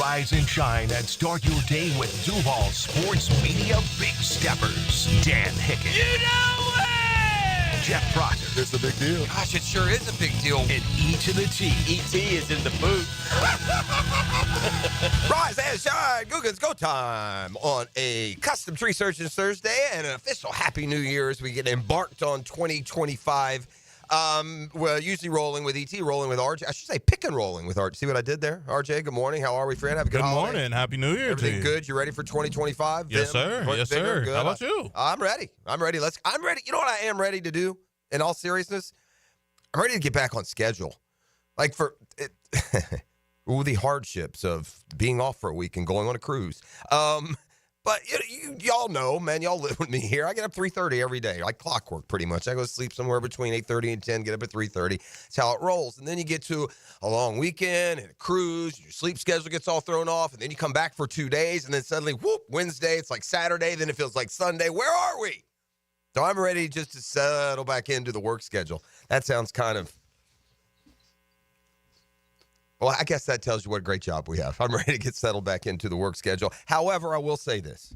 Rise and shine and start your day with Duval Sports Media Big Steppers. Dan Hicken. You know it! Jeff Proctor. It's a big deal. Gosh, it sure is a big deal. And E to the T. E.T. is in the booth. Rise and shine. Googans go time on a custom tree searching Thursday and an official Happy New Year as we get embarked on 2025. We're usually rolling with ET, rolling with RJ. I should say pick and rolling with RJ. See what I did there? RJ, good morning. How are we, friend? Have a good holiday. Morning. Happy New Year Everything to you. good? You ready for 2025? Yes, sir. Yes, sir. Good. How about you? I'm ready. I'm ready. I'm ready. You know what I am ready to do? In all seriousness, I'm ready to get back on schedule. Like for it, the hardships of being off for a week and going on a cruise. But y'all know, man, y'all live with me here. I get up 3:30 every day, like clockwork pretty much. I go to sleep somewhere between 8:30 and 10, get up at 3:30. That's how it rolls. And then you get to a long weekend and a cruise. Your sleep schedule gets all thrown off. And then you come back for 2 days. And then suddenly, whoop, Wednesday, it's like Saturday. Then it feels like Sunday. Where are we? So I'm ready just to settle back into the work schedule. That sounds kind of, well, I guess that tells you what a great job we have. I'm ready to get settled back into the work schedule. However, I will say this.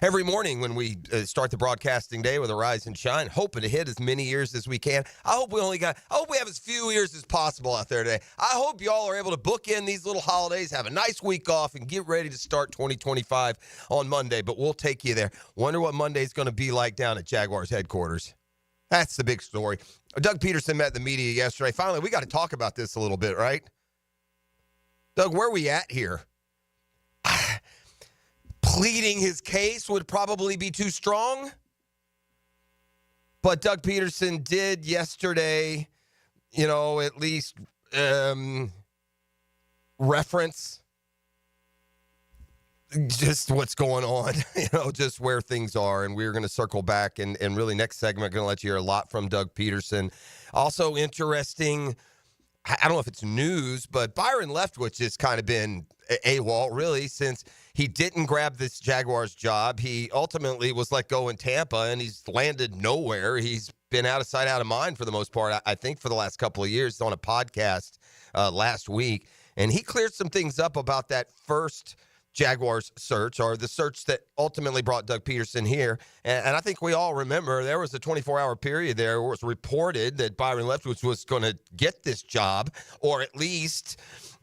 Every morning when we start the broadcasting day with a rise and shine, hoping to hit as many years as we can. I hope we have as few years as possible out there today. I hope y'all are able to book in these little holidays, have a nice week off, and get ready to start 2025 on Monday. But we'll take you there. Wonder what Monday's going to be like down at Jaguars headquarters. That's the big story. Doug Pederson met the media yesterday. Finally, we got to talk about this a little bit, right? Doug, where are we at here? Pleading his case would probably be too strong. But Doug Pederson did yesterday, at least reference just what's going on, just where things are. And we're going to circle back and really next segment, going to let you hear a lot from Doug Pederson. Also interesting, I don't know if it's news, but Byron Leftwich has kind of been AWOL really since he didn't grab this Jaguars job. He ultimately was let go in Tampa, and he's landed nowhere. He's been out of sight, out of mind for the most part, I think, for the last couple of years. On a podcast last week, and he cleared some things up about that first Jaguars search, or the search that ultimately brought Doug Pederson here. And I think we all remember there was a 24-hour period there where it was reported that Byron Leftwich was going to get this job, or at least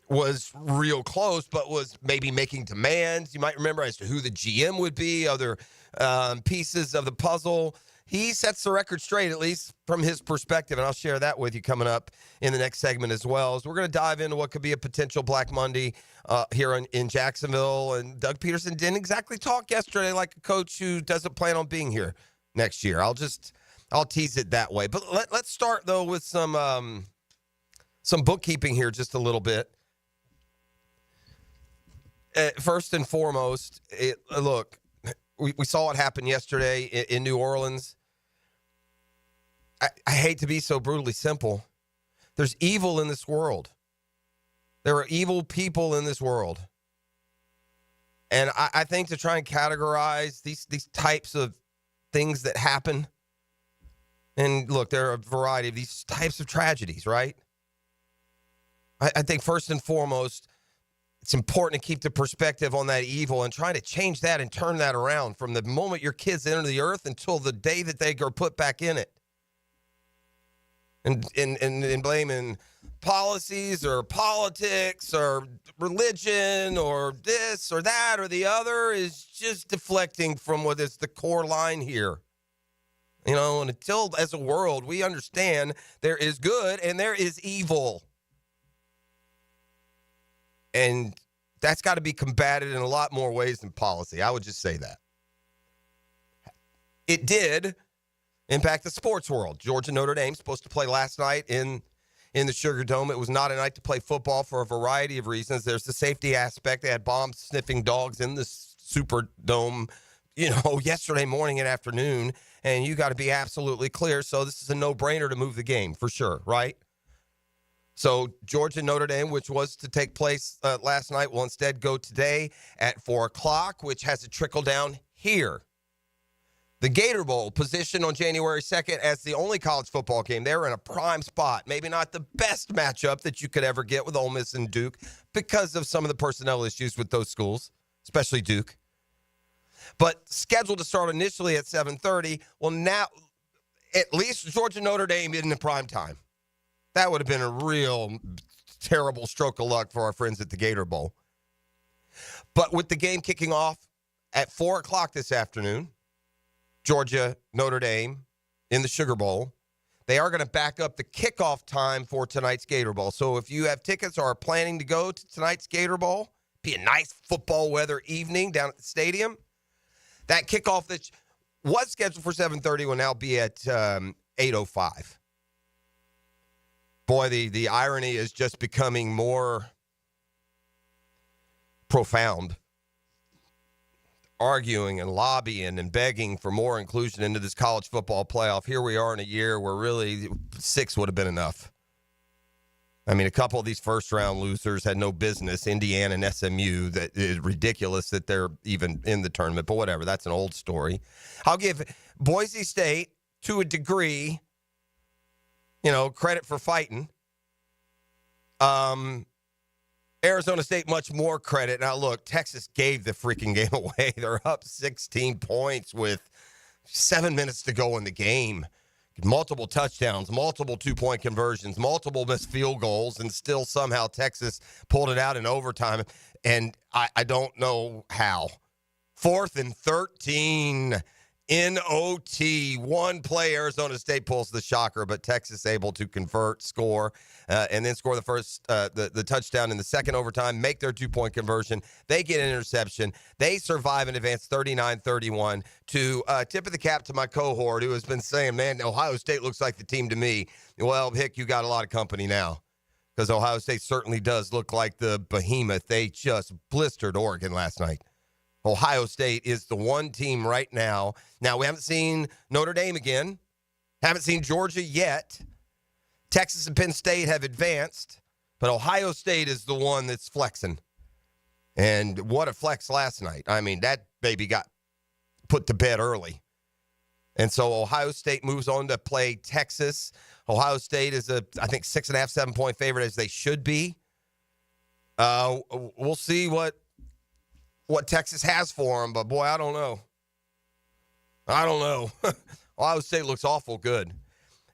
was real close, but was maybe making demands. You might remember as to who the GM would be, other pieces of the puzzle. He sets the record straight, at least from his perspective, and I'll share that with you coming up in the next segment as well. So we're going to dive into what could be a potential Black Monday here in Jacksonville. And Doug Pederson didn't exactly talk yesterday like a coach who doesn't plan on being here next year. I'll tease it that way. But let's start, though, with some bookkeeping here just a little bit. First and foremost, look, we saw what happened yesterday in New Orleans. I hate to be so brutally simple. There's evil in this world. There are evil people in this world. And I think to try and categorize these types of things that happen, and look, there are a variety of these types of tragedies, right? I think first and foremost, it's important to keep the perspective on that evil and trying to change that and turn that around from the moment your kids enter the earth until the day that they are put back in it. And blaming policies or politics or religion or this or that or the other is just deflecting from what is the core line here. And until as a world we understand there is good and there is evil. And that's got to be combated in a lot more ways than policy. I would just say that. It did impact the sports world. Georgia Notre Dame supposed to play last night in the Sugar Dome. It was not a night to play football for a variety of reasons. There's the safety aspect. They had bomb-sniffing dogs in the Superdome, yesterday morning and afternoon. And you got to be absolutely clear. So this is a no-brainer to move the game for sure, right? So Georgia Notre Dame, which was to take place last night, will instead go today at 4 o'clock, which has a trickle down here. The Gator Bowl, positioned on January 2nd as the only college football game. They're in a prime spot. Maybe not the best matchup that you could ever get with Ole Miss and Duke because of some of the personnel issues with those schools, especially Duke. But scheduled to start initially at 7:30. Well, now at least Georgia Notre Dame isn't in prime time. That would have been a real terrible stroke of luck for our friends at the Gator Bowl. But with the game kicking off at 4 o'clock this afternoon, Georgia, Notre Dame in the Sugar Bowl, they are going to back up the kickoff time for tonight's Gator Bowl. So if you have tickets or are planning to go to tonight's Gator Bowl, be a nice football weather evening down at the stadium, that kickoff that was scheduled for 7:30 will now be at 8:05. Boy, the irony is just becoming more profound. Arguing and lobbying and begging for more inclusion into this college football playoff. Here we are in a year where really 6 would have been enough. I mean, a couple of these first-round losers had no business. Indiana and SMU, that is ridiculous that they're even in the tournament. But whatever, that's an old story. I'll give Boise State, to a degree, credit for fighting. Arizona State, much more credit. Now, look, Texas gave the freaking game away. They're up 16 points with 7 minutes to go in the game. Multiple touchdowns, multiple two-point conversions, multiple missed field goals, and still somehow Texas pulled it out in overtime. And I don't know how. 4th and 13 in OT. One play, Arizona State pulls the shocker, but Texas able to convert, score, and then score the first the touchdown in the second overtime, make their two-point conversion. They get an interception. They survive and advance 39-31 to tip of the cap to my cohort who has been saying, man, Ohio State looks like the team to me. Well, Hick, you got a lot of company now because Ohio State certainly does look like the behemoth. They just blistered Oregon last night. Ohio State is the one team right now. Now, we haven't seen Notre Dame again. Haven't seen Georgia yet. Texas and Penn State have advanced. But Ohio State is the one that's flexing. And what a flex last night. I mean, that baby got put to bed early. And so Ohio State moves on to play Texas. Ohio State is I think 6.5, 7-point favorite, as they should be. We'll see what Texas has for them, but boy, I don't know. Ohio State looks awful good.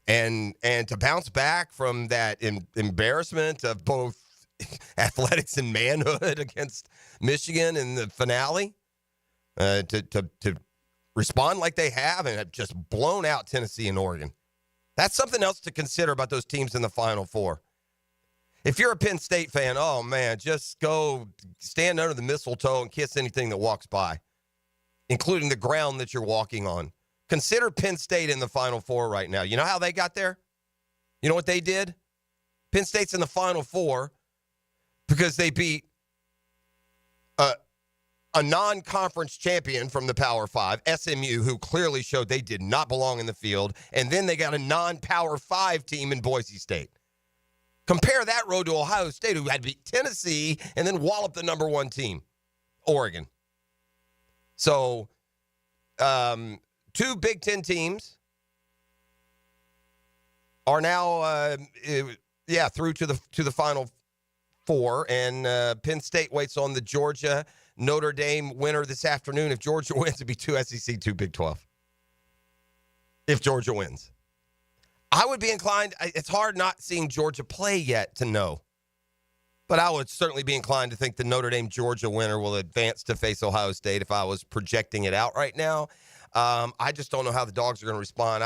And to bounce back from that embarrassment of both athletics and manhood against Michigan in the finale, to respond like they have and have just blown out Tennessee and Oregon. That's something else to consider about those teams in the Final Four. If you're a Penn State fan, oh, man, just go stand under the mistletoe and kiss anything that walks by, including the ground that you're walking on. Consider Penn State in the Final Four right now. You know how they got there? You know what they did? Penn State's in the Final Four because they beat a non-conference champion from the Power Five, SMU, who clearly showed they did not belong in the field, and then they got a non-Power Five team in Boise State. Compare that road to Ohio State, who had to beat Tennessee and then wallop the number one team, Oregon. So, 2 Big Ten teams are now, through to the Final Four, and Penn State waits on the Georgia Notre Dame winner this afternoon. If Georgia wins, it'd be 2 SEC, 2 Big 12. If Georgia wins. I would be inclined, it's hard not seeing Georgia play yet to know. But I would certainly be inclined to think the Notre Dame-Georgia winner will advance to face Ohio State if I was projecting it out right now. I just don't know how the Dogs are going to respond.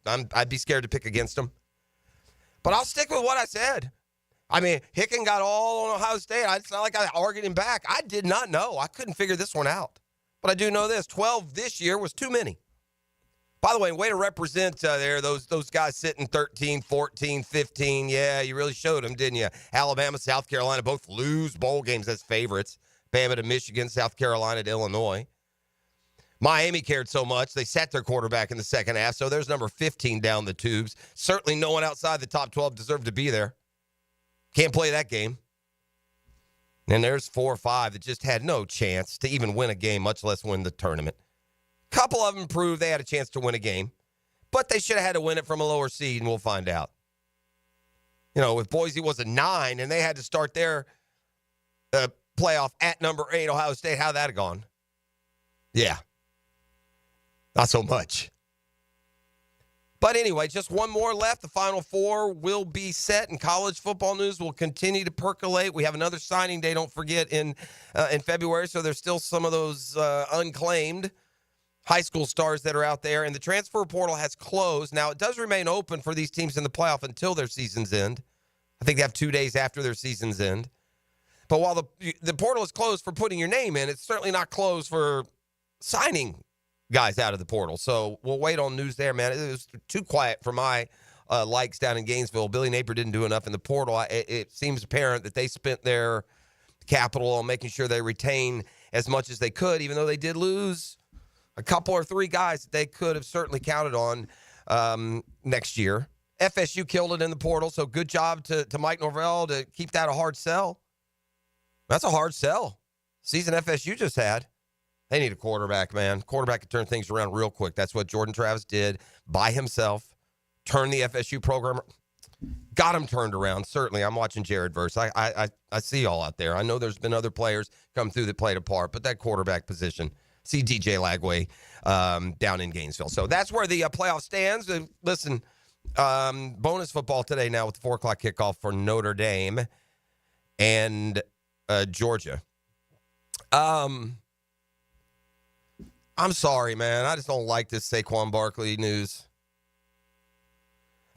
I'd be scared to pick against them. But I'll stick with what I said. I mean, Hicken got all on Ohio State. It's not like I argued him back. I did not know. I couldn't figure this one out. But I do know this. 12 this year was too many. By the way, way to represent there, those guys sitting 13, 14, 15. Yeah, you really showed them, didn't you? Alabama, South Carolina both lose bowl games as favorites. Bama to Michigan, South Carolina to Illinois. Miami cared so much, they sat their quarterback in the second half, so there's number 15 down the tubes. Certainly no one outside the top 12 deserved to be there. Can't play that game. And there's 4 or 5 that just had no chance to even win a game, much less win the tournament. Couple of them proved they had a chance to win a game, but they should have had to win it from a lower seed, and we'll find out. With Boise was a 9, and they had to start their playoff at number 8, Ohio State. How'd that have gone? Yeah. Not so much. But anyway, just one more left. The Final Four will be set, and college football news will continue to percolate. We have another signing day, don't forget, in February, so there's still some of those unclaimed high school stars that are out there, and the transfer portal has closed. Now, it does remain open for these teams in the playoff until their seasons end. I think they have 2 days after their seasons end. But while the portal is closed for putting your name in, it's certainly not closed for signing guys out of the portal. So we'll wait on news there, man. It was too quiet for my likes down in Gainesville. Billy Napier didn't do enough in the portal. It seems apparent that they spent their capital on making sure they retain as much as they could, even though they did lose a couple or 3 guys that they could have certainly counted on next year. FSU killed it in the portal, so good job to Mike Norvell to keep that a hard sell. That's a hard sell. Season FSU just had. They need a quarterback, man. Quarterback can turn things around real quick. That's what Jordan Travis did by himself. Turned the FSU program. Got him turned around, certainly. I'm watching Jared Verse. I see y'all out there. I know there's been other players come through that played a part, but that quarterback position, see DJ Lagway down in Gainesville. So that's where the playoff stands. Listen, bonus football today now with the 4 o'clock kickoff for Notre Dame and Georgia. I'm sorry, man. I just don't like this Saquon Barkley news.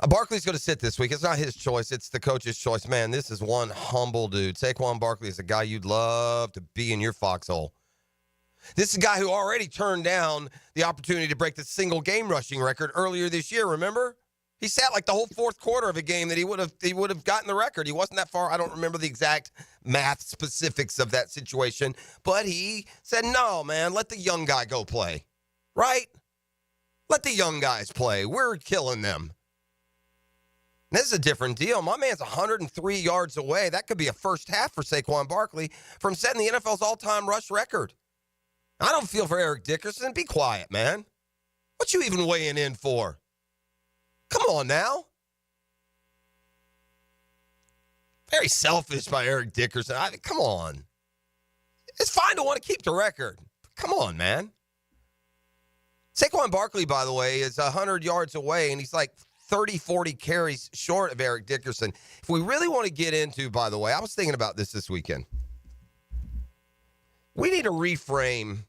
Barkley's going to sit this week. It's not his choice. It's the coach's choice. Man, this is one humble dude. Saquon Barkley is a guy you'd love to be in your foxhole. This is a guy who already turned down the opportunity to break the single game rushing record earlier this year, remember? He sat like the whole fourth quarter of a game that he would have gotten the record. He wasn't that far. I don't remember the exact math specifics of that situation, but he said, no, man, let the young guy go play, right? Let the young guys play. We're killing them. And this is a different deal. My man's 103 yards away. That could be a first half for Saquon Barkley from setting the NFL's all-time rush record. I don't feel for Eric Dickerson. Be quiet, man. What you even weighing in for? Come on now. Very selfish by Eric Dickerson. Come on. It's fine to want to keep the record. Come on, man. Saquon Barkley, by the way, is 100 yards away, and he's like 30, 40 carries short of Eric Dickerson. If we really want to get into, by the way, I was thinking about this weekend. We need to reframe.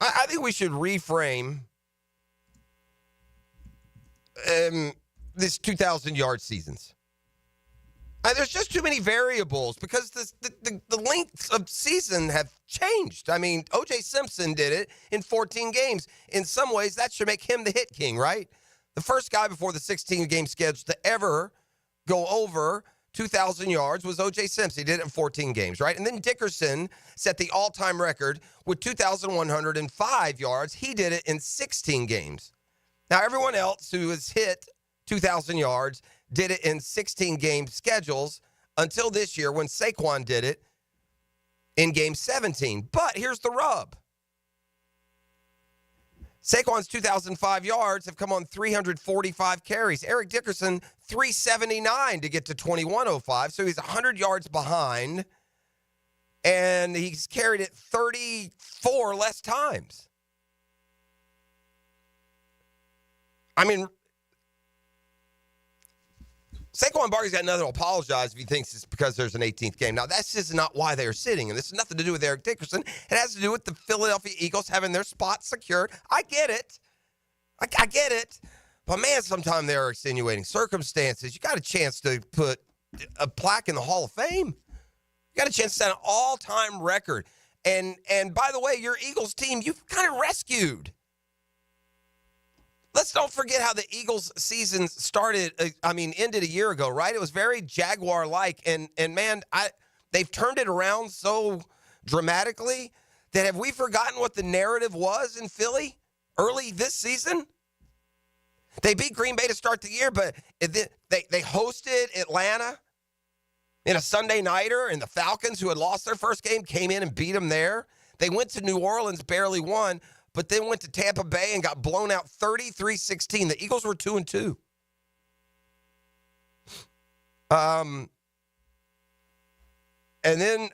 I think we should reframe this 2,000-yard seasons. There's just too many variables because the lengths of season have changed. I mean, O.J. Simpson did it in 14 games. In some ways, that should make him the hit king, right? The first guy before the 16-game schedule to ever go over 2,000 yards was O.J. Simpson. He did it in 14 games, right? And then Dickerson set the all-time record with 2,105 yards. He did it in 16 games. Now, everyone else who has hit 2,000 yards did it in 16-game schedules until this year when Saquon did it in Game 17. But here's the rub. Saquon's 2,005 yards have come on 345 carries. Eric Dickerson, 379 to get to 2,105. So he's 100 yards behind, and he's carried it 34 less times. I mean, Saquon Barkley's got nothing to apologize if he thinks it's because there's an 18th game. Now, that's just not why they're sitting, and this has nothing to do with Eric Dickerson. It has to do with the Philadelphia Eagles having their spot secured. I get it. I get it. But, man, sometimes there are extenuating circumstances. You got a chance to put a plaque in the Hall of Fame. You got a chance to set an all-time record. And by the way, your Eagles team, you've kind of rescued. Let's don't forget how the Eagles' season ended a year ago, right? It was very Jaguar-like, and man, they've turned it around so dramatically that have we forgotten what the narrative was in Philly early this season? They beat Green Bay to start the year, but they hosted Atlanta in a Sunday nighter, and the Falcons, who had lost their first game, came in and beat them there. They went to New Orleans, barely won, but then went to Tampa Bay and got blown out 33-16. The Eagles were 2-2. And then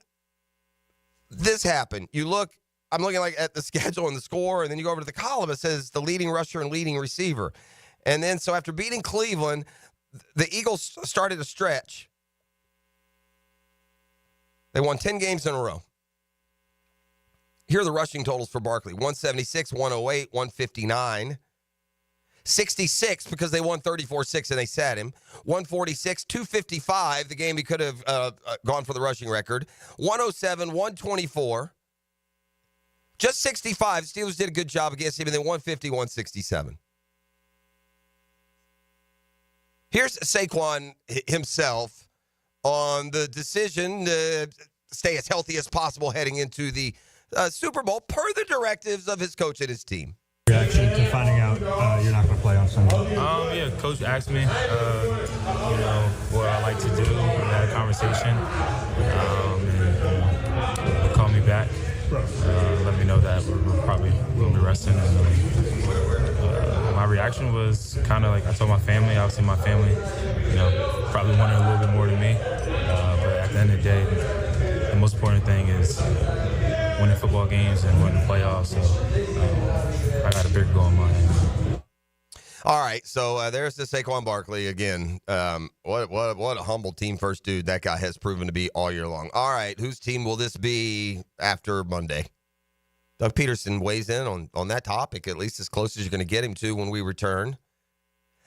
this happened. I'm looking at the schedule and the score, and then you go over to the column. It says the leading rusher and leading receiver. And then, so after beating Cleveland, the Eagles started a stretch. They won 10 games in a row. Here are the rushing totals for Barkley. 176, 108, 159. 66 because they won 34-6 and they sat him. 146, 255, the game he could have gone for the rushing record. 107, 124. Just 65. Steelers did a good job against him, and then 150, 167. Here's Saquon himself on the decision to stay as healthy as possible heading into the Super Bowl per the directives of his coach and his team. Reaction to finding out you're not going to play on Sunday? Yeah, Coach asked me, what I like to do. We had a conversation, and he called me back, let me know that we're probably will be resting. My reaction was kind of like I told my family. Obviously, my family, probably wanted a little bit more than me. But at the end of the day, the most important thing is winning football games and winning the playoffs. So I got a bigger goal in mind. All right, so there's the Saquon Barkley again. What a humble team first dude that guy has proven to be all year long. All right, whose team will this be after Monday? Doug Pederson weighs in on that topic, at least as close as you're going to get him to when we return.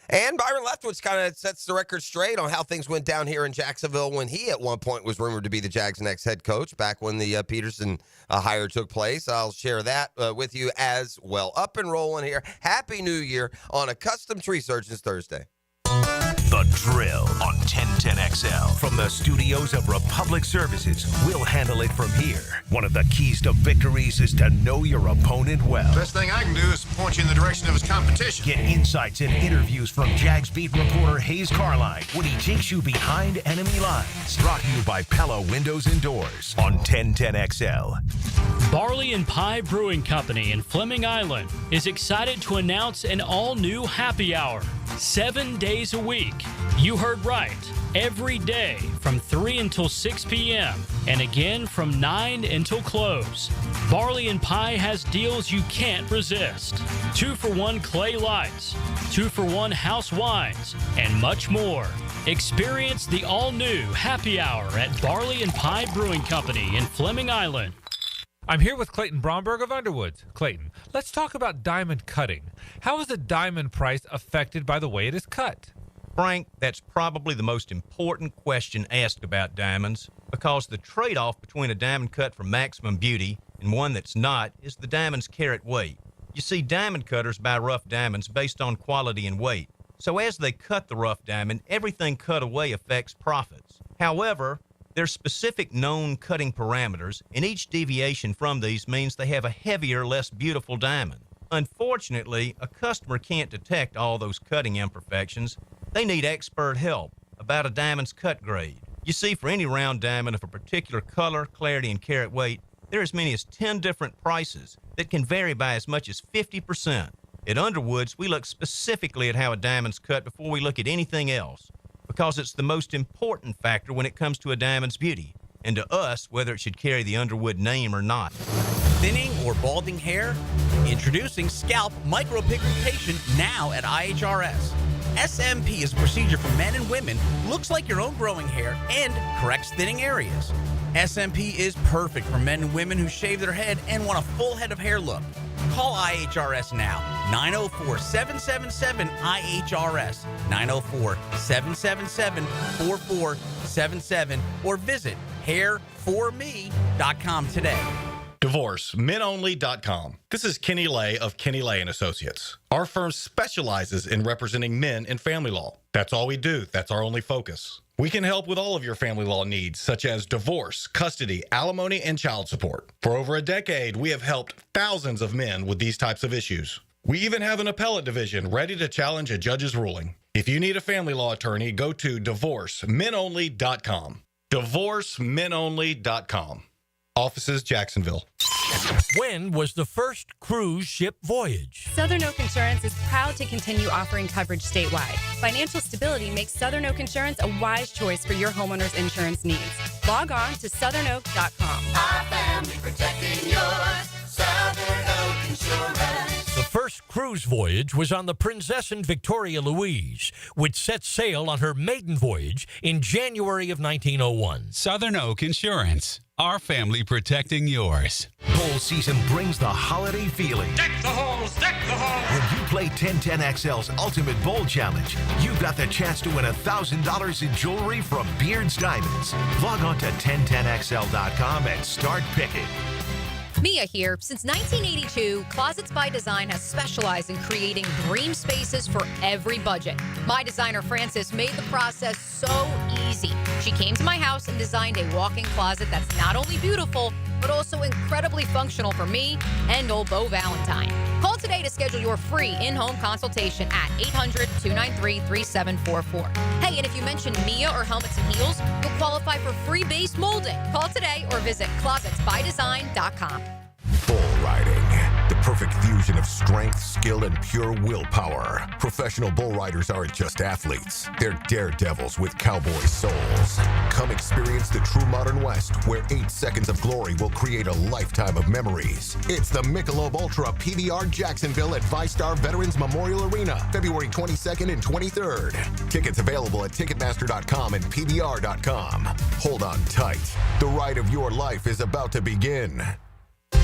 And Byron Leftwich kind of sets the record straight on how things went down here in Jacksonville when he at one point was rumored to be the Jags' next head coach back when the Pederson hire took place. I'll share that with you as well. Up and rolling here. Happy New Year on a Custom Tree Surgeons Thursday. The Drill on 1010XL. From the studios of Republic Services, we'll handle it from here. One of the keys to victories is to know your opponent well. Best thing I can do is point you in the direction of his competition. Get insights and interviews from Jags beat reporter Hayes Carline when he takes you behind enemy lines. Brought to you by Pella Windows and Doors on 1010XL. Barley and Pie Brewing Company in Fleming Island is excited to announce an all-new happy hour. 7 days a week. You heard right. Every day from 3 until 6 p.m. and again from 9 until close. Barley and Pie has deals you can't resist. 2-for-1 clay lights, 2-for-1 house wines, and much more. Experience the all-new happy hour at Barley and Pie Brewing Company in Fleming Island. I'm here with Clayton Bromberg of Underwoods. Clayton, let's talk about diamond cutting. How is the diamond price affected by the way it is cut? Frank, that's probably the most important question asked about diamonds, because the trade-off between a diamond cut for maximum beauty and one that's not is the diamond's carat weight. You see, diamond cutters buy rough diamonds based on quality and weight. So as they cut the rough diamond, everything cut away affects profits. However, there's specific known cutting parameters, and each deviation from these means they have a heavier, less beautiful diamond. Unfortunately, a customer can't detect all those cutting imperfections. They need expert help about a diamond's cut grade. You see, for any round diamond of a particular color, clarity, and carat weight, there are as many as 10 different prices that can vary by as much as 50%. At Underwoods, we look specifically at how a diamond's cut before we look at anything else, because it's the most important factor when it comes to a diamond's beauty, and to us, whether it should carry the Underwood name or not. Thinning or balding hair? Introducing Scalp Micropigmentation now at IHRS. SMP is a procedure for men and women, looks like your own growing hair, and corrects thinning areas. SMP is perfect for men and women who shave their head and want a full head of hair look. Call IHRS now, 904-777-IHRS, 904-777-4477, or visit hairforme.com today. DivorceMenOnly.com. This is Kenny Lay of Kenny Lay & Associates. Our firm specializes in representing men in family law. That's all we do. That's our only focus. We can help with all of your family law needs, such as divorce, custody, alimony, and child support. For over a decade, we have helped thousands of men with these types of issues. We even have an appellate division ready to challenge a judge's ruling. If you need a family law attorney, go to DivorceMenOnly.com. DivorceMenOnly.com. Offices, Jacksonville. When was the first cruise ship voyage? Southern Oak Insurance is proud to continue offering coverage statewide. Financial stability makes Southern Oak Insurance a wise choice for your homeowner's insurance needs. Log on to southernoak.com. Our family protecting yours. Southern Oak Insurance. The first cruise voyage was on the Princess Victoria Louise, which set sail on her maiden voyage in January of 1901. Southern Oak Insurance. Our family protecting yours. Bowl season brings the holiday feeling. Deck the halls, deck the halls. When you play 1010XL's Ultimate Bowl Challenge, you've got the chance to win $1,000 in jewelry from Beard's Diamonds. Log on to 1010XL.com and start picking. Mia here. Since 1982, Closets by Design has specialized in creating dream spaces for every budget. My designer, Frances, made the process so easy. She came to my house and designed a walk-in closet that's not only beautiful, but also incredibly functional for me and old Beau Valentine. Call today to schedule your free in-home consultation at 800-293-3744. Hey, and if you mention Mia or Helmets and Heels, you'll qualify for free base molding. Call today or visit closetsbydesign.com. Bull riding. The perfect fusion of strength, skill, and pure willpower. Professional bull riders aren't just athletes. They're daredevils with cowboy souls. Come experience the true modern West, where 8 seconds of glory will create a lifetime of memories. It's the Michelob Ultra PBR Jacksonville at ViStar Veterans Memorial Arena, February 22nd and 23rd. Tickets available at Ticketmaster.com and PBR.com. Hold on tight. The ride of your life is about to begin.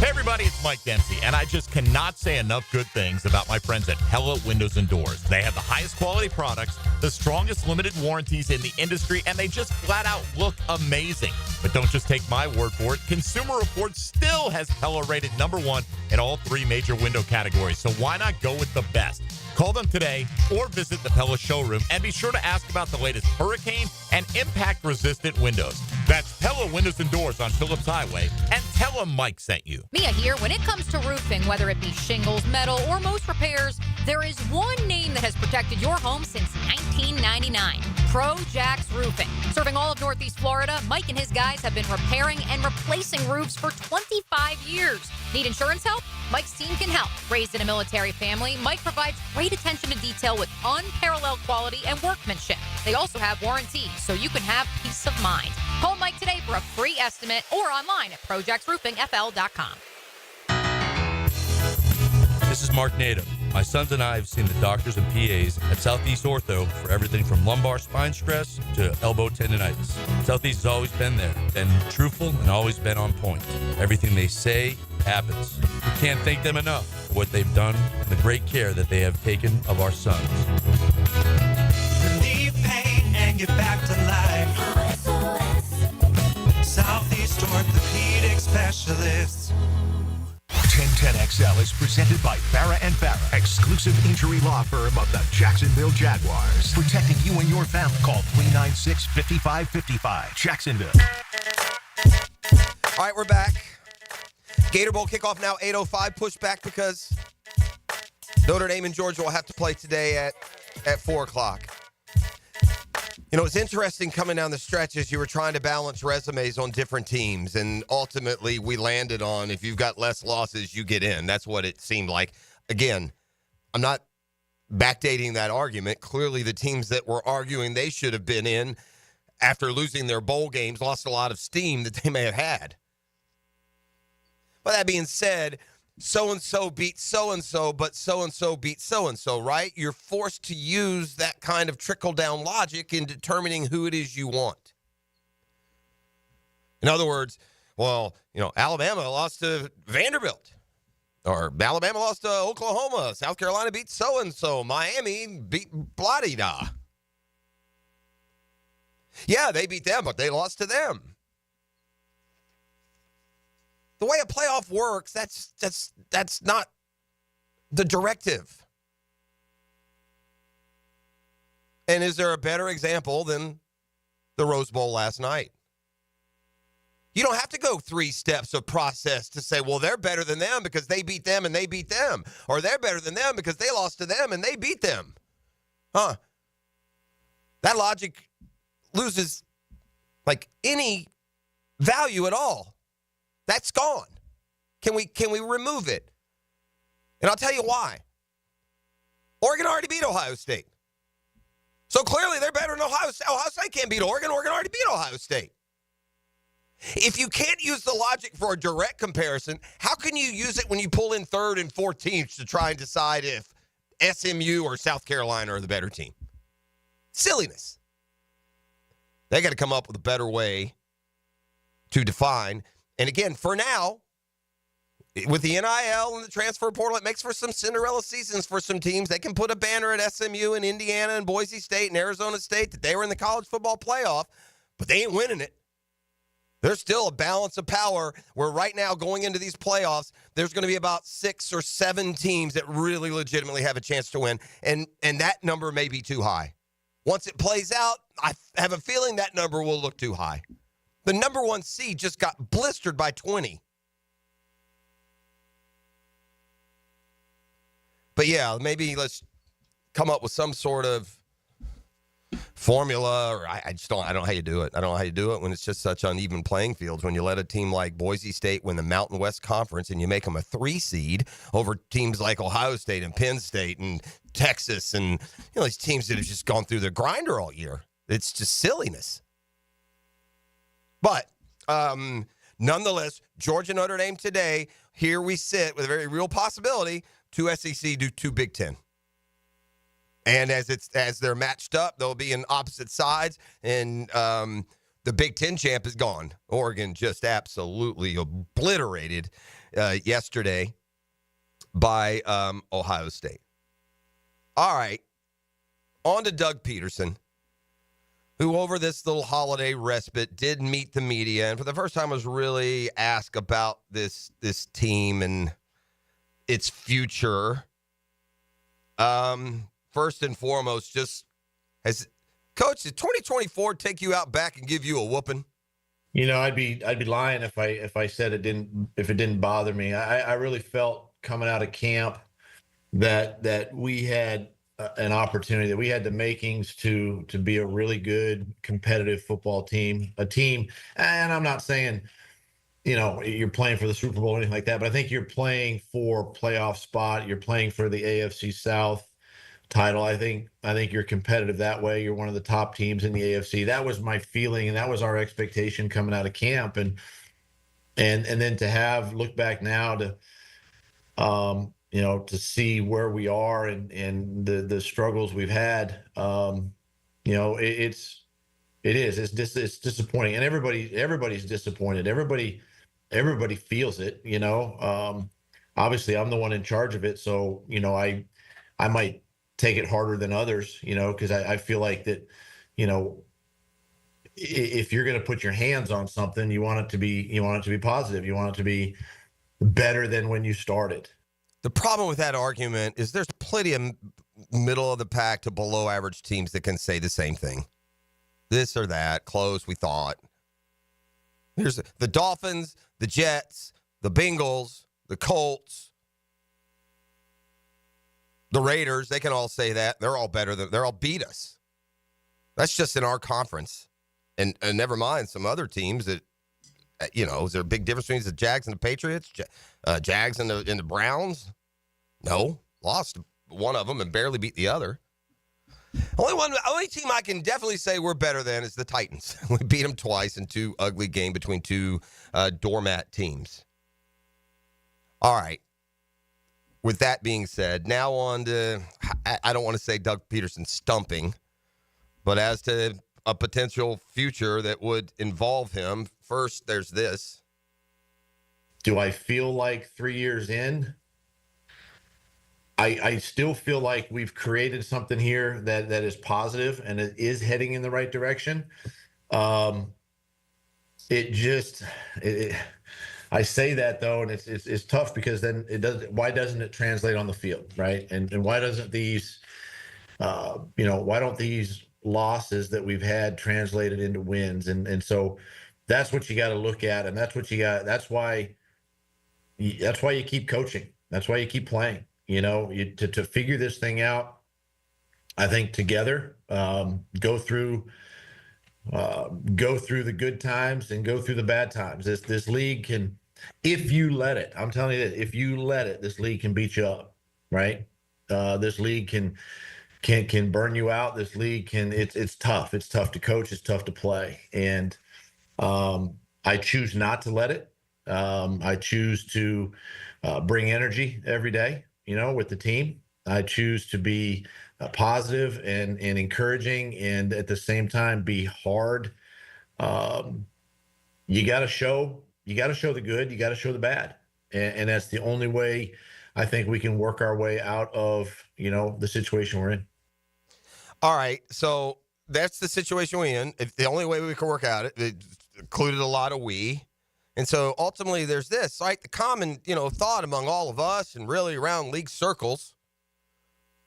Hey everybody, it's Mike Dempsey, and I just cannot say enough good things about my friends at Pella Windows and Doors. They have the highest quality products, the strongest limited warranties in the industry, and they just flat out look amazing. But don't just take my word for it. Consumer Reports still has Pella rated #1 in all 3 major window categories, so why not go with the best? Call them today or visit the Pella showroom and be sure to ask about the latest hurricane and impact-resistant windows. That's Pella Windows and Doors on Phillips Highway, and tell them Mike sent you. Mia here. When it comes to roofing, whether it be shingles, metal, or most repairs, there is one name that has protected your home since 1999. Pro-Jax Roofing. Serving all of Northeast Florida, Mike and his guys have been repairing and replacing roofs for 25 years. Need insurance help? Mike's team can help. Raised in a military family, Mike provides great attention to detail with unparalleled quality and workmanship. They also have warranties, so you can have peace of mind. Call Mike today for a free estimate or online at projaxroofingfl.com. This is Mark Nato. My sons and I have seen the doctors and PAs at Southeast Ortho for everything from lumbar spine stress to elbow tendonitis. Southeast has always been there, been truthful, and always been on point. Everything they say happens. We can't thank them enough for what they've done and the great care that they have taken of our sons. Relieve pain and get back to life. Southeast Orthopedic Specialists. 1010XL is presented by Farah & Farah, exclusive injury law firm of the Jacksonville Jaguars. Protecting you and your family. Call 396-5555. Jacksonville. All right, we're back. Gator Bowl kickoff now 8:05. Pushed back because Notre Dame and Georgia will have to play today at 4 o'clock. You know, it's interesting coming down the stretch as you were trying to balance resumes on different teams, and ultimately we landed on if you've got less losses, you get in. That's what it seemed like. Again, I'm not backdating that argument. Clearly the teams that were arguing they should have been in after losing their bowl games lost a lot of steam that they may have had. But that being said, so-and-so beat so-and-so, but so-and-so beat so-and-so, right? You're forced to use that kind of trickle-down logic in determining who it is you want. In other words, well, you know, Alabama lost to Vanderbilt. Or Alabama lost to Oklahoma. South Carolina beat so-and-so. Miami beat blah-de-da. Yeah, they beat them, but they lost to them. The way a playoff works, that's not the directive. And is there a better example than the Rose Bowl last night? You don't have to go 3 steps of process to say, well, they're better than them because they beat them and they beat them. Or they're better than them because they lost to them and they beat them. That logic loses, like, any value at all. That's gone. Can we remove it? And I'll tell you why. Oregon already beat Ohio State. So clearly they're better than Ohio State. Ohio State can't beat Oregon. Oregon already beat Ohio State. If you can't use the logic for a direct comparison, how can you use it when you pull in third and fourth teams to try and decide if SMU or South Carolina are the better team? Silliness. They got to come up with a better way to define. And again, for now, with the NIL and the transfer portal, it makes for some Cinderella seasons for some teams. They can put a banner at SMU and Indiana and Boise State and Arizona State that they were in the college football playoff, but they ain't winning it. There's still a balance of power where right now going into these playoffs, there's going to be about 6 or 7 teams that really legitimately have a chance to win, and that number may be too high. Once it plays out, I have a feeling that number will look too high. The number 1 seed just got blistered by 20. But yeah, maybe let's come up with some sort of formula, or I don't know how you do it. I don't know how you do it when it's just such uneven playing fields. When you let a team like Boise State win the Mountain West Conference and you make them a 3 seed over teams like Ohio State and Penn State and Texas and these teams that have just gone through the grinder all year. It's just silliness. But nonetheless, Georgia Notre Dame today, here we sit with a very real possibility, 2 SEC, 2 Big Ten. And as they're matched up, they'll be in opposite sides. And the Big Ten champ is gone. Oregon just absolutely obliterated yesterday by Ohio State. All right, on to Doug Pederson, who over this little holiday respite did meet the media. And for the first time was really asked about this team and its future. First and foremost, Coach, did 2024 take you out back and give you a whooping? I'd be lying if I said it didn't bother me. I really felt coming out of camp that we had an opportunity, that we had the makings to be a really good competitive football team, and I'm not saying you're playing for the Super Bowl or anything like that, but I think you're playing for playoff spot. You're playing for the AFC South title. I think you're competitive that way. You're one of the top teams in the AFC. That was my feeling, and that was our expectation coming out of camp. And then to look back now to to see where we are and the struggles we've had, it's disappointing, and everybody's disappointed. Everybody feels it. Obviously I'm the one in charge of it, so I might take it harder than others, because I feel like that, if you're going to put your hands on something, you want it to be positive. You want it to be better than when you started. The problem with that argument is there's plenty of middle of the pack to below average teams that can say the same thing. This or that, close, we thought. There's the Dolphins, the Jets, the Bengals, the Colts, the Raiders. They can all say that. They're all better they're all beat us. That's just in our conference. And never mind some other teams that, is there a big difference between the Jags and the Patriots? Jags and the Browns? No. Lost one of them and barely beat the other. Only team I can definitely say we're better than is the Titans. We beat them twice in 2 ugly games between 2 doormat teams. All right. With that being said, now on to, I don't want to say Doug Pederson stumping, but as to a potential future that would involve him, first there's this. Do I feel like 3 years in? I still feel like we've created something here that is positive and it is heading in the right direction. I say that though, and it's tough because then why doesn't it translate on the field, right? And why doesn't these, why don't these losses that we've had translated into wins? And so that's what you got to look at, and that's why you keep coaching. That's why you keep playing. To figure this thing out, I think together, go through the good times and go through the bad times. This league can If you let it, I'm telling you that if you let it, this league can beat you up, right? This league can burn you out. This league it's tough. It's tough to coach. It's tough to play. And I choose not to let it. I choose to bring energy every day, with the team. I choose to be positive and encouraging, and at the same time be hard. You got to show the good. You got to show the bad, and that's the only way I think we can work our way out of the situation we're in. All right, so that's the situation we're in. If the only way we can work out it included a lot of we. And so ultimately there's this, right? The common, thought among all of us and really around league circles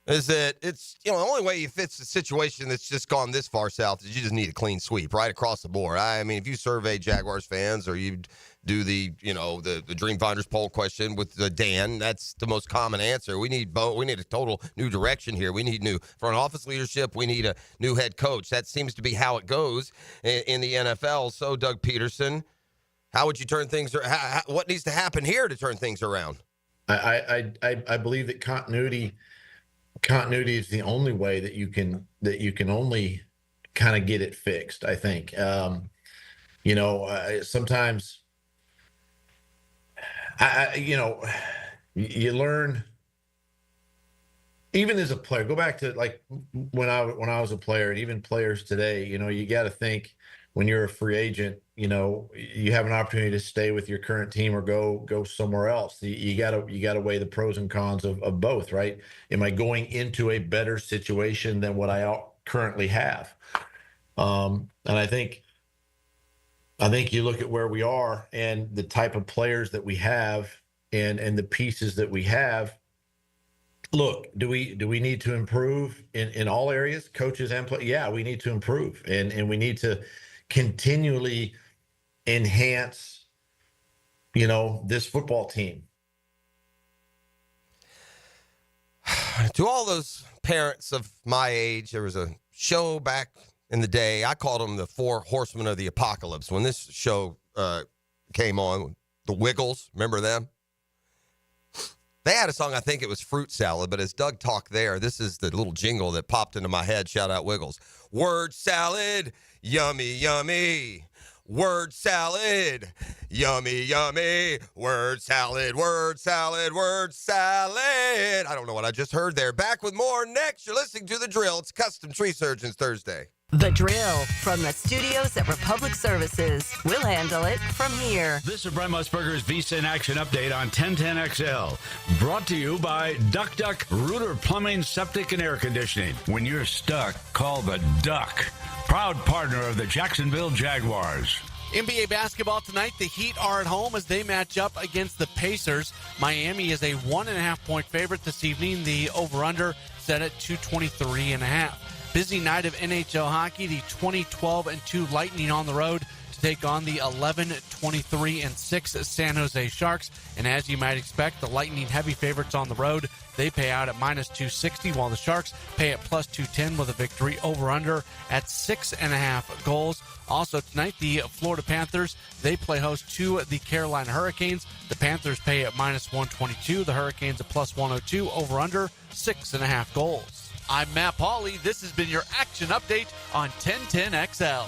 is that it's, the only way you fix the situation that's just gone this far south is you just need a clean sweep right across the board. I mean, if you survey Jaguars fans or you do the Dream Finders poll question with Dan, that's the most common answer. We need a total new direction here. We need new front office leadership. We need a new head coach. That seems to be how it goes in the NFL. So, Doug Pederson, how would you turn things? What needs to happen here to turn things around? I believe that continuity is the only way that you can only kind of get it fixed. I think, sometimes, you learn, even as a player, go back to like when I was a player, and even players today, you got to think when you're a free agent, you have an opportunity to stay with your current team or go somewhere else. You gotta weigh the pros and cons of both, right? Am I going into a better situation than what I currently have? And I think you look at where we are and the type of players that we have and the pieces that we have. Look, do we need to improve in all areas, coaches and players? Yeah, we need to improve, and we need to continually enhance, this football team. To all those parents of my age, there was a show back in the day. I called them the 4 Horsemen of the Apocalypse. When this show came on, the Wiggles, remember them? They had a song, I think it was Fruit Salad, but as Doug talked there, this is the little jingle that popped into my head. Shout out Wiggles. Word salad, yummy, yummy. Word salad, yummy, yummy. Word salad, word salad, word salad. I don't know what I just heard there. Back with more next. You're listening to The Drill. It's Custom Tree Surgeons Thursday. The Drill from the studios at Republic Services. We'll handle it from here. This is Brent Musburger's Visa in Action update on 1010XL. Brought to you by Duck Duck Rooter Plumbing, Septic, and Air Conditioning. When you're stuck, call the Duck. Proud partner of the Jacksonville Jaguars. NBA basketball tonight. The Heat are at home as they match up against the Pacers. Miami is a 1.5-point favorite this evening. The over-under set at 223.5. Busy night of NHL hockey. The 20-12-2 Lightning on the road to take on the 11-23-6 San Jose Sharks. And as you might expect, the Lightning heavy favorites on the road. They pay out at -260, while the Sharks pay at +210 with a victory. Over-under at 6.5 goals. Also tonight, the Florida Panthers, they play host to the Carolina Hurricanes. The Panthers pay at -122. The Hurricanes at +102. Over-under 6.5 goals. I'm Matt Pauley. This has been your action update on 1010XL.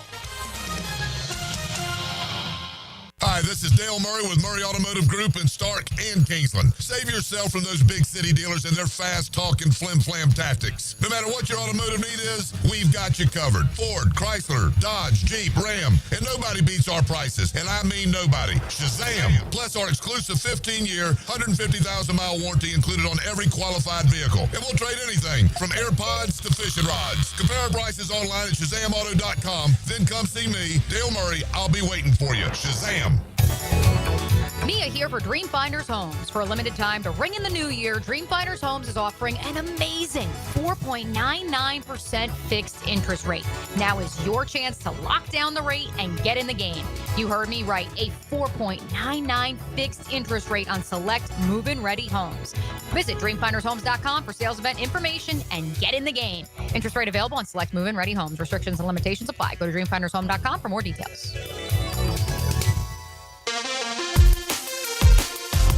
Hi, this is Dale Murray with Murray Automotive Group in Stark and Kingsland. Save yourself from those big city dealers and their fast-talking flim-flam tactics. No matter what your automotive need is, we've got you covered. Ford, Chrysler, Dodge, Jeep, Ram, and nobody beats our prices, and I mean nobody. Shazam! Plus our exclusive 15-year, 150,000-mile warranty included on every qualified vehicle. And we'll trade anything from AirPods to fishing rods. Compare our prices online at ShazamAuto.com. Then come see me, Dale Murray. I'll be waiting for you. Shazam! Mia here for Dream Finders Homes. For a limited time to ring in the new year, Dream Finders Homes is offering an amazing 4.99% fixed interest rate. Now is your chance to lock down the rate and get in the game. You heard me right, a 4.99 fixed interest rate on select move-in ready homes. Visit dreamfindershomes.com for sales event information and get in the game. Interest rate available on select move-in ready homes. Restrictions and limitations apply. Go to dreamfindershome.com for more details.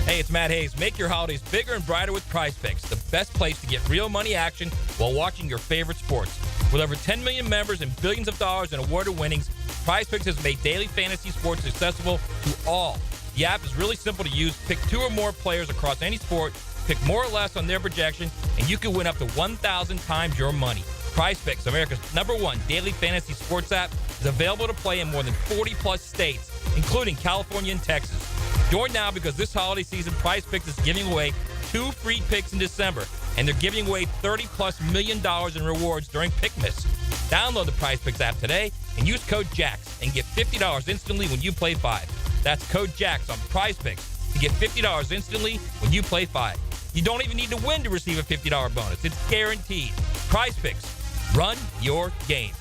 Hey, it's Matt Hayes. Make your holidays bigger and brighter with Prize Picks, the best place to get real money action while watching your favorite sports. With over 10 million members and billions of dollars in awarded winnings, Prize Picks has made daily fantasy sports accessible to all. The app is really simple to use. Pick 2 or more players across any sport, pick more or less on their projection, and you can win up to 1,000 times your money. Prize Picks, America's #1 daily fantasy sports app, is available to play in more than 40-plus states, including California and Texas. Join now because this holiday season, Prize Picks is giving away 2 free picks in December, and they're giving away $30+ million in rewards during Pickmas. Download the Prize Picks app today and use code JAX and get $50 instantly when you play 5. That's code JAX on Prize Picks to get $50 instantly when you play 5. You don't even need to win to receive a $50 bonus. It's guaranteed. Prize Picks. Run your game.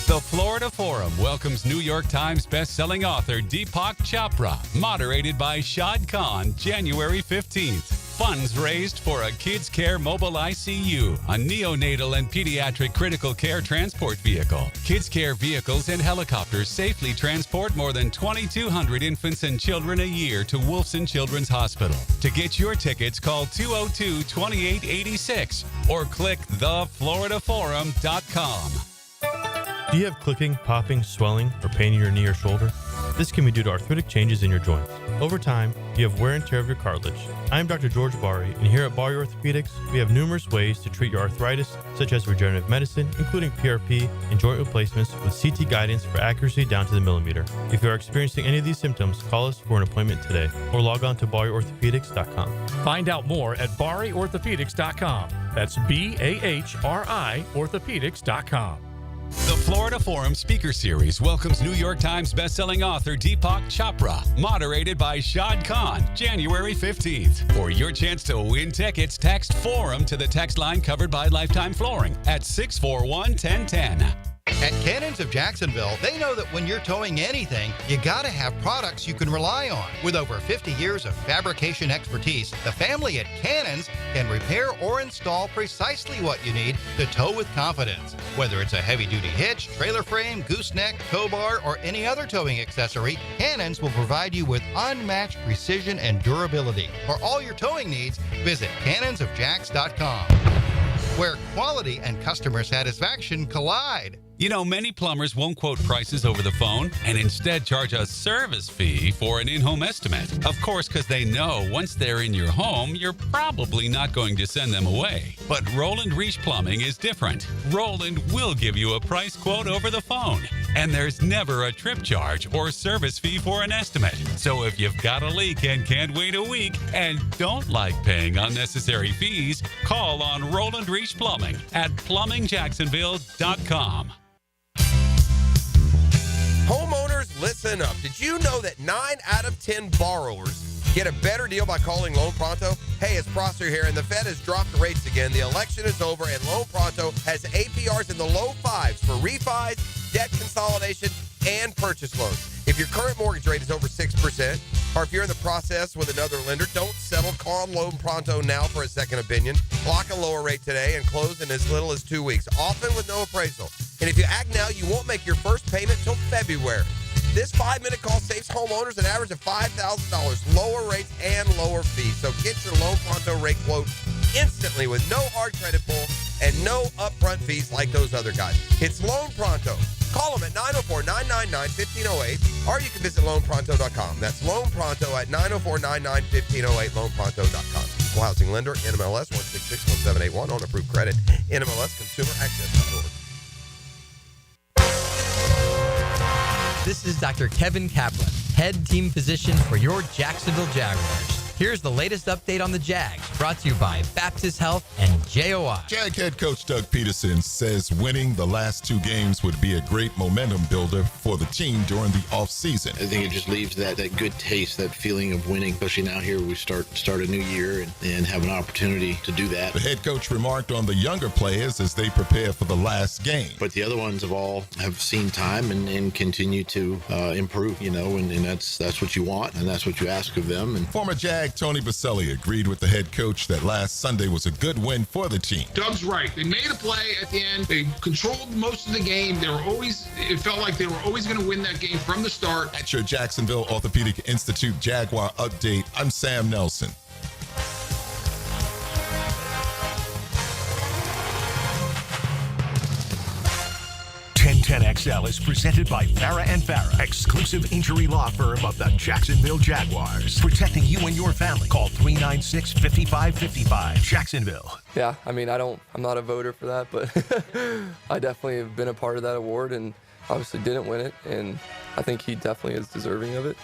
The Florida Forum welcomes New York Times bestselling author Deepak Chopra, moderated by Shad Khan, January 15th. Funds raised for a Kids Care Mobile ICU, a neonatal and pediatric critical care transport vehicle. Kids Care vehicles and helicopters safely transport more than 2,200 infants and children a year to Wolfson Children's Hospital. To get your tickets, call 202-2886 or click thefloridaforum.com. Do you have clicking, popping, swelling, or pain in your knee or shoulder? This can be due to arthritic changes in your joints. Over time, you have wear and tear of your cartilage. I am Dr. George Bari, and here at Bari Orthopedics, we have numerous ways to treat your arthritis, such as regenerative medicine, including PRP and joint replacements with CT guidance for accuracy down to the millimeter. If you are experiencing any of these symptoms, call us for an appointment today or log on to BariOrthopedics.com. Find out more at BariOrthopedics.com. That's BAHRI Orthopedics.com. The Florida Forum Speaker Series welcomes New York Times bestselling author Deepak Chopra, moderated by Shad Khan, January 15th. For your chance to win tickets, text FORUM to the text line covered by Lifetime Flooring at 641-1010. At Cannons of Jacksonville, they know that when you're towing anything, you gotta have products you can rely on. With over 50 years of fabrication expertise, the family at Cannons can repair or install precisely what you need to tow with confidence. Whether it's a heavy-duty hitch, trailer frame, gooseneck, tow bar, or any other towing accessory, Cannons will provide you with unmatched precision and durability. For all your towing needs, visit cannonsofjacks.com, where quality and customer satisfaction collide. You know, many plumbers won't quote prices over the phone and instead charge a service fee for an in-home estimate. Of course, because they know once they're in your home, you're probably not going to send them away. But Roland Reach Plumbing is different. Roland will give you a price quote over the phone, and there's never a trip charge or service fee for an estimate. So if you've got a leak and can't wait a week and don't like paying unnecessary fees, call on Roland Reach Plumbing at plumbingjacksonville.com. Homeowners, listen up. Did you know that 9 out of 10 borrowers get a better deal by calling Loan Pronto? Hey, it's Prosser here, and the Fed has dropped the rates again. The election is over, and Loan Pronto has APRs in the low 5s for refis, debt consolidation, and purchase loans. If your current mortgage rate is over 6%, or if you're in the process with another lender, don't settle. Call Loan Pronto now for a second opinion. Lock a lower rate today and close in as little as 2 weeks, often with no appraisal. And if you act now, you won't make your first payment till February. This 5-minute call saves homeowners an average of $5,000, lower rates and lower fees. So get your Loan Pronto rate quote instantly with no hard credit pull and no upfront fees like those other guys. It's Loan Pronto. Call them at 904-999-1508, or you can visit loanpronto.com. That's Loan Pronto at 904-999-1508, loanpronto.com. Equal housing lender, NMLS 1661781, on approved credit, NMLS consumeraccess.org. This is Dr. Kevin Kaplan, head team physician for your Jacksonville Jaguars. Here's the latest update on the Jags, brought to you by Baptist Health and JOI. Jag head coach Doug Pederson says winning the last 2 games would be a great momentum builder for the team during the offseason. I think it just leaves that good taste, that feeling of winning, especially now here we start a new year and have an opportunity to do that. The head coach remarked on the younger players as they prepare for the last game. But the other ones have seen time and continue to improve, and that's what you want and that's what you ask of them. And former Jag Jag Tony Baselli agreed with the head coach that last Sunday was a good win for the team. Doug's right. They made a play at the end. They controlled most of the game. It felt like they were always going to win that game from the start. At your Jacksonville Orthopedic Institute Jaguar update, I'm Sam Nelson. 1010XL is presented by Farah and Farah, exclusive injury law firm of the Jacksonville Jaguars. Protecting you and your family. Call 396-5555. Jacksonville. Yeah, I mean, I'm not a voter for that, but I definitely have been a part of that award and obviously didn't win it, and I think he definitely is deserving of it.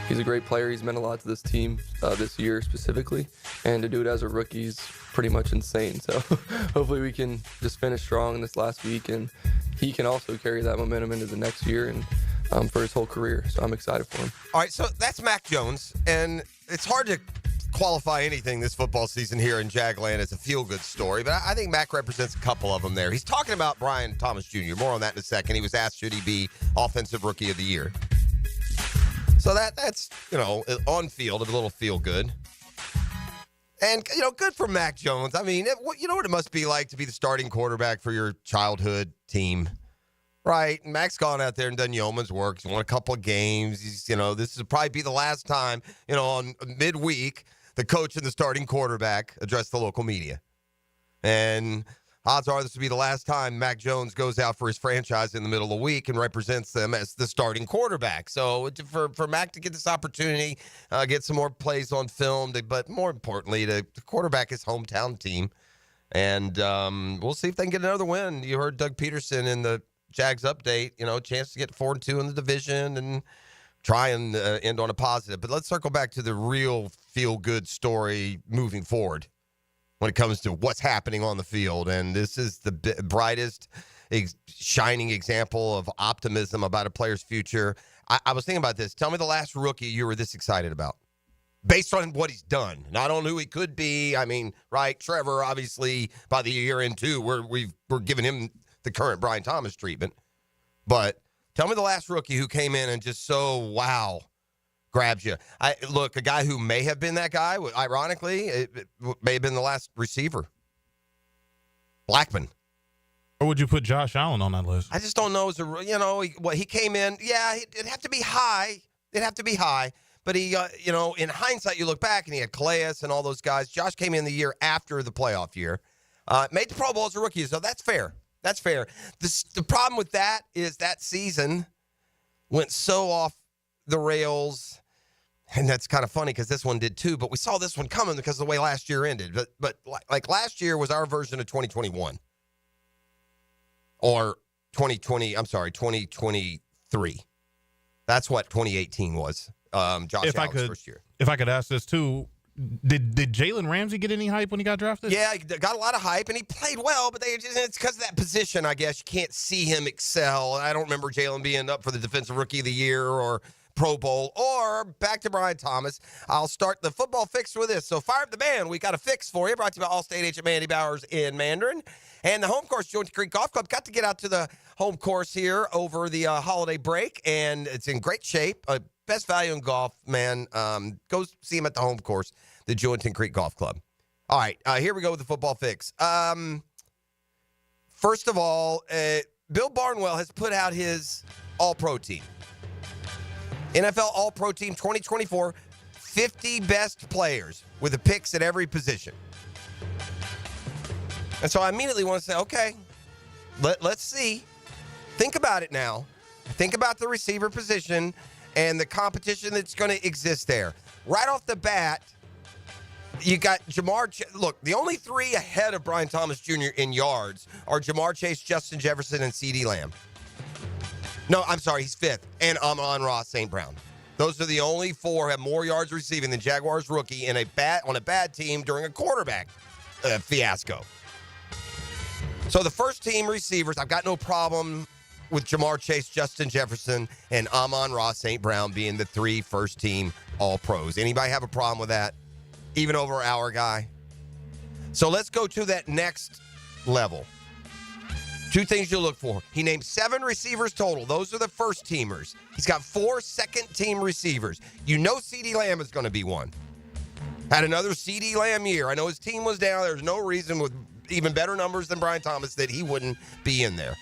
He's a great player. He's meant a lot to this team this year specifically, and to do it as a rookie is pretty much insane. So hopefully we can just finish strong this last week, and he can also carry that momentum into the next year and for his whole career. So I'm excited for him. All right, so that's Mac Jones, and it's hard to qualify anything this football season here in Jagland as a feel-good story, but I think Mac represents a couple of them there. He's talking about Brian Thomas Jr. More on that in a second. He was asked, should he be Offensive Rookie of the Year? So that's, on field, a little feel-good. And, good for Mac Jones. I mean, you know what it must be like to be the starting quarterback for your childhood team, right? And Mac's gone out there and done yeoman's work. He's won a couple of games. This will probably be the last time, on midweek, the coach and the starting quarterback address the local media. And odds are this will be the last time Mac Jones goes out for his franchise in the middle of the week and represents them as the starting quarterback. So for Mac to get this opportunity, get some more plays on film, but more importantly, to quarterback his hometown team. And we'll see if they can get another win. You heard Doug Pederson in the Jags update, chance to get 4-2 in the division and try and end on a positive. But let's circle back to the real feel-good story moving forward when it comes to what's happening on the field. And this is the brightest, shining example of optimism about a player's future. I was thinking about this. Tell me the last rookie you were this excited about, based on what he's done, not on who he could be. I mean, right, Trevor, obviously, by the year in two, we're giving him the current Brian Thomas treatment. But tell me the last rookie who came in and just wow, grabs you. A guy who may have been that guy, ironically, it may have been the last receiver. Blackman. Or would you put Josh Allen on that list? I just don't know. He came in, it'd have to be high. It'd have to be high. But he, in hindsight, you look back and he had Calais and all those guys. Josh came in the year after the playoff year. Made the Pro Bowl as a rookie, so that's fair. That's fair. The problem with that is that season went so off the rails, and that's kind of funny because this one did too, but we saw this one coming because of the way last year ended. But like last year was our version of 2021. Or 2023. That's what 2018 was. Josh Allen's first year. If I could ask this too, did Jalen Ramsey get any hype when he got drafted? Yeah, he got a lot of hype, and he played well, but it's because of that position, I guess. You can't see him excel. I don't remember Jalen being up for the Defensive Rookie of the Year or Pro Bowl, or back to Brian Thomas. I'll start the football fix with this. So fire up the band. We got a fix for you, brought to you by Allstate agent Mandy Bowers in Mandarin. And the home course, Joint Creek Golf Club, got to get out to the home course here over the holiday break, and it's in great shape. Best value in golf, man. Go see him at the home course, the Joint Creek Golf Club. All right, here we go with the football fix. First of all, Bill Barnwell has put out his All-Pro team. NFL All-Pro Team 2024, 50 best players with the picks at every position. And so I immediately want to say, okay, let's see. Think about it now. Think about the receiver position and the competition that's going to exist there. Right off the bat, you got look, the only three ahead of Brian Thomas Jr. in yards are Jamar Chase, Justin Jefferson, and CeeDee Lamb. No, I'm sorry, he's fifth. And Amon-Ra St. Brown. Those are the only four who have more yards receiving than Jaguars rookie on a bad team during a quarterback fiasco. So the first team receivers, I've got no problem with Jamar Chase, Justin Jefferson, and Amon-Ra St. Brown being the three first team All-Pros. Anybody have a problem with that? Even over our guy? So let's go to that next level. Two things you'll look for. He named 7 receivers total. Those are the first teamers. He's got 4 second-team receivers. You know CeeDee Lamb is going to be one. Had another CeeDee Lamb year. I know his team was down. There's no reason with even better numbers than Brian Thomas that he wouldn't be in there.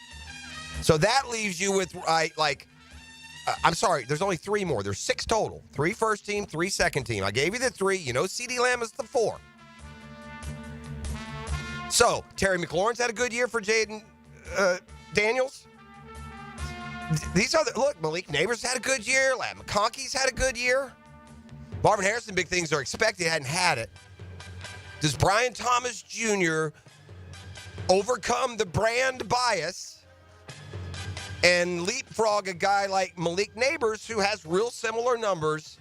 So that leaves you with, I'm sorry, there's only 3 more. There's 6 total. 3 first team, 3 second team. I gave you the 3. You know CeeDee Lamb is the 4. So, Terry McLaurin's had a good year for Jaden Daniels. These are look, Malik Neighbors had a good year. Ladd McConkey's had a good year. Marvin Harrison, big things are expected, hadn't had it. Does Brian Thomas Jr. overcome the brand bias and leapfrog a guy like Malik Neighbors, who has real similar numbers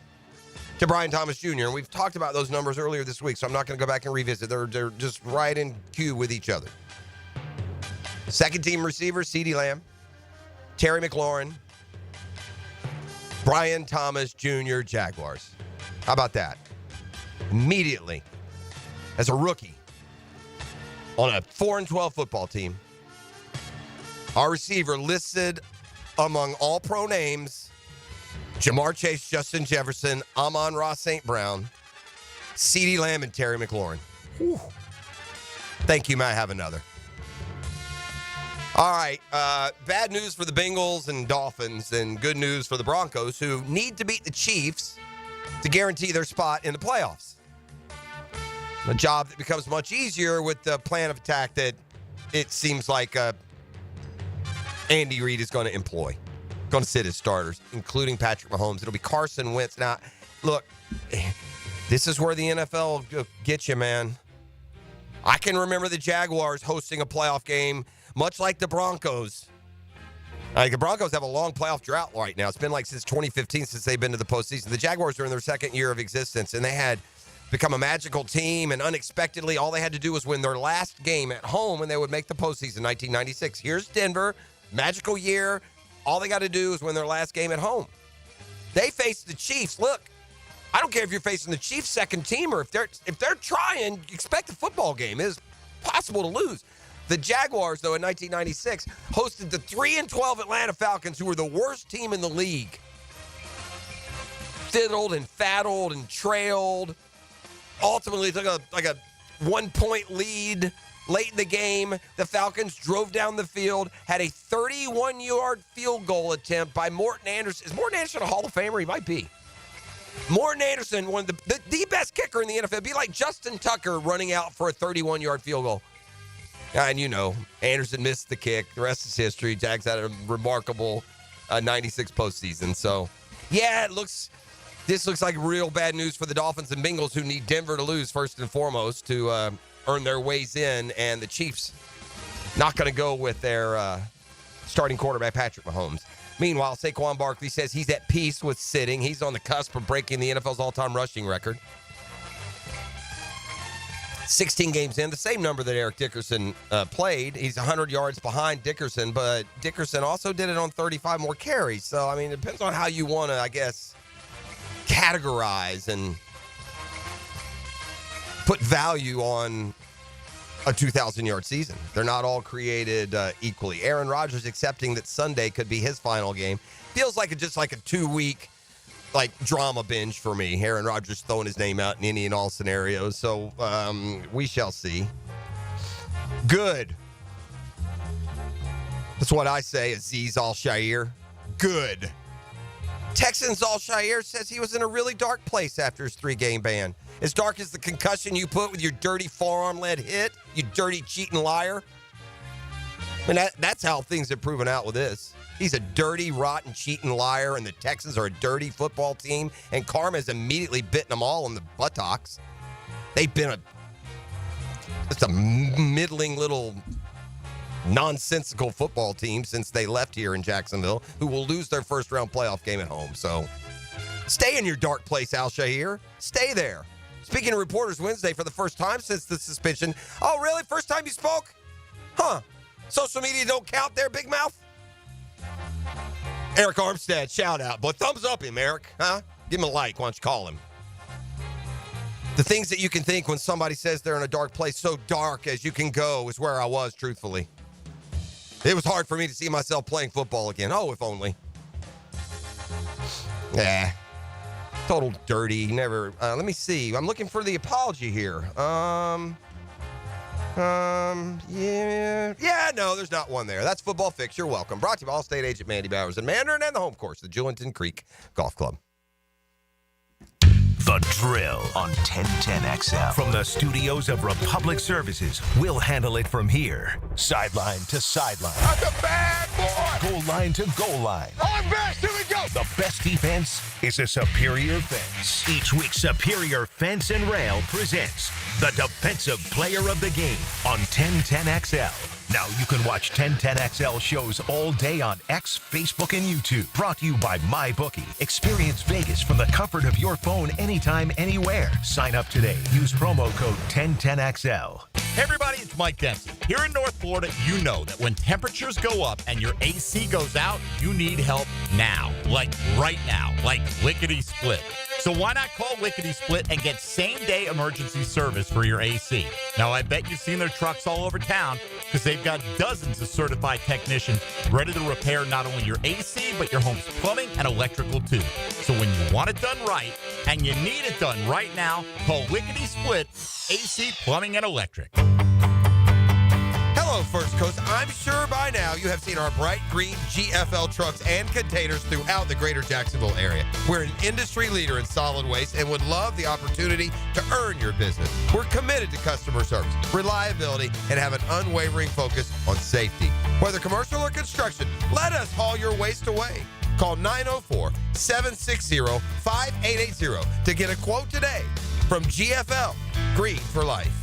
to Brian Thomas Jr.? And we've talked about those numbers earlier this week, so I'm not going to go back and revisit. They're just right in queue with each other. Second team receiver, CeeDee Lamb, Terry McLaurin, Brian Thomas Jr., Jaguars. How about that? Immediately, as a rookie, on a 4-12 football team, our receiver listed among all pro names: Jamar Chase, Justin Jefferson, Amon-Ra St. Brown, CeeDee Lamb, and Terry McLaurin. Whew. Thank you, may I have another? All right, bad news for the Bengals and Dolphins, and good news for the Broncos, who need to beat the Chiefs to guarantee their spot in the playoffs. A job that becomes much easier with the plan of attack that it seems like Andy Reid is going to employ. Going to sit his starters, including Patrick Mahomes. It'll be Carson Wentz. Now, look, this is where the NFL gets you, man. I can remember the Jaguars hosting a playoff game, much like the Broncos. The Broncos have a long playoff drought right now. It's been like since 2015 since they've been to the postseason. The Jaguars are in their second year of existence, and they had become a magical team, and unexpectedly, all they had to do was win their last game at home, and they would make the postseason in 1996. Here's Denver, magical year. All they got to do is win their last game at home. They face the Chiefs. Look, I don't care if you're facing the Chiefs' second team or if they're trying, expect a football game. It is possible to lose. The Jaguars, though, in 1996, hosted the 3-12 Atlanta Falcons, who were the worst team in the league. Fiddled and faddled and trailed. Ultimately took a 1-point lead late in the game. The Falcons drove down the field, had a 31-yard field goal attempt by Morton Anderson. Is Morton Anderson a Hall of Famer? He might be. Morton Anderson, one of the best kicker in the NFL. It'd be like Justin Tucker running out for a 31-yard field goal. And you know, Anderson missed the kick. The rest is history. Jags had a remarkable 96 postseason. So, yeah, this looks like real bad news for the Dolphins and Bengals, who need Denver to lose first and foremost to earn their ways in. And the Chiefs not going to go with their starting quarterback, Patrick Mahomes. Meanwhile, Saquon Barkley says he's at peace with sitting. He's on the cusp of breaking the NFL's all-time rushing record. 16 games in, the same number that Eric Dickerson played. He's 100 yards behind Dickerson, but Dickerson also did it on 35 more carries. So, I mean, it depends on how you want to, I guess, categorize and put value on a 2,000-yard season. They're not all created equally. Aaron Rodgers accepting that Sunday could be his final game. Feels like just like a 2-week drama binge for me. Aaron Rodgers throwing his name out in any and all scenarios. So we shall see. Good. That's what I say, Azeez Al-Shaair. Good. Texans Al-Shaair says he was in a really dark place after his 3-game ban. As dark as the concussion you put with your dirty forearm-led hit, you dirty cheating liar. I mean, that's how things have proven out with this. He's a dirty, rotten, cheating liar, and the Texans are a dirty football team, and karma's immediately bitten them all in the buttocks. They've been just a middling little nonsensical football team since they left here in Jacksonville, who will lose their first-round playoff game at home. So stay in your dark place, Al-Shaair. Stay there. Speaking of Reporters Wednesday, for the first time since the suspension. Oh, really? First time you spoke? Huh. Social media don't count there, big mouth? Eric Armstead, shout out. But thumbs up him, Eric. Huh? Give him a like. Why don't you call him? The things that you can think when somebody says they're in a dark place, so dark as you can go, is where I was, truthfully. It was hard for me to see myself playing football again. Oh, if only. Yeah. Total dirty. Never. Let me see. I'm looking for the apology here. Yeah, no, there's not one there. That's Football Fix. You're welcome. Brought to you by All-State agent Mandy Bowers and Mandarin and the home course, the Julington Creek Golf Club. The Drill on 1010XL. From the studios of Republic Services, we'll handle it from here. Sideline to sideline. That's a bad boy. Goal line to goal line. On best, here we go. The best defense is a superior fence. Each week, Superior Fence and Rail presents the Defensive Player of the Game on 1010XL. Now you can watch 1010XL shows all day on X, Facebook, and YouTube. Brought to you by MyBookie. Experience Vegas from the comfort of your phone anytime, anywhere. Sign up today. Use promo code 1010XL. Hey everybody, it's Mike Dempsey. Here in North Florida, you know that when temperatures go up and your AC goes out, you need help now. Like right now. Like lickety-split. So why not call Lickety Split and get same-day emergency service for your AC? Now, I bet you've seen their trucks all over town because they've got dozens of certified technicians ready to repair not only your AC, but your home's plumbing and electrical, too. So when you want it done right, and you need it done right now, call Lickety Split AC Plumbing and Electric. Hello, First Coast. I'm sure by now you have seen our bright green GFL trucks and containers throughout the greater Jacksonville area. We're an industry leader in solid waste and would love the opportunity to earn your business. We're committed to customer service, reliability, and have an unwavering focus on safety. Whether commercial or construction, let us haul your waste away. Call 904-760-5880 to get a quote today from GFL, Green for Life.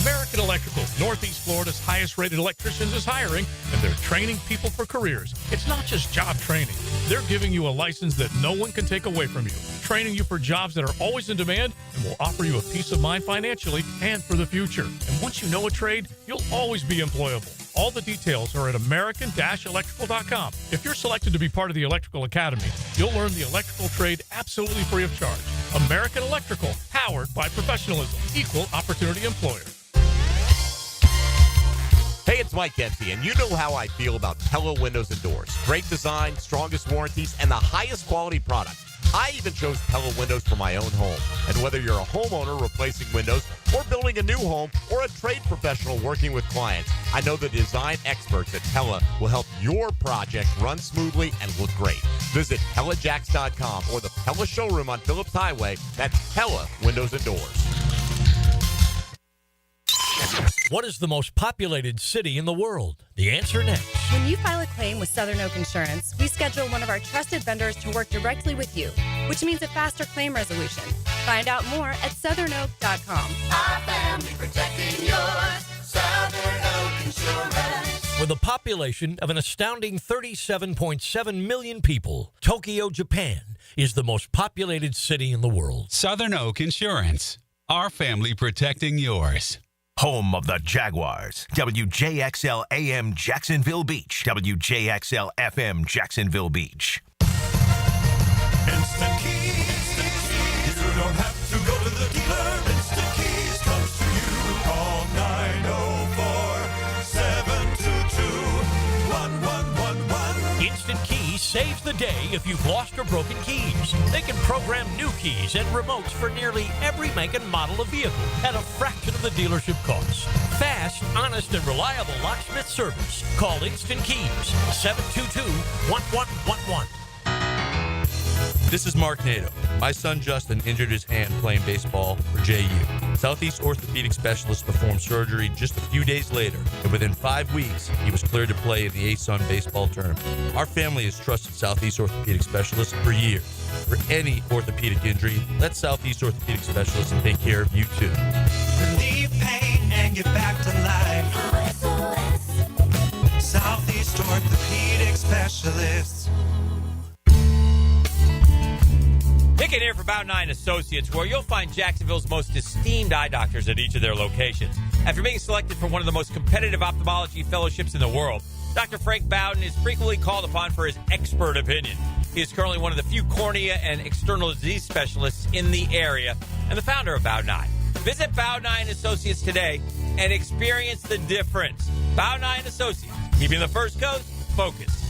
American Electrical, Northeast Florida's highest-rated electricians, is hiring, and they're training people for careers. It's not just job training. They're giving you a license that no one can take away from you, training you for jobs that are always in demand and will offer you a peace of mind financially and for the future. And once you know a trade, you'll always be employable. All the details are at American-Electrical.com. If you're selected to be part of the Electrical Academy, you'll learn the electrical trade absolutely free of charge. American Electrical, powered by professionalism, equal opportunity employer. Hey, it's Mike Dempsey, and you know how I feel about Pella Windows and Doors. Great design, strongest warranties, and the highest quality product. I even chose Pella Windows for my own home. And whether you're a homeowner replacing windows or building a new home or a trade professional working with clients, I know the design experts at Pella will help your project run smoothly and look great. Visit PellaJacks.com or the Pella showroom on Phillips Highway. That's Pella Windows and Doors. What is the most populated city in the world? The answer next. When you file a claim with Southern Oak Insurance, we schedule one of our trusted vendors to work directly with you, which means a faster claim resolution. Find out more at southernoak.com. Our family protecting yours. Southern Oak Insurance. With a population of an astounding 37.7 million people, Tokyo, Japan is the most populated city in the world. Southern Oak Insurance. Our family protecting yours. Home of the Jaguars. WJXL AM Jacksonville Beach. WJXL FM Jacksonville Beach. Instant Keys. You don't have to go to the dealer. Instant Keys comes to you. Call 904-722-1111. Instant Keys saves the day if you've lost or broken keys. They can program new keys and remotes for nearly every make and model of vehicle at a fraction of the dealership cost. Fast, honest, and reliable locksmith service. Call Instant Keys, 722-1111. This is Mark Nato. My son Justin injured his hand playing baseball for JU. Southeast orthopedic specialist performed surgery just a few days later, and within 5 weeks, he was cleared to play in the ASUN baseball tournament. Our family has trusted Southeast orthopedic specialists for years. For any orthopedic injury, let Southeast orthopedic specialists take care of you too. Relieve pain and get back to life. Southeast orthopedic specialists. Hicken here for Bout 9 Associates, where you'll find Jacksonville's most esteemed eye doctors at each of their locations. After being selected for one of the most competitive ophthalmology fellowships in the world, Dr. Frank Bowden is frequently called upon for his expert opinion. He is currently one of the few cornea and external disease specialists in the area and the founder of Bout 9. Visit Bout 9 Associates today and experience the difference. Bout 9 Associates, keeping the First Coast focused.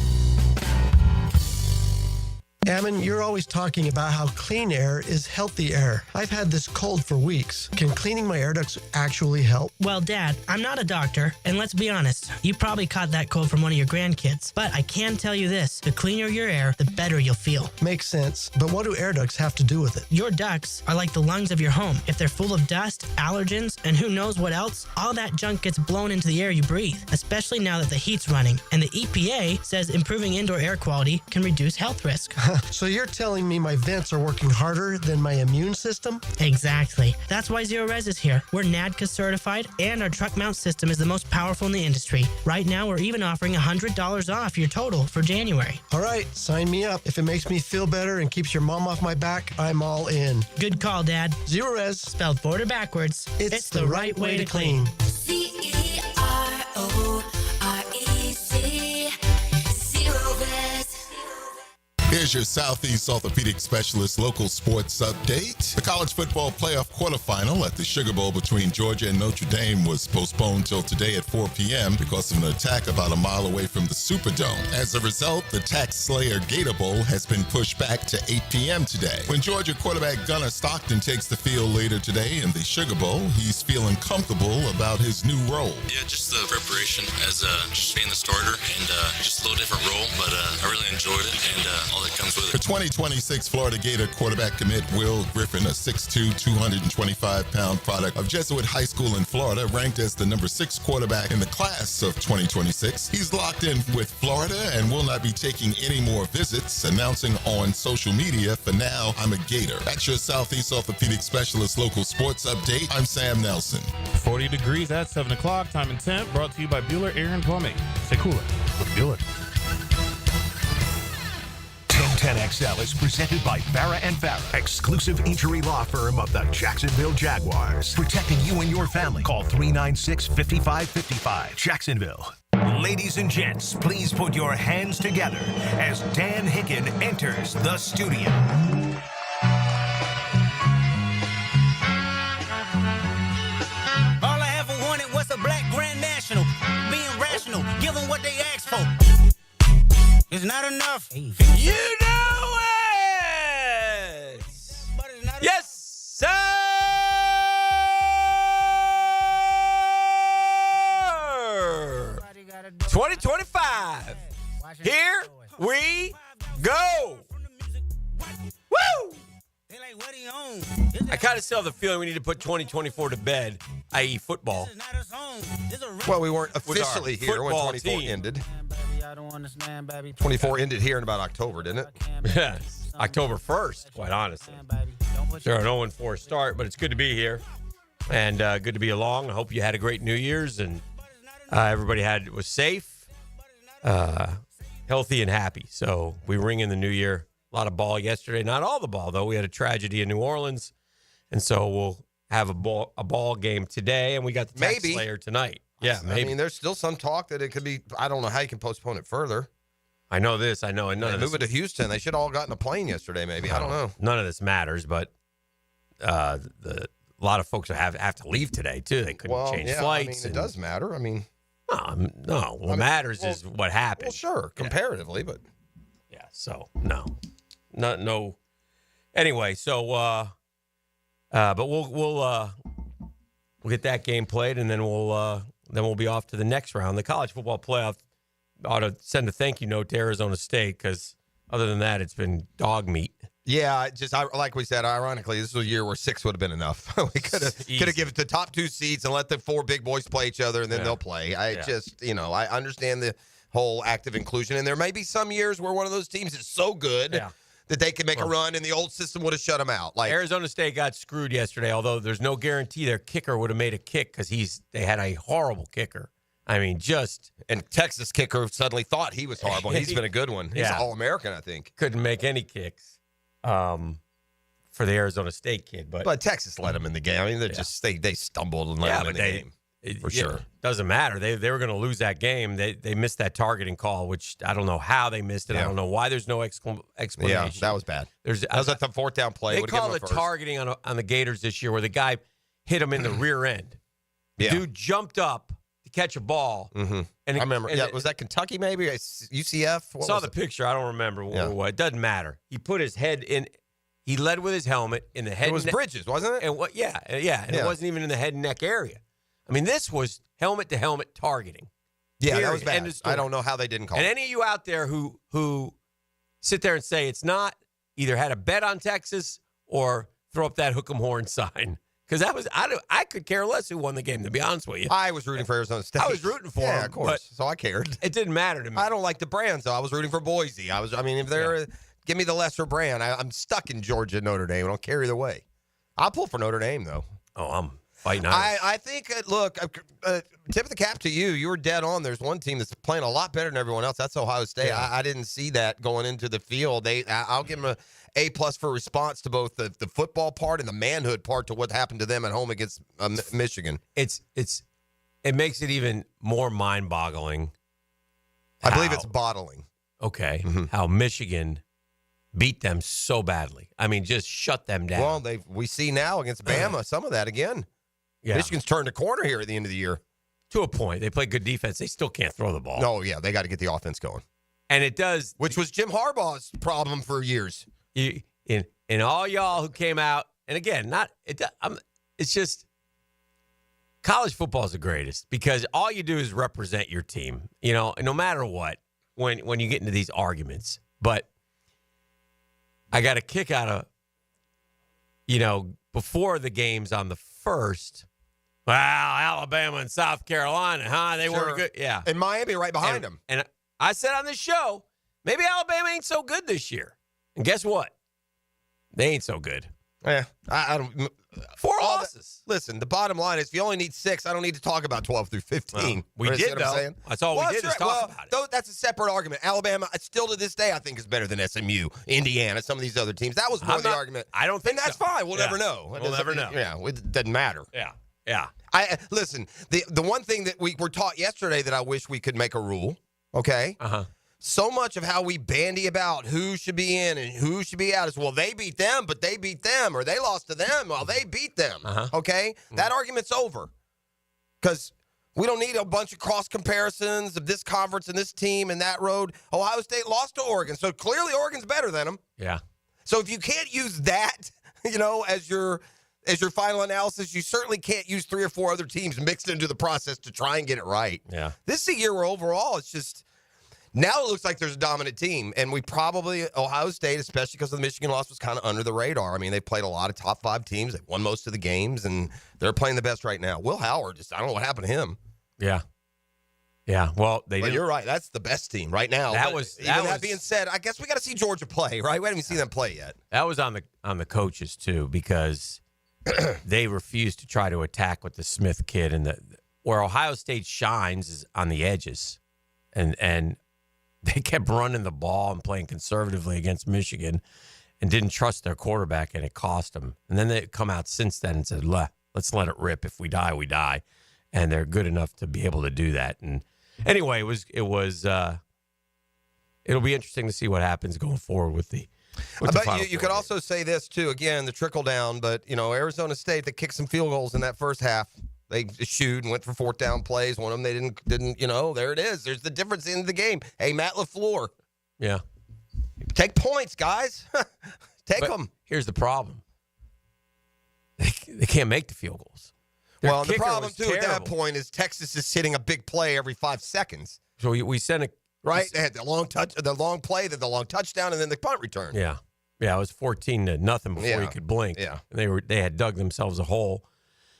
Ammon, you're always talking about how clean air is healthy air. I've had this cold for weeks. Can cleaning my air ducts actually help? Well, Dad, I'm not a doctor, and let's be honest, you probably caught that cold from one of your grandkids. But I can tell you this, the cleaner your air, the better you'll feel. Makes sense, but what do air ducts have to do with it? Your ducts are like the lungs of your home. If they're full of dust, allergens, and who knows what else, all that junk gets blown into the air you breathe, especially now that the heat's running. And the EPA says improving indoor air quality can reduce health risk. So you're telling me my vents are working harder than my immune system? Exactly. That's why Zero Res is here. We're NADCA certified, and our truck mount system is the most powerful in the industry. Right now, we're even offering $100 off your total for January. All right, sign me up. If it makes me feel better and keeps your mom off my back, I'm all in. Good call, Dad. Zero Res. Spelled border backwards. It's the right way to clean. CEROREC. Zero Res. Here's your Southeast Orthopedic Specialist local sports update. The college football playoff quarterfinal at the Sugar Bowl between Georgia and Notre Dame was postponed till today at 4 p.m. because of an attack about a mile away from the Superdome. As a result, the Tax Slayer Gator Bowl has been pushed back to 8 p.m. today. When Georgia quarterback Gunnar Stockton takes the field later today in the Sugar Bowl, he's feeling comfortable about his new role. Yeah, just the preparation as just being the starter and just a little different role, but I really enjoyed it and all that comes with it. The 2026 Florida Gator quarterback commit Will Griffin, a 6'2", 225-pound product of Jesuit High School in Florida, ranked as the number 6 quarterback in the class of 2026. He's locked in with Florida and will not be taking any more visits, announcing on social media, "For now, I'm a Gator." That's your Southeast Orthopedic Specialist local sports update. I'm Sam Nelson. 40 degrees at 7 o'clock. Time and temp brought to you by Bueller Air and Plumbing. Stay cooler with Bueller. 1010XL is presented by Farah & Farah, exclusive injury law firm of the Jacksonville Jaguars. Protecting you and your family. Call 396-5555. Jacksonville. Ladies and gents, please put your hands together as Dan Hicken enters the studio. All I ever wanted was a black Grand National. Being rational, give them what they asked for. It's not enough. You know it! Yes, sir! 2025. Here we go. Woo! I kind of still have the feeling we need to put 2024 to bed, i.e. football. Well, we weren't officially here when 24 ended. 24 ended here in about October, didn't it? Yeah, October 1st, quite honestly. Sure, an 0-4 start, but it's good to be here and good to be along. I hope you had a great New Year's and everybody was safe, healthy, and happy. So we ring in the new year. A lot of ball yesterday. Not all the ball, though. We had a tragedy in New Orleans, and so we'll have a ball game today, and we got the Tax Slayer tonight. Yeah, maybe. I mean, there's still some talk that it could be. I don't know how you can postpone it further. I know this. I know. And move it to Houston. They should all gotten a plane yesterday. Maybe I don't know. None of this matters, but a lot of folks have to leave today too. They couldn't change flights. I mean, it does matter. I mean, no. What matters is what happened. Well, sure, comparatively, but yeah. So no. Anyway, so but we'll get that game played, and then we'll be off to the next round. The college football playoff ought to send a thank you note to Arizona State because other than that, it's been dog meat. Yeah, like we said, ironically, this was a year where 6 would have been enough. We could have given the top 2 seeds and let the 4 big boys play each other, and then they'll play. I understand the whole active inclusion, and there may be some years where one of those teams is so good that they can make a run, and the old system would have shut them out. Like Arizona State got screwed yesterday, although there's no guarantee their kicker would have made a kick because they had a horrible kicker. I mean, and Texas kicker suddenly thought he was horrible. He's been a good one. He's All-American, I think. Couldn't make any kicks for the Arizona State kid, but Texas let him in the game. I mean, they stumbled and let him in the game. For sure. Doesn't matter. They were going to lose that game. They missed that targeting call, which I don't know how they missed it. I don't know why there's no explanation. Yeah, that was bad. That was at the 4th down play. They call it targeting on the Gators this year where the guy hit him in the rear end. The dude jumped up catch a ball. Mm-hmm. And I remember. Yeah, was that Kentucky maybe? UCF? What saw was the it? picture. I don't remember Yeah. what. It doesn't matter. He put his head in. He led with his helmet in the head. It was Bridges, wasn't it? And what? Yeah. And it wasn't even in the head and neck area. I mean, this was helmet to helmet targeting. Yeah, Period. that was bad. End of story. I don't know how they didn't call And it. any of you out there who sit there and say it's not, either had a bet on Texas or throw up that hook 'em horn sign. Because that was, I could care less who won the game, to be honest with you. I was rooting for Arizona State. I was rooting for them. Yeah, of course. So I cared. It didn't matter to me. I don't like the brands, though. I was rooting for Boise. If they're, give me the lesser brand. I'm stuck in Georgia, Notre Dame. I don't care either way. I'll pull for Notre Dame, though. Oh, I'm fighting on it. I think, look, tip of the cap to you. You were dead on. There's one team that's playing a lot better than everyone else. That's Ohio State. Yeah. I didn't see that going into the field. I'll give them A+ for response to both the football part and the manhood part to what happened to them at home against Michigan. It makes it even more mind-boggling. I believe it's bottling. Okay. How Michigan beat them so badly. I mean, just shut them down. Well, we see now against Bama some of that again. Yeah. Michigan's turned a corner here at the end of the year. To a point. They play good defense. They still can't throw the ball. No, yeah, they got to get the offense going. And it does. Which was Jim Harbaugh's problem for years. In all y'all who came out, and again, it's just college football is the greatest because all you do is represent your team, and no matter what, when you get into these arguments. But I got a kick out of, before the games on the first, well, Alabama and South Carolina, huh? They weren't good. Yeah. And Miami right behind them. And I said on this show, maybe Alabama ain't so good this year. And guess what? They ain't so good. Yeah, I don't. 4 losses. Listen, the bottom line is if you only need 6, I don't need to talk about 12 through 15. We did, though. That's all we did is talk about it. That's a separate argument. Alabama, still to this day, I think is better than SMU, Indiana, some of these other teams. That was more the argument. I don't think and that's fine. We'll never know. We'll never know. Yeah, it doesn't matter. Yeah. Listen, the one thing that we were taught yesterday that I wish we could make a rule, okay? So much of how we bandy about who should be in and who should be out is, well, they beat them, but they beat them, or they lost to them, well, they beat them, okay? That argument's over because we don't need a bunch of cross comparisons of this conference and this team and that road. Ohio State lost to Oregon, so clearly Oregon's better than them. Yeah. So if you can't use that, as your final analysis, you certainly can't use 3 or 4 other teams mixed into the process to try and get it right. Yeah. This is a year where overall it's just now it looks like there's a dominant team, and Ohio State, especially because of the Michigan loss, was kind of under the radar. I mean, they played a lot of top 5 teams. They won most of the games, and they're playing the best right now. Will Howard, I don't know what happened to him. Yeah. Yeah, well, But you're right. That's the best team right now. That being said, I guess we got to see Georgia play, right? We haven't even seen them play yet. That was on the coaches, too, because they refused to try to attack with the Smith kid. And where Ohio State shines is on the edges. And they kept running the ball and playing conservatively against Michigan and didn't trust their quarterback, and it cost them. And then they come out since then and said, let's let it rip. If we die, we die. And they're good enough to be able to do that. And anyway, it'll be interesting to see what happens going forward with the But you could also say this, too. Again, the trickle down. But, Arizona State, they kicked some field goals in that first half. They shooed and went for 4th down plays. One of them they didn't. There it is. There's the difference in the game. Hey, Matt LaFleur. Yeah. Take points, guys. Take them. Here's the problem. They can't make the field goals. Well, the problem, too, at that point is Texas is hitting a big play every 5 seconds. So we sent a... Right? They had the long play, then the long touchdown, and then the punt return. Yeah. Yeah, it was 14-0 before you could blink. Yeah. They had dug themselves a hole.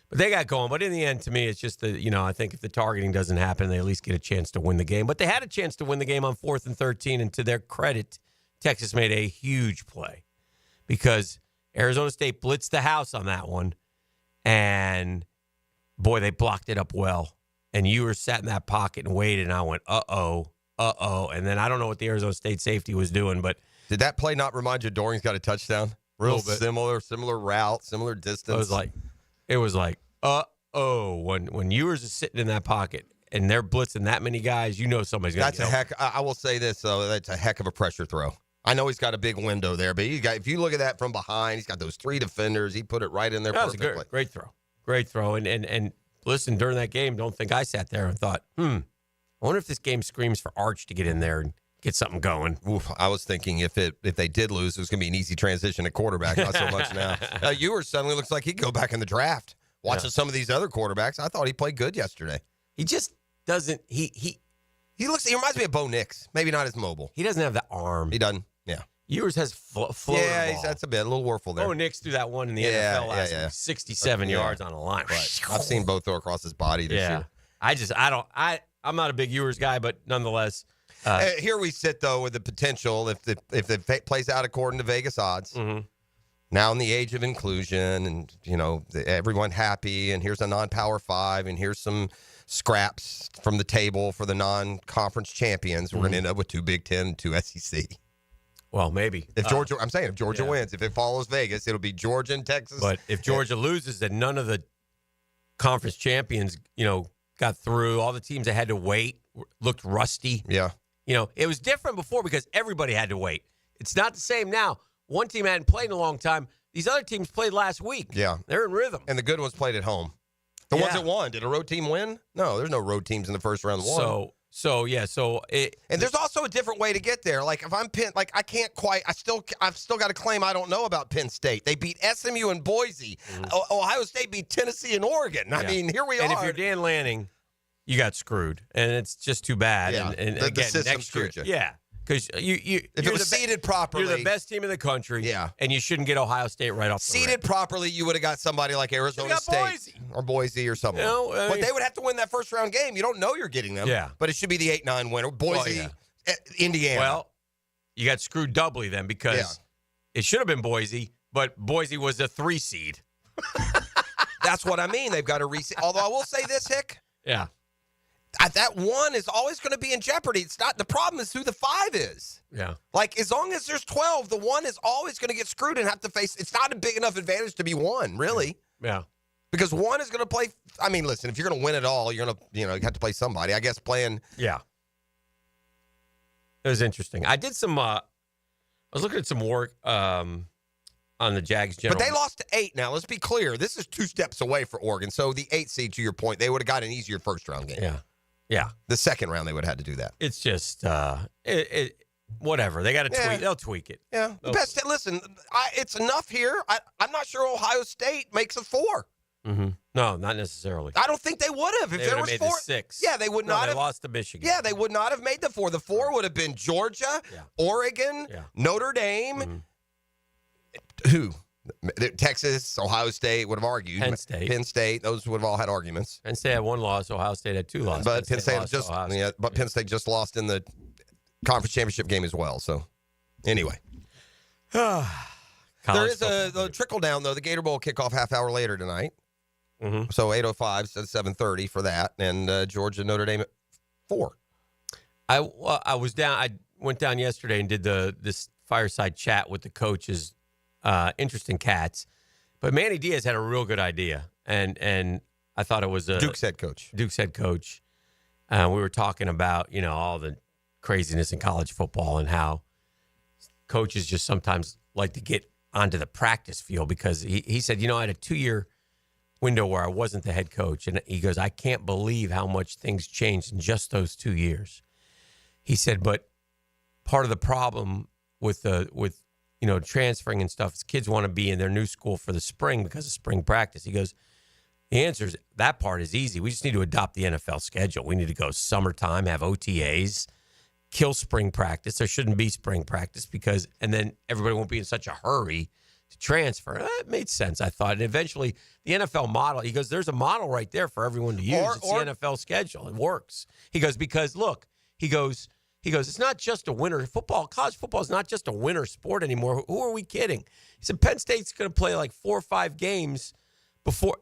But they got going. But in the end, to me, it's just that, I think if the targeting doesn't happen, they at least get a chance to win the game. But they had a chance to win the game on 4th and 13, and to their credit, Texas made a huge play because Arizona State blitzed the house on that one, and, boy, they blocked it up well. And you were sat in that pocket and waited, and I went, uh-oh. And then I don't know what the Arizona State safety was doing, but... Did that play not remind you Doring's got a touchdown? Real similar route, similar distance. It was like, when Ewers is sitting in that pocket and they're blitzing that many guys, somebody's going to get I will say this, though. That's a heck of a pressure throw. I know he's got a big window there, but if you look at that from behind, he's got those 3 defenders. He put it right in there perfectly. Great throw. Great throw. And listen, during that game, don't think I sat there and thought, I wonder if this game screams for Arch to get in there and get something going. Oof, I was thinking if they did lose, it was going to be an easy transition at quarterback. Not so much now. Ewers suddenly looks like he'd go back in the draft. Watching some of these other quarterbacks, I thought he played good yesterday. He just doesn't. He reminds me of Bo Nix. Maybe not as mobile. He doesn't have the arm. He doesn't. Yeah. Ewers has floater ball. That's a little warful there. Oh, Nix threw that one in the NFL last week, 67 yards on a line. Right. I've seen Bo throw across his body this year. I'm not a big Ewers guy, but nonetheless. Here we sit, though, with the potential, if it plays out according to Vegas odds, now in the age of inclusion and, everyone happy, and here's a non-Power 5, and here's some scraps from the table for the non-conference champions, we're going to end up with 2 Big Ten and 2 SEC. Well, maybe. If Georgia wins, if it follows Vegas, it'll be Georgia and Texas. But if Georgia loses, then none of the conference champions, got through. All the teams that had to wait looked rusty. Yeah. It was different before because everybody had to wait. It's not the same now. One team hadn't played in a long time. These other teams played last week. Yeah. They're in rhythm. And the good ones played at home. The ones that won, did a road team win? No, there's no road teams in the first round. And there's also a different way to get there. Like if I'm Penn, I can't quite. I've still got a claim I don't know about Penn State. They beat SMU and Boise. Ohio State beat Tennessee and Oregon. I mean, here we are. And if you're Dan Lanning, you got screwed, and it's just too bad. Yeah. And the again, system next year, screwed you. yeah, because if it was seeded properly, you're the best team in the country. Yeah, and you shouldn't get Ohio State right off. Seeded properly, you would have got somebody like Arizona State or Boise or something. But they would have to win that first round game. You don't know you're getting them. Yeah, but it should be the 8-9 winner. Boise, Indiana. Well, you got screwed doubly then because it should have been Boise, but Boise was a 3 seed. That's what I mean. They've got to reseed. Although I will say this, Hick. Yeah. That 1 is always going to be in jeopardy. It's not. The problem is who the 5 is. Yeah. Like, as long as there's 12, the 1 is always going to get screwed and have to face. It's not a big enough advantage to be 1, really. Yeah. Because 1 is going to play. I mean, listen, if you're going to win it all, you're going to, you have to play somebody. I guess playing. Yeah. It was interesting. I did some. I was looking at some work on the Jags general. But they lost to 8 now. Let's be clear. This is 2 steps away for Oregon. So the 8 seed, to your point, they would have got an easier first round game. Yeah. Yeah. The second round, they would have had to do that. It's just, whatever. They got to tweak. They'll tweak it. Yeah. Best. Listen, it's enough here. I'm not sure Ohio State makes a 4. Mm-hmm. No, not necessarily. I don't think they would have. If they there would was have made 4. the 6. Yeah, they would not they have. lost to Michigan. Yeah, they would not have made the 4. The 4 would have been Georgia, Oregon, Notre Dame. Who? Texas, Ohio State would have argued. Penn State. Those would have all had arguments. Penn State had 1 loss. Ohio State had 2 losses. But Penn State just lost in the conference championship game as well. So, anyway. There is a trickle down, though. The Gator Bowl kickoff half hour later tonight. Mm-hmm. So 8:05 instead of 7:30 for that. And Georgia, Notre Dame at 4. I was down. I went down yesterday and did this fireside chat with the coaches. Interesting cats, but Manny Diaz had a real good idea, and I thought it was Duke's head coach. We were talking about all the craziness in college football and how coaches just sometimes like to get onto the practice field because he said, I had a 2-year window where I wasn't the head coach, and he goes, I can't believe how much things changed in just those 2 years. He said, but part of the problem with transferring and stuff is kids want to be in their new school for the spring because of spring practice. He goes, the answer is that part is easy. We just need to adopt the NFL schedule. We need to go summertime, have OTAs, kill spring practice. There shouldn't be spring practice and then everybody won't be in such a hurry to transfer. It made sense, I thought. And eventually the NFL model, he goes, there's a model right there for everyone to use. It's the NFL schedule. It works. He goes, because look, he goes, it's not just a winter football. College football is not just a winter sport anymore. Who are we kidding? He said Penn State's going to play like 4 or 5 games before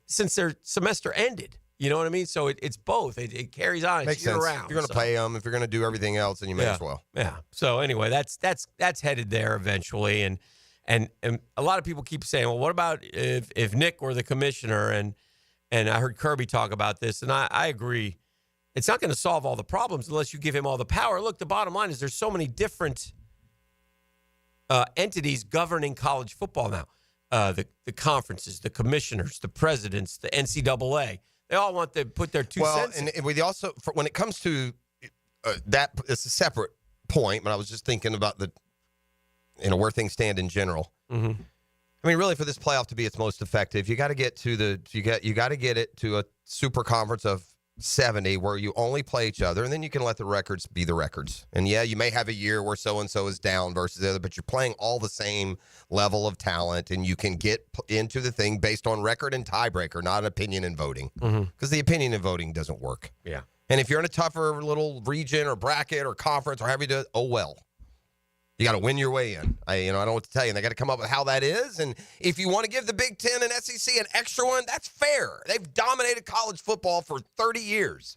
since their semester ended. You know what I mean? So it's both. It carries on. Makes it's year sense. round. If you're going to pay them, if you're going to do everything else, then you may as well. Yeah. So anyway, that's headed there eventually, and a lot of people keep saying, well, what about if Nick were the commissioner? And I heard Kirby talk about this, and I agree. It's not going to solve all the problems unless you give him all the power. Look, the bottom line is there's so many different entities governing college football now. The conferences, the commissioners, the presidents, the NCAA. They all want to put their 2 cents in. And we also, when it comes to that, it's a separate point, but I was just thinking about where things stand in general. Mm-hmm. I mean, really, for this playoff to be its most effective, you got to get to you got to get it to a super conference of 70 where you only play each other, and then you can let the records be the records. And yeah, you may have a year where so-and-so is down versus the other, but you're playing all the same level of talent, and you can get into the thing based on record and tiebreaker, not opinion and voting. Because the opinion and voting doesn't work. Yeah. And if you're in a tougher little region or bracket or conference or however you do it, oh well. You got to win your way in. I don't know what to tell you. And they got to come up with how that is. And if you want to give the Big Ten and SEC an extra one, that's fair. They've dominated college football for 30 years.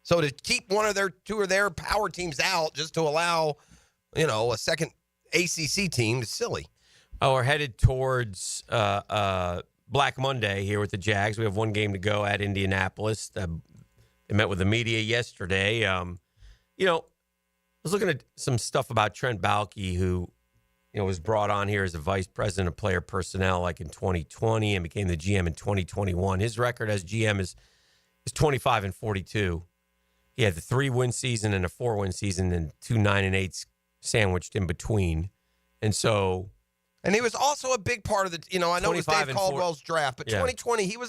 So to keep two of their power teams out just to allow, a second ACC team is silly. Oh, we're headed towards Black Monday here with the Jags. We have one game to go at Indianapolis. They met with the media yesterday. I was looking at some stuff about Trent Baalke, who, was brought on here as a vice president of player personnel like in 2020 and became the GM in 2021. His record as GM is 25-42. He had the 3-win season and a 4-win season and 2 9-8s sandwiched in between. And he was also a big part of the, I know it was Dave Caldwell's draft, but 2020, he was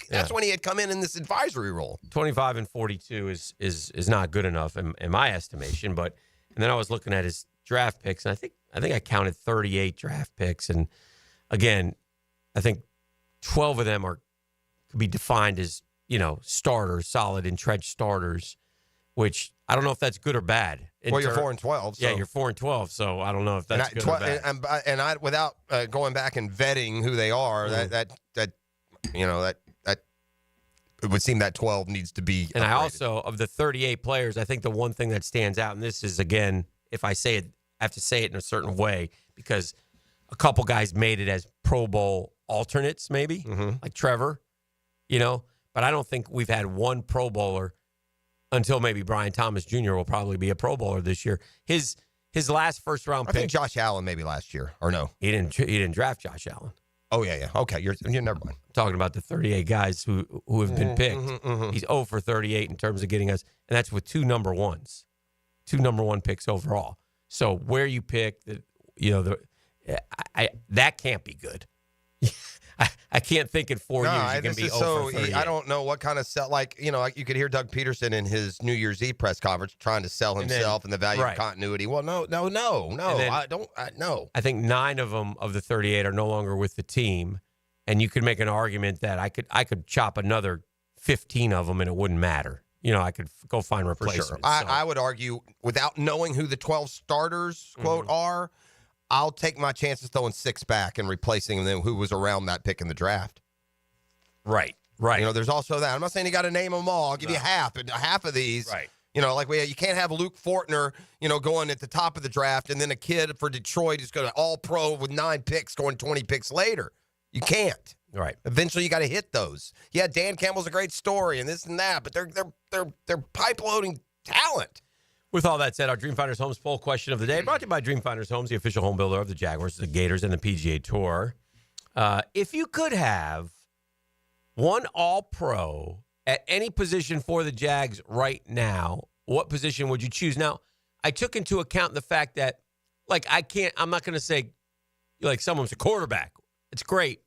that's when he had come in this advisory role. 25-42 is not good enough in my estimation. And then I was looking at his draft picks, and I think I counted 38 draft picks. And again, I think 12 of them could be defined as, starters, solid entrenched starters, which I don't know if that's good or bad. Well, you're 4-12. So. Yeah, you're 4-12 . So I don't know if that's good or bad. And I, without going back and vetting who they are, that it would seem that 12 needs to be. And upgraded. I also, of the 38 players, I think the one thing that stands out, and this is again, if I say it, I have to say it in a certain way because a couple guys made it as Pro Bowl alternates, maybe like Trevor, But I don't think we've had one Pro Bowler. Until maybe Brian Thomas Jr. will probably be a Pro Bowler this year. His last first round pick. I think Josh Allen maybe last year, or no? He didn't draft Josh Allen. Oh yeah. Okay, you're never mind. I'm talking about the 38 guys who have been picked. He's 0 for 38 in terms of getting us, and that's with 2 number ones, 2 number 1 picks overall. So where you pick, that can't be good. I can't think in 4 years you can be over 38. I don't know what kind of sell. You could hear Doug Pederson in his New Year's Eve press conference trying to sell himself and the value of continuity. Well, no. I don't. No. I think 9 of them of the 38 are no longer with the team, and you could make an argument that I could chop another 15 of them and it wouldn't matter. I could go find replacements. For sure. I would argue without knowing who the 12 starters quote are. I'll take my chances throwing 6 back and replacing them who was around that pick in the draft. Right. There's also that. I'm not saying you got to name them all. I'll give you half of these. Right. You can't have Luke Fortner, going at the top of the draft and then a kid for Detroit who's going to all-pro with 9 picks going 20 picks later. You can't. Right. Eventually you got to hit those. Yeah, Dan Campbell's a great story and this and that, but they're pipe-loading talent. With all that said, our Dream Finders Homes poll question of the day brought to you by Dream Finders Homes, the official home builder of the Jaguars, the Gators, and the PGA Tour. If you could have one All-Pro at any position for the Jags right now, what position would you choose? Now, I took into account the fact that, I'm not going to say, someone's a quarterback. It's great.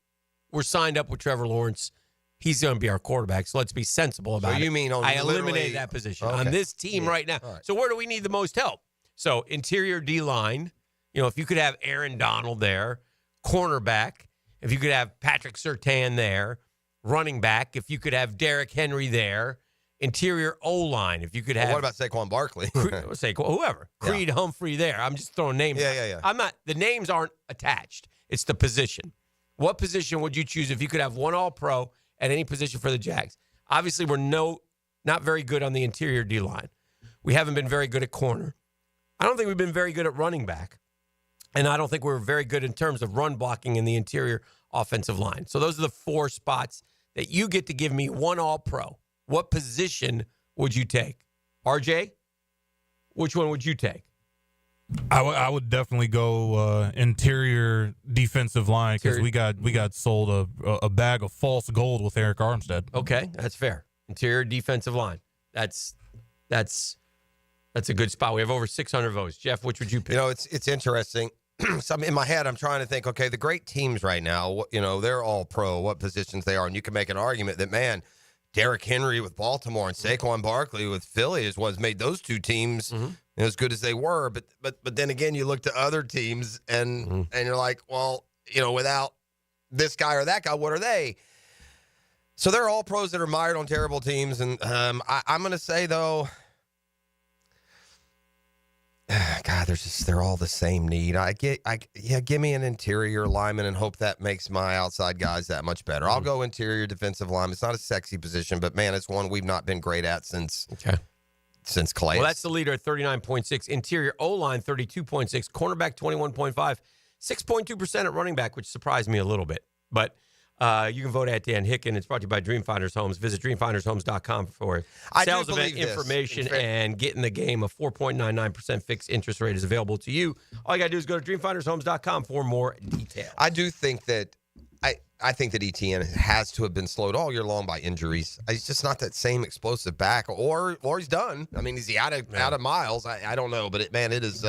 We're signed up with Trevor Lawrence. He's going to be our quarterback, so let's be sensible about it. So you mean I eliminated that position on this team right now. Right. So where do we need the most help? So interior D-line, if you could have Aaron Donald there, cornerback, if you could have Patrick Surtain there, running back, if you could have Derrick Henry there, interior O-line, if you could have... what about Saquon Barkley? Whoever. Creed Humphrey there. I'm just throwing names out. Yeah. The names aren't attached. It's the position. What position would you choose if you could have one All-Pro at any position for the Jags? Obviously, we're not very good on the interior D-line. We haven't been very good at corner. I don't think we've been very good at running back. And I don't think we're very good in terms of run blocking in the interior offensive line. So those are the 4 spots that you get to give me one All-Pro. What position would you take? RJ, which one would you take? I would definitely go interior defensive line because we got sold a bag of false gold with Eric Armstead. Okay, that's fair. Interior defensive line. That's a good spot. We have over 600 votes. Jeff, which would you pick? It's interesting. So in my head, I'm trying to think, okay, the great teams right now, they're all pro, what positions they are. And you can make an argument that, man, Derrick Henry with Baltimore and Saquon Barkley with Philly is what's made those two teams as good as they were. But then again, you look to other teams and you're like, well, without this guy or that guy, what are they? So they're all pros that are mired on terrible teams. And I'm going to say, though, God, they're all the same need. Give me an interior lineman and hope that makes my outside guys that much better. I'll go interior defensive lineman. It's not a sexy position, but man, it's one we've not been great at since Clay. Well, that's the leader at 39.6. Interior O-line 32.6. Cornerback 21.5. 6.2% at running back, which surprised me a little bit. But you can vote at Dan Hicken. It's brought to you by Dreamfinders Homes. Visit dreamfindershomes.com for sales event information and get in the game. A 4.99% fixed interest rate is available to you. All you got to do is go to dreamfindershomes.com for more details. I do think that I think that Etienne has to have been slowed all year long by injuries. He's just not that same explosive back, or he's done. I mean, is he out of miles? I don't know, but it is.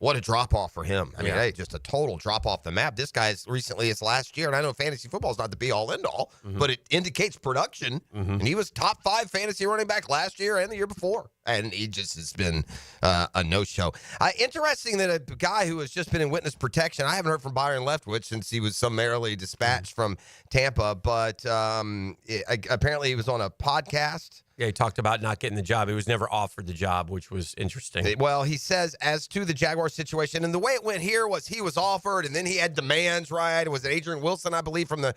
What a drop-off for him. I mean, hey, just a total drop off the map. This guy's recently, it's last year, and I know fantasy football is not the be-all, end-all, but it indicates production, and he was top 5 fantasy running back last year and the year before, and he just has been a no-show. Interesting that a guy who has just been in witness protection, I haven't heard from Byron Leftwich since he was summarily dispatched from Tampa, but apparently he was on a podcast. Yeah, he talked about not getting the job. He was never offered the job, which was interesting. Well, he says, as to the Jaguars situation, and the way it went here was he was offered, and then he had demands, right? It was Adrian Wilson, I believe, from the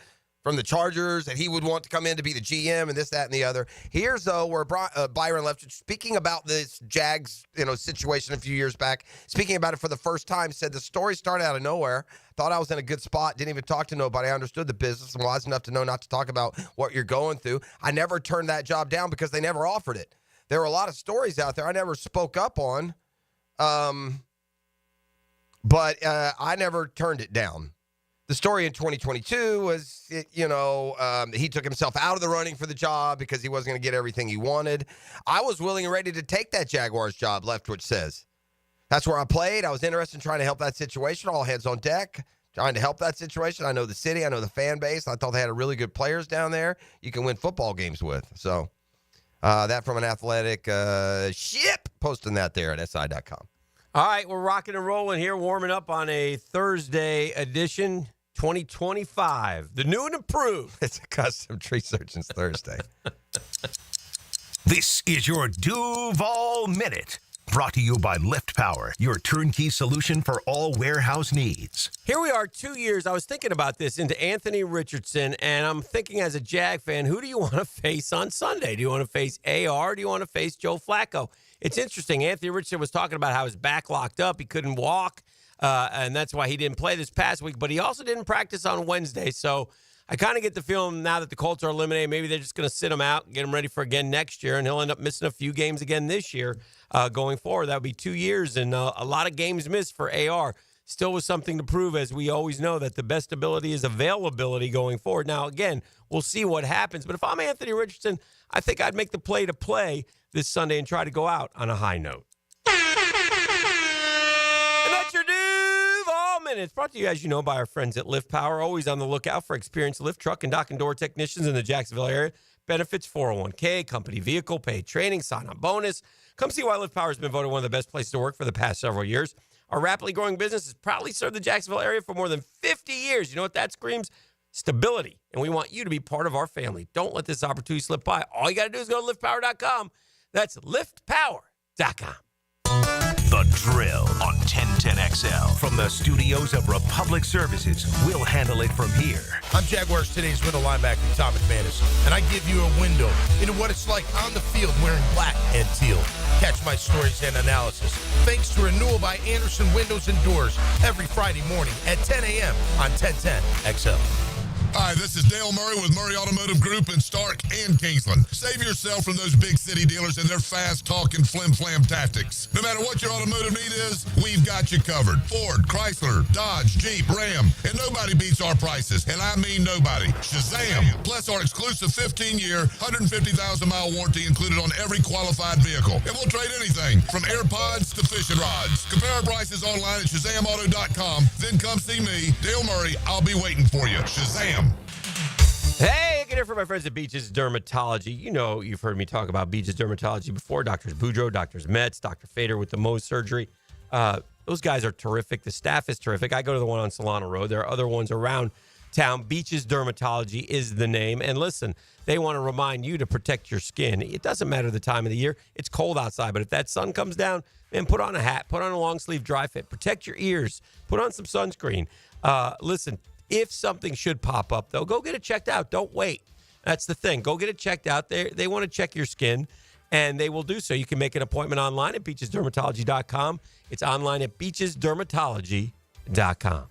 Chargers, and he would want to come in to be the GM and this, that, and the other. Here's, though, where Byron Leftwich, speaking about this Jags situation a few years back, speaking about it for the first time, said the story started out of nowhere. Thought I was in a good spot, didn't even talk to nobody. I understood the business and wise enough to know not to talk about what you're going through. I never turned that job down because they never offered it. There were a lot of stories out there I never spoke up on, but I never turned it down. The story in 2022 was, he took himself out of the running for the job because he wasn't going to get everything he wanted. I was willing and ready to take that Jaguars job, Leftwich says. That's where I played. I was interested in trying to help that situation. All hands on deck, trying to help that situation. I know the city. I know the fan base. I thought they had really good players down there you can win football games with. So that from an athletic ship, posting that there at SI.com. All right, we're rocking and rolling here, warming up on a Thursday edition, 2025. The new and improved. It's a custom tree surgeon's Thursday. This is your Duval Minute. Brought to you by Lift Power, your turnkey solution for all warehouse needs. Here we are, 2 years. I was thinking about this into Anthony Richardson, and I'm thinking as a Jag fan, who do you want to face on Sunday? Do you want to face AR? Do you want to face Joe Flacco? It's interesting. Anthony Richardson was talking about how his back locked up. He couldn't walk, and that's why he didn't play this past week. But he also didn't practice on Wednesday, so I kind of get the feeling now that the Colts are eliminated, maybe they're just going to sit him out and get him ready for again next year, and he'll end up missing a few games again this year going forward. That would be 2 years and a lot of games missed for AR. Still with something to prove, as we always know, that the best ability is availability going forward. Now, again, we'll see what happens. But if I'm Anthony Richardson, I think I'd make the play to play this Sunday and try to go out on a high note. And that's your Duval Minute. It's brought to you, as you know, by our friends at Lift Power. Always on the lookout for experienced lift truck and dock and door technicians in the Jacksonville area. Benefits 401k, company vehicle, paid training, sign-on bonus. Come see why Lift Power has been voted one of the best places to work for the past several years. Our rapidly growing business has proudly served the Jacksonville area for more than 50 years. You know what that screams? Stability. And we want you to be part of our family. Don't let this opportunity slip by. All you got to do is go to liftpower.com. That's liftpower.com. The Drill on 1010XL. From the studios of Republic Services, we'll handle it from here. I'm Jaguars Today's middle linebacker, Tom McManus, and I give you a window into what it's like on the field wearing black and teal. Catch my stories and analysis, thanks to renewal by Anderson Windows and Doors, every Friday morning at 10 a.m. on 1010XL. Hi, this is Dale Murray with Murray Automotive Group in Stark and Kingsland. Save yourself from those big city dealers and their fast-talking flim-flam tactics. No matter what your automotive need is, we've got you covered. Ford, Chrysler, Dodge, Jeep, Ram, and nobody beats our prices, and I mean nobody. Shazam! Plus our exclusive 15-year, 150,000-mile warranty included on every qualified vehicle. And we'll trade anything from AirPods to fishing rods. Compare our prices online at ShazamAuto.com. Then come see me, Dale Murray. I'll be waiting for you. Shazam! Hey, get here for my friends at Beaches Dermatology. You know, you've heard me talk about Beaches Dermatology before. Doctors Boudreaux, Doctors Metz, Dr. Fader with the Mohs surgery. Those guys are terrific. The staff is terrific. I go to the one on Solana Road. There are other ones around town. Beaches Dermatology is the name. And listen, they want to remind you to protect your skin. It doesn't matter the time of the year. It's cold outside, but if that sun comes down, man, put on a hat, put on a long sleeve dry fit, protect your ears, put on some sunscreen. Listen, if something should pop up, though, go get it checked out. Don't wait. That's the thing. Go get it checked out. They want to check your skin, and they will do so. You can make an appointment online at beachesdermatology.com. It's online at beachesdermatology.com.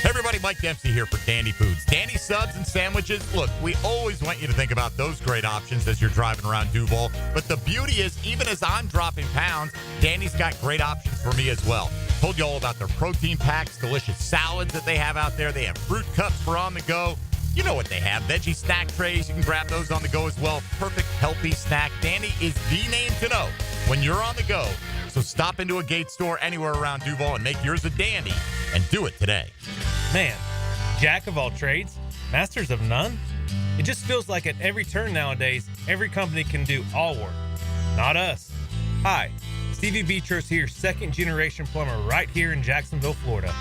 Hey everybody, Mike Dempsey here for Dandy Foods. Dandy subs and sandwiches. Look, we always want you to think about those great options as you're driving around Duval. But the beauty is, even as I'm dropping pounds, Dandy's got great options for me as well. Told you all about their protein packs, delicious salads that they have out there. They have fruit cups for on the go. You know what they have. Veggie snack trays. You can grab those on the go as well. Perfect, healthy snack. Dandy is the name to know when you're on the go. So stop into a Gate store anywhere around Duval and make yours a dandy, and do it today. Man, jack of all trades, masters of none? It just feels like at every turn nowadays, every company can do all work. Not us. Hi, Stevie Beatrice here, second generation plumber right here in Jacksonville, Florida.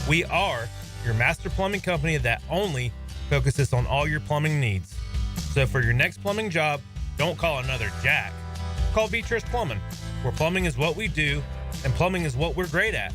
We are your master plumbing company that only focuses on all your plumbing needs. So for your next plumbing job, don't call another Jack. Call Beatrice Plumbing, where plumbing is what we do and plumbing is what we're great at.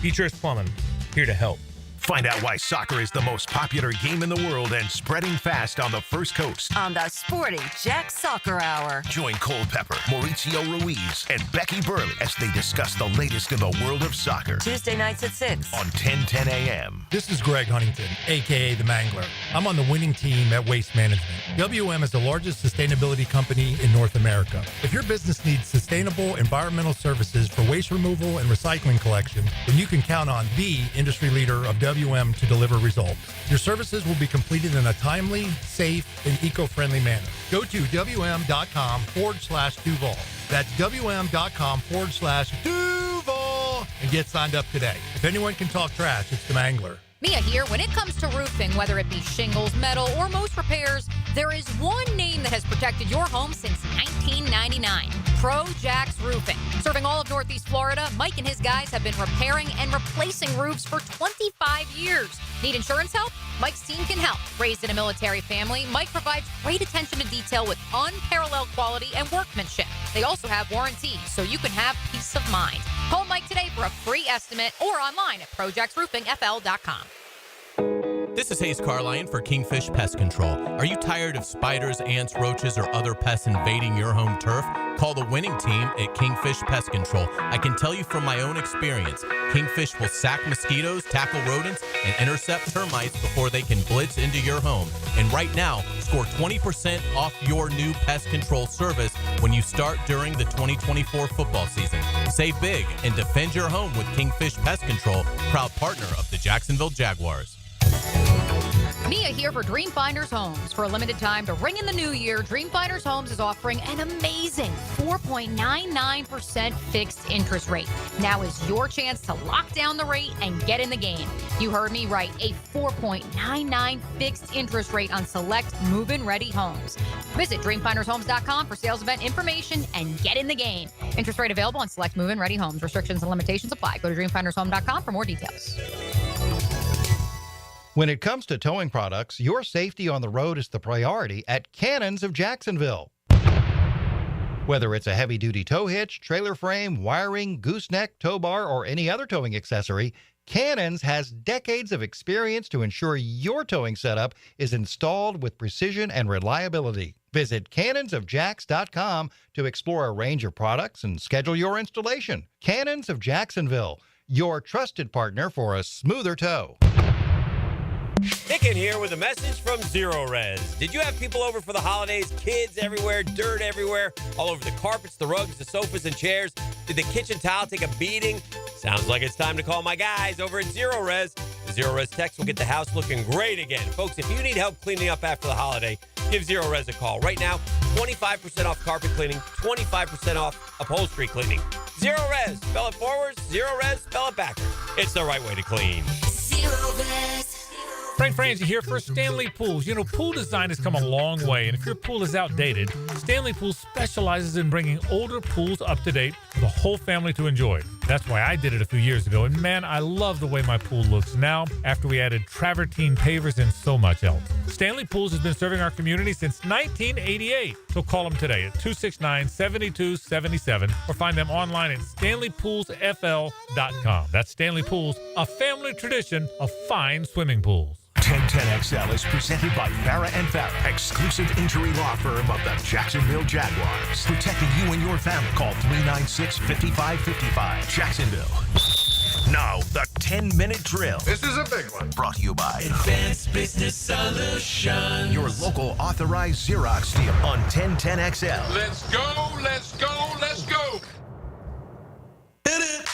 Beatrice Plumbing, here to help. Find out why soccer is the most popular game in the world and spreading fast on the First Coast. On the Sporty Jack Soccer Hour. Join Cole Pepper, Mauricio Ruiz, and Becky Burley as they discuss the latest in the world of soccer. Tuesday nights at 6 on 1010 a.m. This is Greg Huntington, a.k.a. The Mangler. I'm on the winning team at Waste Management. WM is the largest sustainability company in North America. If your business needs sustainable environmental services for waste removal and recycling collection, then you can count on the industry leader of WM to deliver results. Your services will be completed in a timely, safe, and eco-friendly manner. Go to WM.com/Duval. That's WM.com/Duval and get signed up today. If anyone can talk trash, it's the Mangler. Mia here. When it comes to roofing, whether it be shingles, metal, or most repairs, there is one name that has protected your home since 1999. Pro-Jax Roofing. Serving all of Northeast Florida, Mike and his guys have been repairing and replacing roofs for 25 years. Need insurance help? Mike's team can help. Raised in a military family, Mike provides great attention to detail with unparalleled quality and workmanship. They also have warranties, so you can have peace of mind. Call Mike today for a free estimate or online at projaxroofingfl.com. This is Hayes Carline for Kingfish Pest Control. Are you tired of spiders, ants, roaches, or other pests invading your home turf? Call the winning team at Kingfish Pest Control. I can tell you from my own experience, Kingfish will sack mosquitoes, tackle rodents, and intercept termites before they can blitz into your home. And right now, score 20% off your new pest control service when you start during the 2024 football season. Save big and defend your home with Kingfish Pest Control, proud partner of the Jacksonville Jaguars. Mia here for Dreamfinders Homes. For a limited time to ring in the new year, Dreamfinders Homes is offering an amazing 4.99% fixed interest rate. Now is your chance to lock down the rate and get in the game. You heard me right, a 4.99 fixed interest rate on select move-in ready homes. Visit dreamfindershomes.com for sales event information and get in the game. Interest rate available on select move-in ready homes. Restrictions and limitations apply. Go to dreamfindershome.com for more details. When it comes to towing products, your safety on the road is the priority at Cannons of Jacksonville. Whether it's a heavy-duty tow hitch, trailer frame, wiring, gooseneck, tow bar, or any other towing accessory, Cannons has decades of experience to ensure your towing setup is installed with precision and reliability. Visit cannonsofjax.com to explore a range of products and schedule your installation. Cannons of Jacksonville, your trusted partner for a smoother toe. Hicken here with a message from Zero Res. Did you have people over for the holidays? Kids everywhere, dirt everywhere, all over the carpets, the rugs, the sofas, and chairs. Did the kitchen tile take a beating? Sounds like it's time to call my guys over at Zero Res. The Zero Res techs will get the house looking great again. Folks, if you need help cleaning up after the holiday, give Zero Res a call. Right now, 25% off carpet cleaning, 25% off upholstery cleaning. Zero Res. Spell it forwards. Zero Res. Spell it backwards. It's the right way to clean. Zero Res. Frank Frangie here for Stanley Pools. You know, pool design has come a long way, and if your pool is outdated, Stanley Pools specializes in bringing older pools up to date for the whole family to enjoy. That's why I did it a few years ago, and man, I love the way my pool looks now after we added travertine pavers and so much else. Stanley Pools has been serving our community since 1988, so call them today at 269-7277 or find them online at stanleypoolsfl.com. That's Stanley Pools, a family tradition of fine swimming pools. 1010XL is presented by Farah & Farah, exclusive injury law firm of the Jacksonville Jaguars. Protecting you and your family. Call 396-5555. Jacksonville. Now, the 10-minute drill. This is a big one. Brought to you by Advanced Business Solutions. your local authorized Xerox dealer on 1010XL. Let's go, let's go, let's go. Hit it.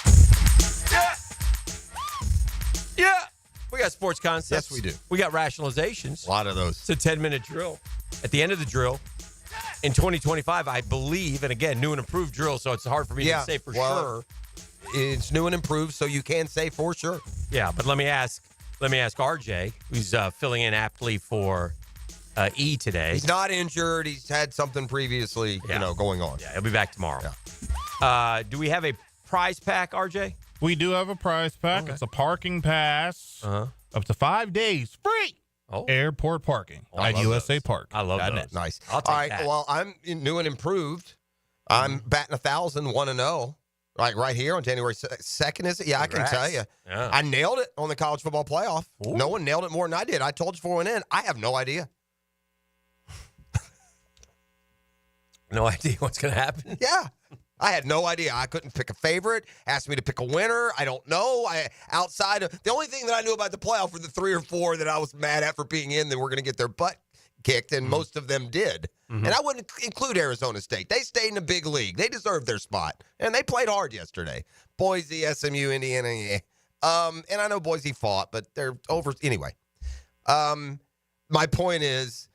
Yeah. We got sports concepts. Yes, we do. We got rationalizations. A lot of those. It's a 10-minute drill. At the end of the drill, in 2025, I believe, and again, new and improved drill, so it's hard for me to say for sure. It's new and improved, so you can say for sure. Yeah, but let me ask RJ, who's filling in aptly for E today. He's not injured. He's had something previously, going on. Yeah, he'll be back tomorrow. Yeah. Do we have a prize pack, RJ? We do have a prize pack. Okay. It's a parking pass up to 5 days free. Airport parking at USA those. Park. I love that. Nice. I'll take All right. that. Well, I'm new and improved. I'm batting 1,000, 1-0. Right here on January 2nd, is it? Yeah, Congrats. I can tell you. Yeah. I nailed it on the college football playoff. Ooh. No one nailed it more than I did. I told you before we went in. I have no idea. No idea what's going to happen? Yeah. I had no idea. I couldn't pick a favorite. Asked me to pick a winner. I don't know. The only thing that I knew about the playoff were the 3 or 4 that I was mad at for being in that were going to get their butt kicked, and most of them did. And I wouldn't include Arizona State. They stayed in the big league. They deserved their spot, and they played hard yesterday. Boise, SMU, Indiana, yeah. And I know Boise fought, but they're over anyway. My point is,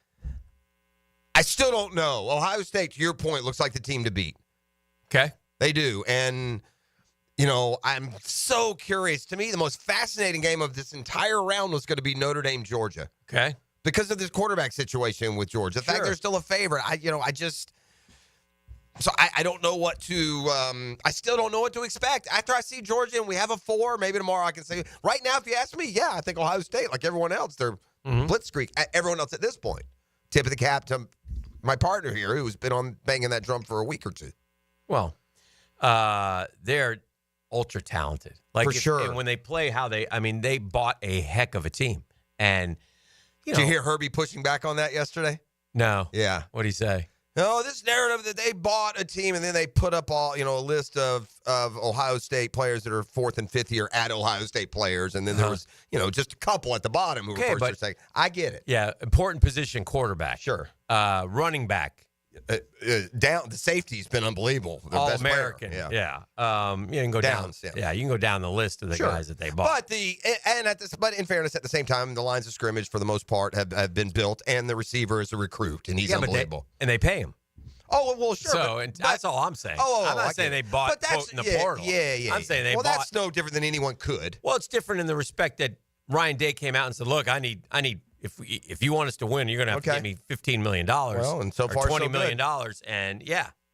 I still don't know. Ohio State, to your point, looks like the team to beat. Okay. They do. And, I'm so curious. To me, the most fascinating game of this entire round was going to be Notre Dame, Georgia. Okay. Because of this quarterback situation with Georgia. The fact they're still a favorite. I don't know what to I still don't know what to expect. After I see Georgia and we have a 4, maybe tomorrow I can say, right now, if you ask me, I think Ohio State, like everyone else, they're blitzkrieg. Everyone else at this point. Tip of the cap to my partner here, who's been on banging that drum for a week or two. Well, they're ultra talented. For sure. And when they play they bought a heck of a team. And, Did you hear Herbie pushing back on that yesterday? No. Yeah. What'd he say? No, this narrative that they bought a team and then they put up a list of Ohio State players that are 4th and 5th year at Ohio State players. And then there was, just a couple at the bottom who were first or second. I get it. Yeah. Important position, quarterback. Sure. Running back. Down the safety's been unbelievable. All American. Yeah. You can go down. Yeah, you can go down the list of the guys that they bought. But in fairness, at the same time, the lines of scrimmage for the most part have been built, and the receiver is a recruit, and he's unbelievable. And they pay him. Oh, well, sure. So that's all I'm saying. I'm not saying they bought quote in the portal. Yeah. I'm saying they bought. Well, that's no different than anyone could. Well, it's different in the respect that Ryan Day came out and said, "Look, I need. If you want us to win, you're going to have to give me $15 million. Well, and so far, $20 million. And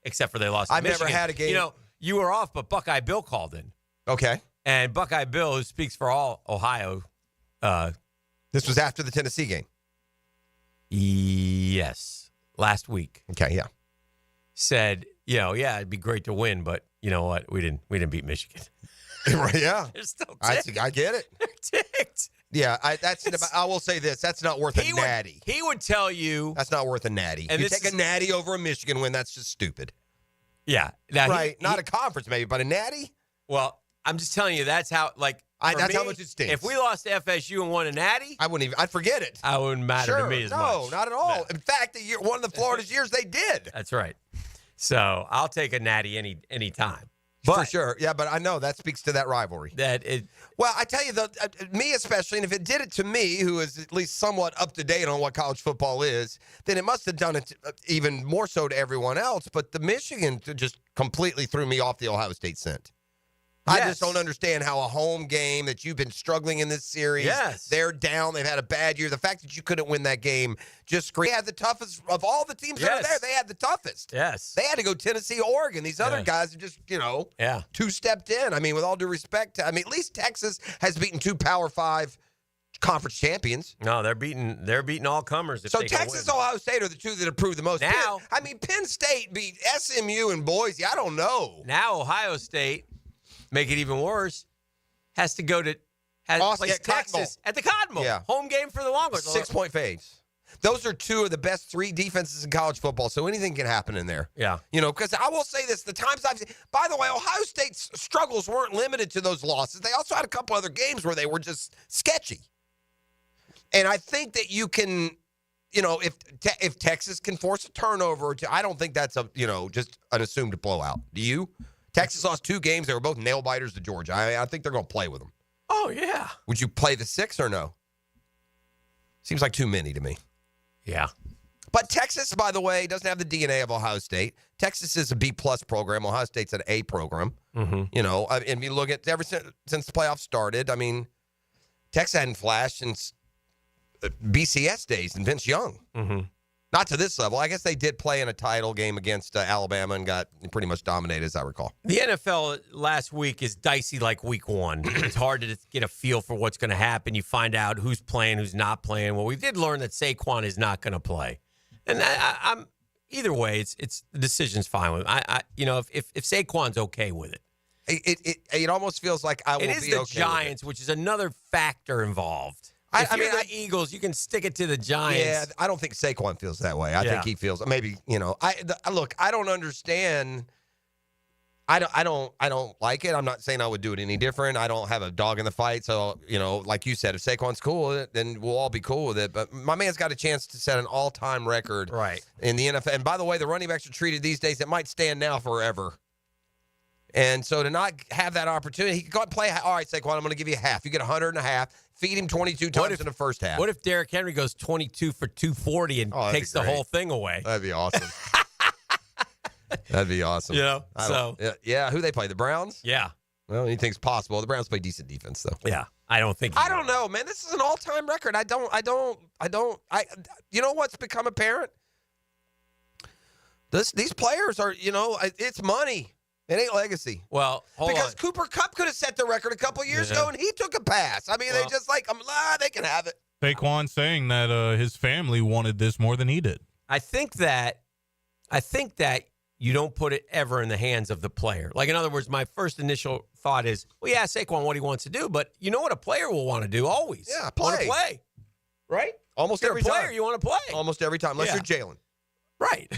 except for they lost. I've Michigan. never had a game. You were off, but Buckeye Bill called in. Okay. And Buckeye Bill, who speaks for all Ohio. This was after the Tennessee game. Yes, last week. Okay, yeah. Said, it'd be great to win, but you know what? We didn't beat Michigan. Yeah. They're still ticked. I get it. They're ticked. Yeah, I will say this. That's not worth a natty. He would tell you. That's not worth a natty. And you take a natty over a Michigan win, that's just stupid. Yeah. Not a conference maybe, but a natty? Well, I'm just telling you, that's how, like, that's how much it stinks. If we lost to FSU and won a natty, I'd forget it. I wouldn't matter to me as much. No, not at all. No. In fact, one of the Florida's years, they did. That's right. So I'll take a natty any time. For sure. Yeah, but I know that speaks to that rivalry. Well, I tell you, me especially, and if it did it to me, who is at least somewhat up to date on what college football is, then it must have done it even more so to everyone else. But the Michigan just completely threw me off the Ohio State scent. I just don't understand how a home game that you've been struggling in this series, they're down, they've had a bad year. The fact that you couldn't win that game just screams. They had the toughest of all the teams that are there. They had the toughest. Yes. They had to go Tennessee, Oregon. These other guys are just, two-stepped in. I mean, with all due respect, at least Texas has beaten 2 Power 5 conference champions. No, they're beating all comers. So Texas, Ohio State are the two that have proved the most. Now, Penn State beat SMU and Boise. I don't know. Now Ohio State, make it even worse, has to go to plays Texas at the Cotton Bowl. Yeah. Home game for the Longhorns. 6-point fades. Those are 2 of the best 3 defenses in college football, so anything can happen in there. Yeah. Because I will say this, the times I've seen, by the way, Ohio State's struggles weren't limited to those losses. They also had a couple other games where they were just sketchy. And I think that you can, if Texas can force a turnover, I don't think that's just an assumed blowout. Do you? Texas lost 2 games. They were both nail-biters to Georgia. I think they're going to play with them. Oh, yeah. Would you play the 6 or no? Seems like too many to me. Yeah. But Texas, by the way, doesn't have the DNA of Ohio State. Texas is a B-plus program. Ohio State's an A program. Mm-hmm. And you look at ever since the playoffs started, Texas hadn't flashed since BCS days and Vince Young. Mm-hmm. Not to this level. I guess they did play in a title game against Alabama and got pretty much dominated, as I recall. The NFL last week is dicey like week 1. It's hard to get a feel for what's going to happen. You find out who's playing, who's not playing. Well, we did learn that Saquon is not going to play. And I'm either way, it's the decision's fine with me. If Saquon's okay with it. It almost feels like I will be okay with it. It is the Giants, which is another factor involved. If you're the Eagles, you can stick it to the Giants. Yeah, I don't think Saquon feels that way. I think he feels maybe. I don't understand. I don't like it. I'm not saying I would do it any different. I don't have a dog in the fight. So like you said, if Saquon's cool with it, then we'll all be cool with it. But my man's got a chance to set an all-time record in the NFL. And by the way, the running backs are treated these days. It might stand now forever. And so to not have that opportunity, he could go and play. All right, Saquon, I'm going to give you half. You get 100 and a half. Feed him 22 times in the first half. What if Derrick Henry goes 22 for 240 and takes the whole thing away? That'd be awesome. That'd be awesome. Who they play? The Browns? Yeah. Well, anything's possible. The Browns play decent defense, though. Yeah. I don't think. I don't know, man. This is an all-time record. You know what's become apparent? These players are, it's money. It ain't legacy. Well, because Cooper Kupp could have set the record a couple years ago, and he took a pass. They just they can have it. Saquon saying that his family wanted this more than he did. I think that you don't put it ever in the hands of the player. Like, in other words, my first initial thought is, well, yeah, Saquon, what he wants to do, but you know what a player will want to do always? Yeah, play. Want to play, right? Almost You're every a player, time. you want to play. Almost every time, unless you're Jalen. Right.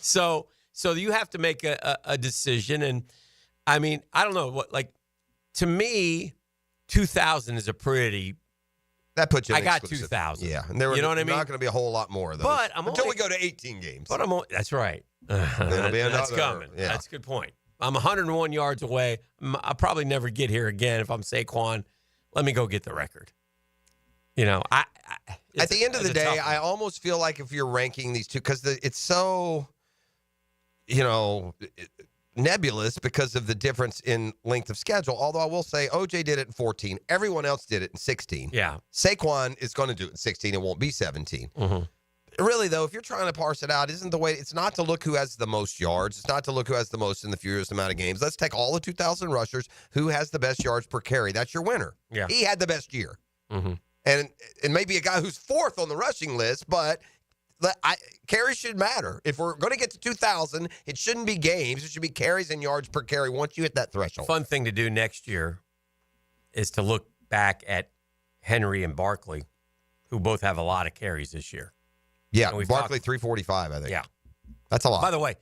So you have to make a decision. And, I don't know. To me, 2,000 is a pretty – that puts you in I got exclusive. 2,000. Yeah. And there you know what I mean? not going to be a whole lot more of those. But until we go to 18 games. But that's right. There'll be That's another, coming. Yeah. That's a good point. I'm 101 yards away. I'll probably never get here again if I'm Saquon. Let me go get the record. At the end of the day, I almost feel like if you're ranking these two, because it's so – nebulous because of the difference in length of schedule. Although I will say OJ did it in 14. Everyone else did it in 16. Yeah. Saquon is going to do it in 16. It won't be 17. Mm-hmm. Really, though, if you're trying to parse it out, it's not to look who has the most yards. It's not to look who has the most in the fewest amount of games. Let's take all the 2,000 rushers. Who has the best yards per carry? That's your winner. Yeah. He had the best year. Mm-hmm. And maybe a guy who's 4th on the rushing list, but carries should matter. If we're going to get to 2,000, it shouldn't be games. It should be carries and yards per carry once you hit that threshold. Fun thing to do next year is to look back at Henry and Barkley, who both have a lot of carries this year. Yeah, Barkley 345, I think. Yeah. That's a lot. By the way,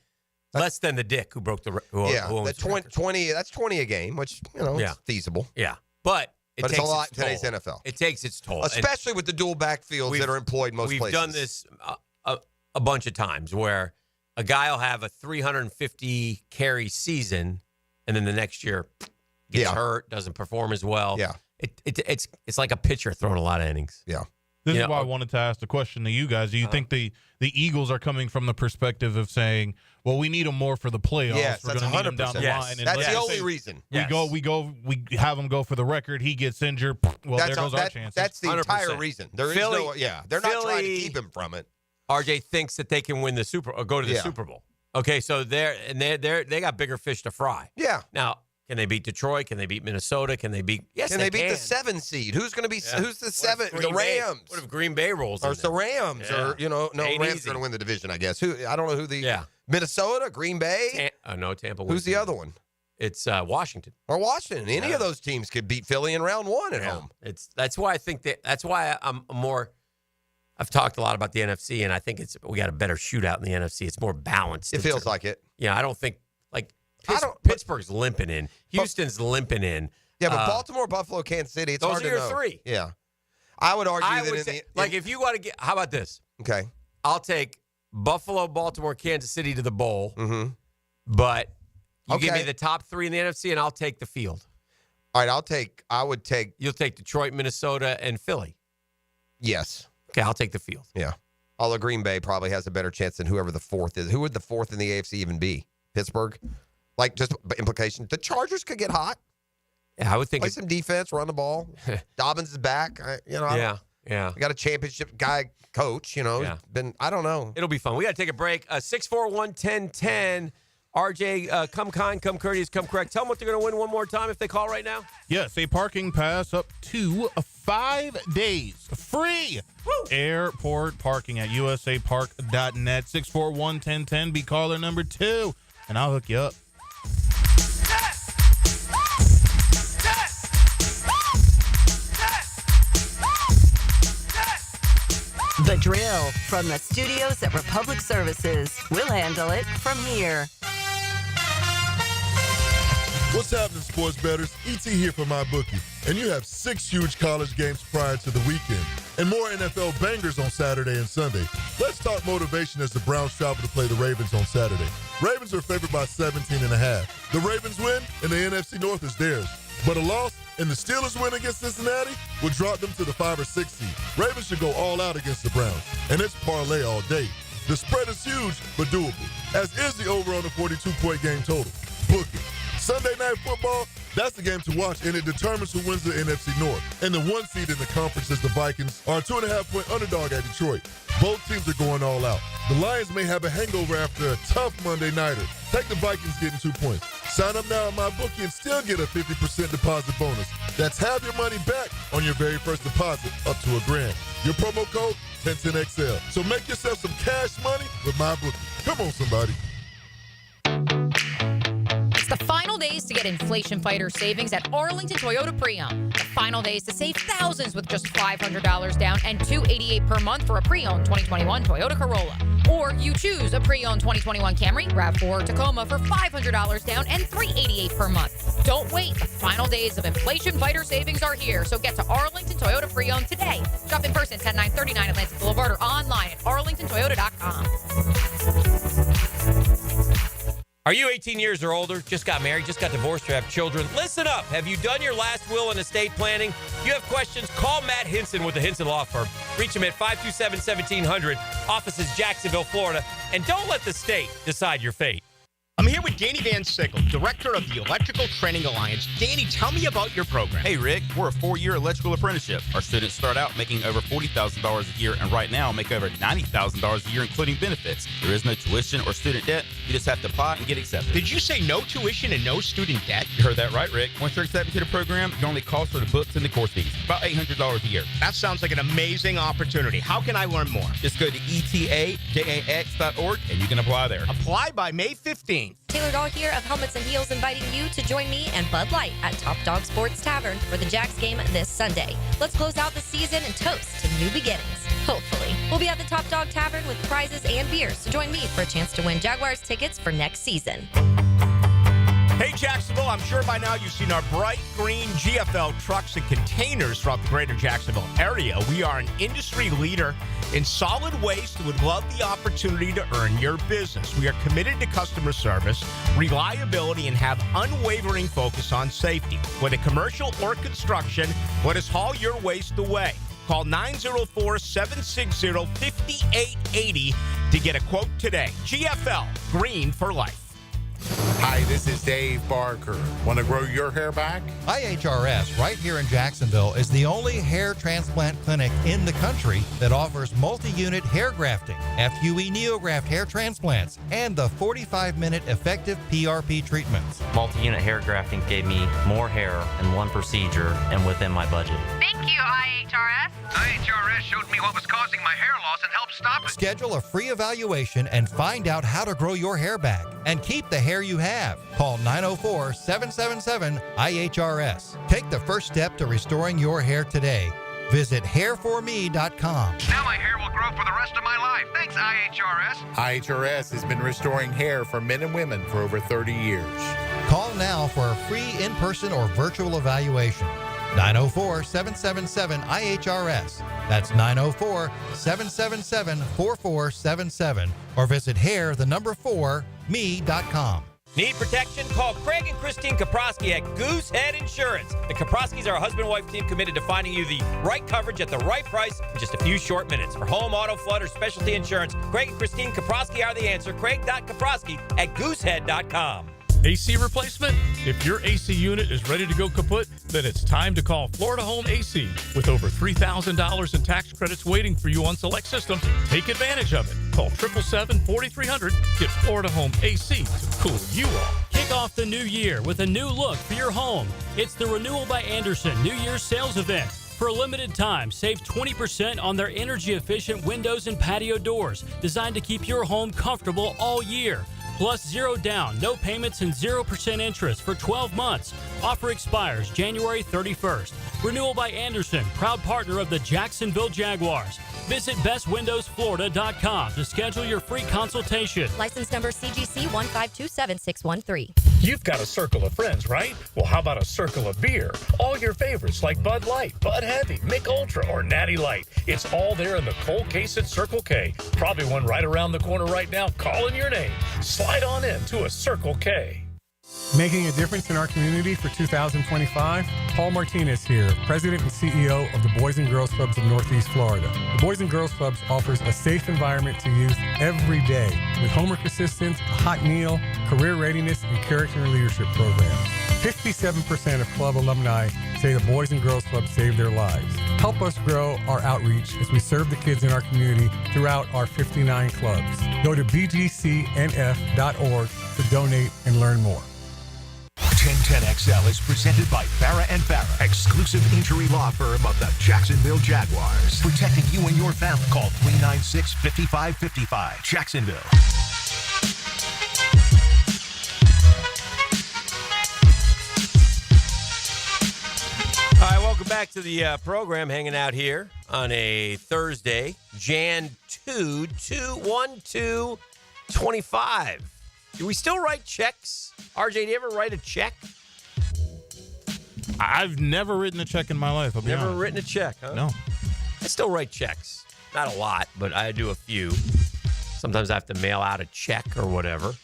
Less than the dick who broke the who owns that's the record. 20. That's 20 a game, which is feasible. Yeah, but it's a lot in today's NFL. It takes its toll, especially with the dual backfields that are employed most places. We've done this a bunch of times where a guy will have a 350 carry season, and then the next year gets hurt, doesn't perform as well. Yeah, it's like a pitcher throwing a lot of innings. Yeah. This is why I wanted to ask the question to you guys. Do you think the Eagles are coming from the perspective of saying, well, we need them more for the playoffs. Yes, We're that's going to need them down the 100%. line. And That's let's the just only say reason. We have him go for the record. He gets injured. Well, there goes our chances. That's the 100%. entire reason. There is Philly, no, they're not trying to keep him from it. RJ thinks that they can win the go to the Super Bowl. Okay, so they got bigger fish to fry. Yeah. Now, can they beat Detroit? Can they beat Minnesota? Can they beat? Yes, can they beat the 7 seed? Who's going to be? Who's the 7? The Rams. What if Green Bay rolls? Or it's the Rams? Or no, Ain't Rams easy. are going to win the division. I guess. I don't know who the. Minnesota, Green Bay. No, Tampa. Who's the other one? It's Washington. Or Washington. Any of those teams could beat Philly in round 1 at home. That's why I think that's why I'm more. I've talked a lot about the NFC, and I think we got a better shootout in the NFC. It's more balanced. It feels like it. Yeah, I don't think Pittsburgh's limping in. Houston's limping in. Yeah, but Baltimore, Buffalo, Kansas City. It's those hard are to your know. three. Yeah, I would argue that if you want to get, how about this? Okay, I'll take Buffalo, Baltimore, Kansas City to the bowl. Mm-hmm. But you give me the top 3 in the NFC, and I'll take the field. All right, I would take. You'll take Detroit, Minnesota, and Philly. Yes. Okay, I'll take the field. Yeah. Although Green Bay probably has a better chance than whoever the 4th is. Who would the 4th in the AFC even be? Pittsburgh? Like, just implication. The Chargers could get hot. Yeah, I would think. Play some defense, run the ball. Dobbins is back. Yeah. We got a championship guy coach, I don't know. It'll be fun. We got to take a break. 641-1010. RJ, come kind, come courteous, come correct. Tell them what they're going to win one more time if they call right now. Yes, a parking pass up to 5 days. Free airport parking at usapark.net. 641-1010. Be caller number 2, and I'll hook you up. The Drill from the studios at Republic Services. We'll handle it from here. What's happening, sports bettors? ET here for MyBookie. And you have 6 huge college games prior to the weekend and more NFL bangers on Saturday and Sunday. Let's talk motivation as the Browns travel to play the Ravens on Saturday. Ravens are favored by 17.5. The Ravens win and the NFC North is theirs. But a loss and the Steelers win against Cincinnati will drop them to the 5 or 6 seed. Ravens should go all out against the Browns. And it's parlay all day. The spread is huge, but doable, as is the over on the 42-point game total. Book it. Sunday Night Football, that's the game to watch, and it determines who wins the NFC North. And the 1 seed in the conference is the Vikings, are a 2.5-point underdog at Detroit. Both teams are going all out. The Lions may have a hangover after a tough Monday nighter. Take the Vikings getting 2 points. Sign up now at MyBookie and still get a 50% deposit bonus. That's half your money back on your very first deposit, up to $1,000. Your promo code, 1010XL. So make yourself some cash money with MyBookie. Come on, somebody. It's the final days to get inflation fighter savings at Arlington Toyota Pre-Owned. The final days to save thousands with just $500 down and $288 per month for a pre-owned 2021 Toyota Corolla. Or you choose a pre-owned 2021 Camry, RAV4, Tacoma for $500 down and $388 per month. Don't wait. The final days of inflation fighter savings are here. So get to Arlington Toyota Pre-Owned today. Shop in person, 10939 Atlantic Boulevard, or online at arlingtontoyota.com. Are you 18 years or older, just got married, just got divorced, or have children? Listen up. Have you done your last will and estate planning? If you have questions, call Matt Hinson with the Hinson Law Firm. Reach him at 527-1700. Office is Jacksonville, Florida. And don't let the state decide your fate. I'm here with Danny Van Sickle, director of the Electrical Training Alliance. Danny, tell me about your program. Hey, Rick, we're a 4-year electrical apprenticeship. Our students start out making over $40,000 a year and right now make over $90,000 a year, including benefits. There is no tuition or student debt. You just have to apply and get accepted. Did you say no tuition and no student debt? You heard that right, Rick. Once you're accepted to the program, your only cost for the books and the course fees. About $800 a year. That sounds like an amazing opportunity. How can I learn more? Just go to etajax.org and you can apply there. Apply by May 15th. Taylor Dahl here of Helmets and Heels, inviting you to join me and Bud Light at Top Dog Sports Tavern for the Jags game this Sunday. Let's close out the season and toast to new beginnings. Hopefully. We'll be at the Top Dog Tavern with prizes and beers, so join me for a chance to win Jaguars tickets for next season. Hey, Jacksonville, I'm sure by now you've seen our bright green GFL trucks and containers throughout the greater Jacksonville area. We are an industry leader in solid waste and would love the opportunity to earn your business. We are committed to customer service, reliability, and have unwavering focus on safety. Whether commercial or construction, let us haul your waste away. Call 904-760-5880 to get a quote today. GFL, green for life. Hi, this is Dave Barker. Want to grow your hair back? IHRS, right here in Jacksonville, is the only hair transplant clinic in the country that offers multi-unit hair grafting, FUE NeoGraft hair transplants, and the 45-minute effective PRP treatments. Multi-unit hair grafting gave me more hair in one procedure and within my budget. Thank you, IHRS. IHRS showed me what was causing my hair loss and helped stop it. Schedule a free evaluation and find out how to grow your hair back and keep the hair you have. Call 904-777-IHRS. Take the first step to restoring your hair today. Visit hairforme.com. Now my hair will grow for the rest of my life. Thanks, IHRS. IHRS has been restoring hair for men and women for over 30 years. Call now for a free in-person or virtual evaluation. 904-777-IHRS. That's 904-777-4477. Or visit hair4me.com. Need protection? Call Craig and Christine Kaprosky at Goosehead Insurance. The Kaproskys are a husband-wife team committed to finding you the right coverage at the right price in just a few short minutes. For home, auto, flood, or specialty insurance, Craig and Christine Kaprosky are the answer. Craig.Kaprosky at Goosehead.com. AC replacement? If your AC unit is ready to go kaput, then it's time to call Florida Home AC. With over $3,000 in tax credits waiting for you on select systems, take advantage of it. Call 777-4300. Get Florida Home AC to cool you off. Kick off the new year with a new look for your home. It's the Renewal by Andersen New Year's sales event. For a limited time, save 20% on their energy-efficient windows and patio doors, designed to keep your home comfortable all year. Plus 0 down, no payments, and 0% interest for 12 months. Offer expires January 31st. Renewal by Andersen, proud partner of the Jacksonville Jaguars. Visit bestwindowsflorida.com to schedule your free consultation. License number CGC 1527613. You've got a circle of friends, right? Well, how about a circle of beer? All your favorites like Bud Light, Bud Heavy, Mick Ultra, or Natty Light. It's all there in the cold case at Circle K. Probably one right around the corner right now calling your name. Slide on in to a Circle K. Making a difference in our community for 2025, Paul Martinez here, President and CEO of the Boys and Girls Clubs of Northeast Florida. The Boys and Girls Clubs offers a safe environment to youth every day with homework assistance, a hot meal, career readiness, and character and leadership programs. 57% of club alumni say the Boys and Girls Club saved their lives. Help us grow our outreach as we serve the kids in our community throughout our 59 clubs. Go to bgcnf.org to donate and learn more. 1010XL is presented by Farrah & Farrah, exclusive injury law firm of the Jacksonville Jaguars. Protecting you and your family. Call 396-5555. Jacksonville. All right, welcome back to the program. Hanging out here on a Thursday, Jan 2, 2/1/2/25. Do we still write checks? RJ, do you ever write a check? I've never written a check in my life. I'll be Never honest. written a check, huh? No. I still write checks. Not a lot, but I do a few. Sometimes I have to mail out a check or whatever.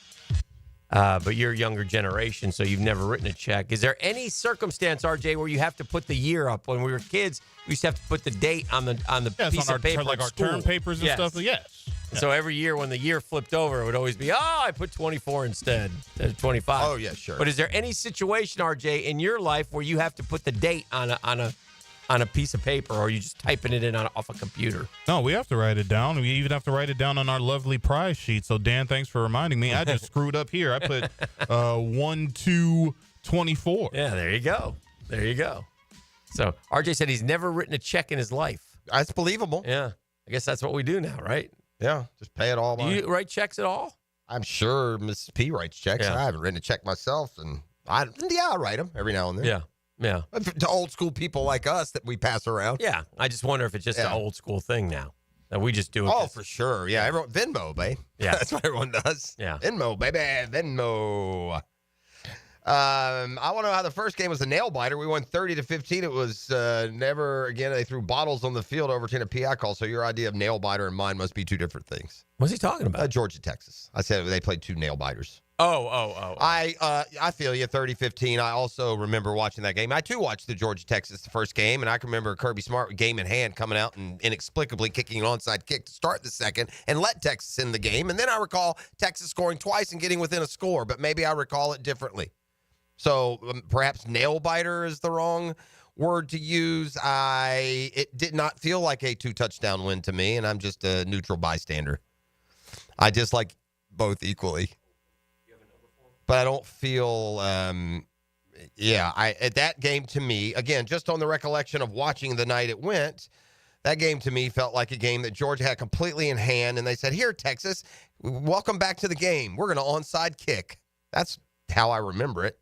But you're a younger generation, so you've never written a check. Is there any circumstance, RJ, where you have to put the year up? When we were kids, we used to have to put the date on the piece of paper, like at our school. term papers and stuff. Yes. So every year when the year flipped over, it would always be, I put 24 instead of 25. Oh, yeah, sure. But is there any situation, RJ, in your life where you have to put the date on a piece of paper, or are you just typing it in off a computer? No, we have to write it down. We even have to write it down on our lovely prize sheet. So, Dan, thanks for reminding me. I just screwed up here. I put 1/2/24. Yeah, there you go. There you go. So RJ said he's never written a check in his life. That's believable. Yeah. I guess that's what we do now, right? Yeah, just pay it all. Do you write checks at all? I'm sure Mrs. P writes checks. Yeah. I haven't written a check myself, and I write them every now and then. Yeah. To old school people like us that we pass around. Yeah. I just wonder if it's just an old school thing now. that we just do it. Oh, for sure. Yeah, everyone Venmo, babe. Yeah. That's what everyone does. Yeah. Venmo, baby. Venmo. I want to know how the first game was a nail biter. We won 30-15. It was never again. They threw bottles on the field, overturned a PI call. So your idea of nail biter and mine must be two different things. What's he talking about? Georgia, Texas. I said they played two nail biters. Oh. I feel you. 30-15. I also remember watching that game. I too watched the Georgia Texas the first game, and I can remember Kirby Smart game in hand coming out and inexplicably kicking an onside kick to start the second and let Texas in the game. And then I recall Texas scoring twice and getting within a score, but maybe I recall it differently. So perhaps nail biter is the wrong word to use. It did not feel like a 2-touchdown win to me, and I'm just a neutral bystander. I dislike both equally. But I don't feel, at that game to me, again, just on the recollection of watching the night it went, that game to me felt like a game that Georgia had completely in hand, and they said, here, Texas, welcome back to the game. We're going to onside kick. That's how I remember it.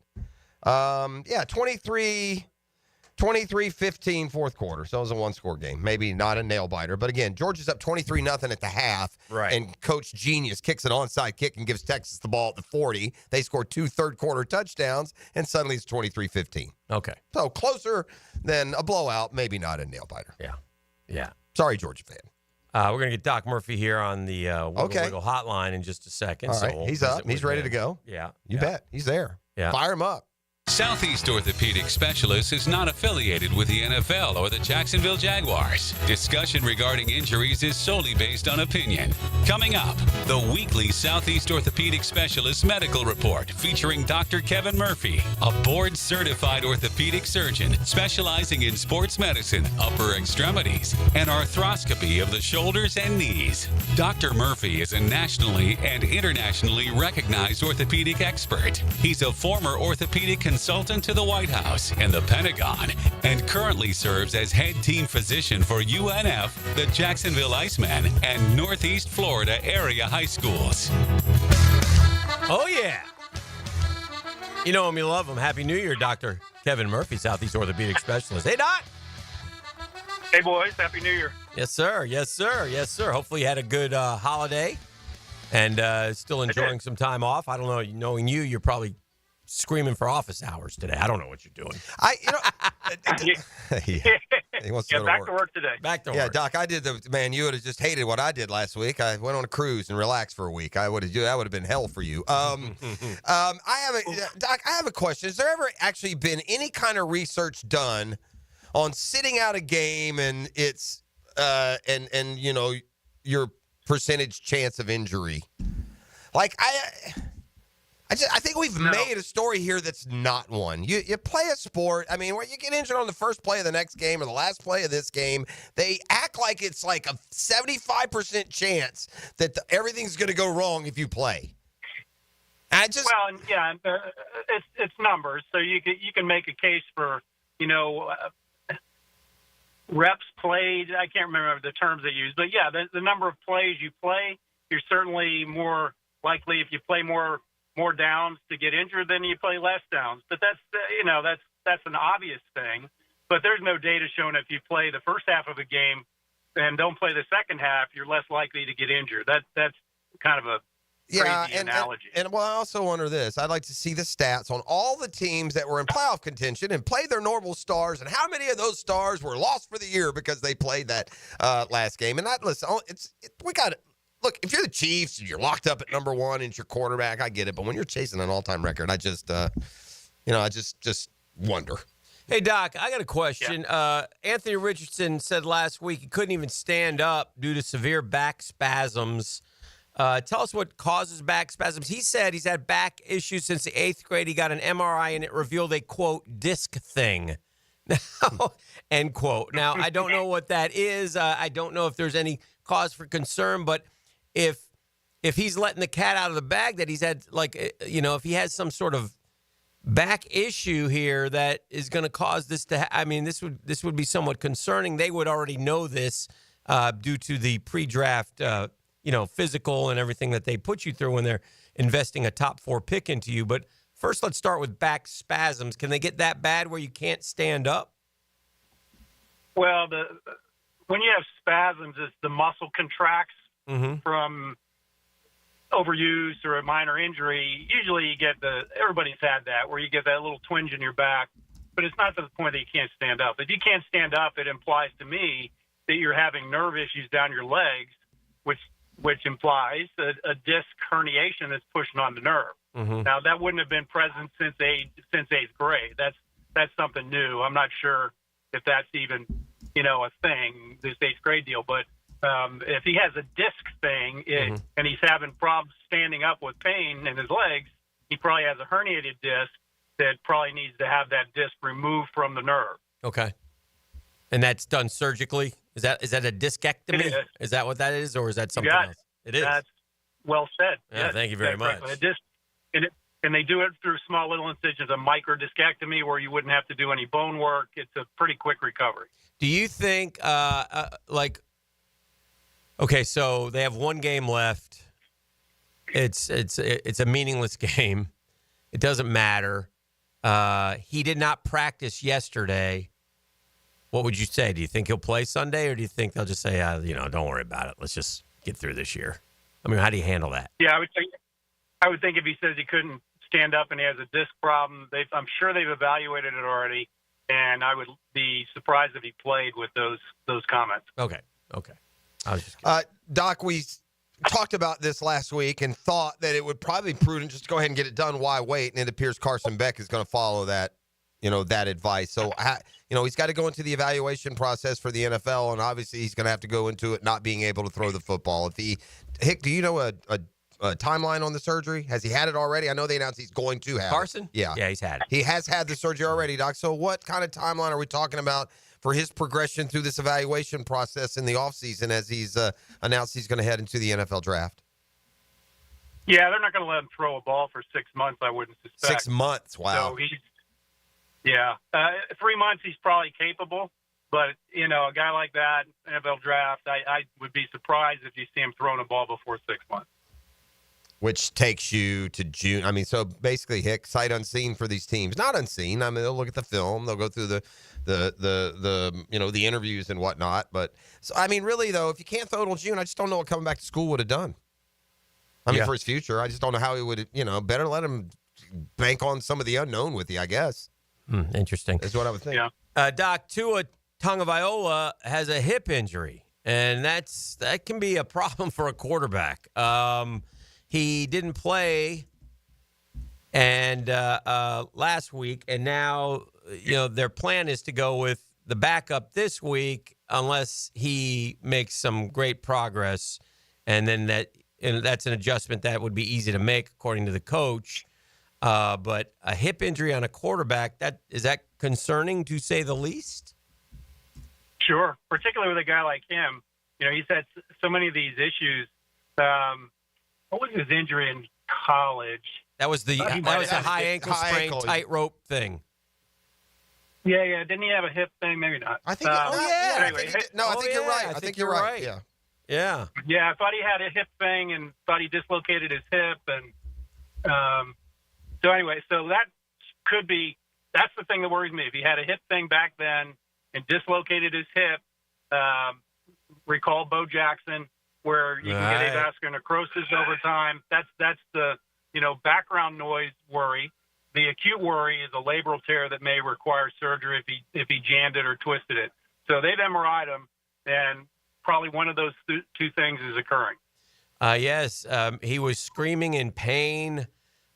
23-15 fourth quarter. So it was a one-score game. Maybe not a nail-biter. But again, Georgia's up 23-0 at the half. Right. And Coach Genius kicks an onside kick and gives Texas the ball at the 40. They score 2 third-quarter touchdowns, and suddenly it's 23-15. Okay. So closer than a blowout, maybe not a nail-biter. Yeah. Sorry, Georgia fan. We're going to get Doc Murphy here on the Wiggle hotline in just a second. All right. So we'll He's visit up. He's with ready him. to go. Yeah. You bet. He's there. Yeah. Fire him up. Southeast Orthopedic Specialists is not affiliated with the NFL or the Jacksonville Jaguars. Discussion regarding injuries is solely based on opinion. Coming up, the weekly Southeast Orthopedic Specialists Medical Report featuring Dr. Kevin Murphy, a board-certified orthopedic surgeon specializing in sports medicine, upper extremities, and arthroscopy of the shoulders and knees. Dr. Murphy is a nationally and internationally recognized orthopedic expert. He's a former orthopedic consultant to the White House and the Pentagon, and currently serves as head team physician for UNF, the Jacksonville Icemen, and Northeast Florida area high schools. Oh, yeah. You know him, you love him. Happy New Year, Dr. Kevin Murphy, Southeast Orthopedic Specialist. Hey, Doc. Hey, boys. Happy New Year. Yes, sir. Yes, sir. Yes, sir. Hopefully you had a good holiday and still enjoying some time off. I don't know. Knowing you, you're probably screaming for office hours today. I don't know what you're doing. He wants to go back to work today. Back to Yeah, work. Doc, you would have just hated what I did last week. I went on a cruise and relaxed for a week. That would have been hell for you. Doc, I have a question. Has there ever actually been any kind of research done on sitting out a game and its and your percentage chance of injury? Like I think we've made a story here that's not one. You play a sport. I mean, where you get injured on the first play of the next game or the last play of this game, they act like it's like a 75% chance that everything's going to go wrong if you play. It's numbers, so you can make a case for reps played. I can't remember the terms they use, but yeah, the number of plays you play, you're certainly more likely if you play more downs to get injured than you play less downs. But that's an obvious thing. But there's no data showing if you play the first half of a game and don't play the second half, you're less likely to get injured. That's kind of a crazy analogy. And I also wonder this. I'd like to see the stats on all the teams that were in playoff contention and played their normal stars, and how many of those stars were lost for the year because they played that last game. And we got it. Look, if you're the Chiefs and you're locked up at number one and it's your quarterback, I get it. But when you're chasing an all-time record, I just wonder. Hey, Doc, I got a question. Yeah. Anthony Richardson said last week he couldn't even stand up due to severe back spasms. Tell us what causes back spasms. He said he's had back issues since the 8th grade. He got an MRI, and it revealed a, quote, disc thing. Now, end quote. Now, I don't know what that is. I don't know if there's any cause for concern, but if he's letting the cat out of the bag that he's had, if he has some sort of back issue here that is going to cause this to this would be somewhat concerning. They would already know this due to the pre-draft physical and everything that they put you through when they're investing a top 4 pick into you. But first, let's start with back spasms. Can they get that bad where you can't stand up? Well, when you have spasms is the muscle contracts from overuse or a minor injury. Usually you get everybody's had that, where you get that little twinge in your back, but it's not to the point that you can't stand up. If you can't stand up, it implies to me that you're having nerve issues down your legs, which implies a disc herniation that's pushing on the nerve. Now, that wouldn't have been present since eighth grade. That's something new. I'm not sure if that's even, a thing, this eighth grade deal. But if he has a disc thing and he's having problems standing up with pain in his legs, he probably has a herniated disc that probably needs to have that disc removed from the nerve. Okay. And that's done surgically? Is that a discectomy? Is that what that is, or is that something else? It is. That's well said. Yeah, yes, thank you very much. A disc, and they do it through small little incisions, a microdiscectomy, where you wouldn't have to do any bone work. It's a pretty quick recovery. Do you think, okay, so they have one game left. It's a meaningless game. It doesn't matter. He did not practice yesterday. What would you say? Do you think he'll play Sunday, or do you think they'll just say, don't worry about it. Let's just get through this year? I mean, how do you handle that? Yeah, I would think if he says he couldn't stand up and he has a disc problem, I'm sure they've evaluated it already, and I would be surprised if he played with those comments. Okay. I was just Doc, we talked about this last week and thought that it would probably be prudent just to go ahead and get it done. Why wait? And it appears Carson Beck is going to follow that, that advice. So, he's got to go into the evaluation process for the NFL, and obviously he's going to have to go into it not being able to throw the football. Hick, do you know a timeline on the surgery? Has he had it already? I know they announced he's going to have Carson? it. Yeah, he's had it. He has had the surgery already, Doc. So what kind of timeline are we talking about for his progression through this evaluation process in the offseason as he's announced he's going to head into the NFL draft? Yeah, they're not going to let him throw a ball for 6 months, I wouldn't suspect. 6 months, wow. So 3 months he's probably capable, but, a guy like that, NFL draft, I would be surprised if you see him throwing a ball before 6 months. Which takes you to June. I mean, so basically, Hick, sight unseen for these teams. Not unseen. I mean, they'll look at the film. They'll go through the interviews and whatnot. But, so, I mean, really, though, if you can't throw till June, I just don't know what coming back to school would have done. I mean, for his future, I just don't know how he would, better let him bank on some of the unknown with you, I guess. Interesting. Is what I would think. Yeah. Doc, Tua Tagovailoa has a hip injury, and that can be a problem for a quarterback. He didn't play and last week, and now their plan is to go with the backup this week unless he makes some great progress, and then that's an adjustment that would be easy to make according to the coach. But a hip injury on a quarterback, is that concerning to say the least? Sure, particularly with a guy like him. He's had so many of these issues. What was his injury in college? That was a high ankle sprain, tightrope thing. Yeah. Didn't he have a hip thing? Maybe not. I think. Anyway, I think you're right. I think you're right. Yeah. Yeah, I thought he had a hip thing and thought he dislocated his hip, and so anyway, that's the thing that worries me. If he had a hip thing back then and dislocated his hip, recall Bo Jackson, where you can get avascular necrosis over time. That's the background noise worry. The acute worry is a labral tear that may require surgery if he jammed it or twisted it. So they've MRI'd him, and probably one of those two things is occurring. Yes, he was screaming in pain,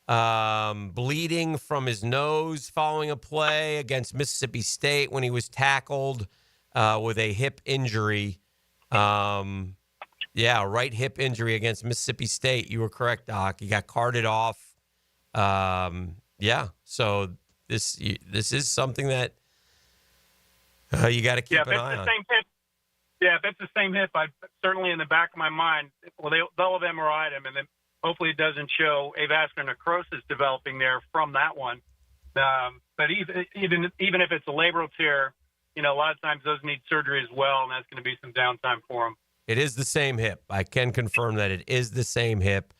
bleeding from his nose following a play against Mississippi State when he was tackled with a hip injury. Right hip injury against Mississippi State. You were correct, Doc. He got carted off. So this is something that you got to keep an eye on. If it's the same hip, I certainly in the back of my mind, they'll have MRI'd him, and then hopefully it doesn't show avascular necrosis developing there from that one. But even if it's a labral tear, a lot of times those need surgery as well, and that's going to be some downtime for him. It is the same hip. I can confirm that it is the same hip.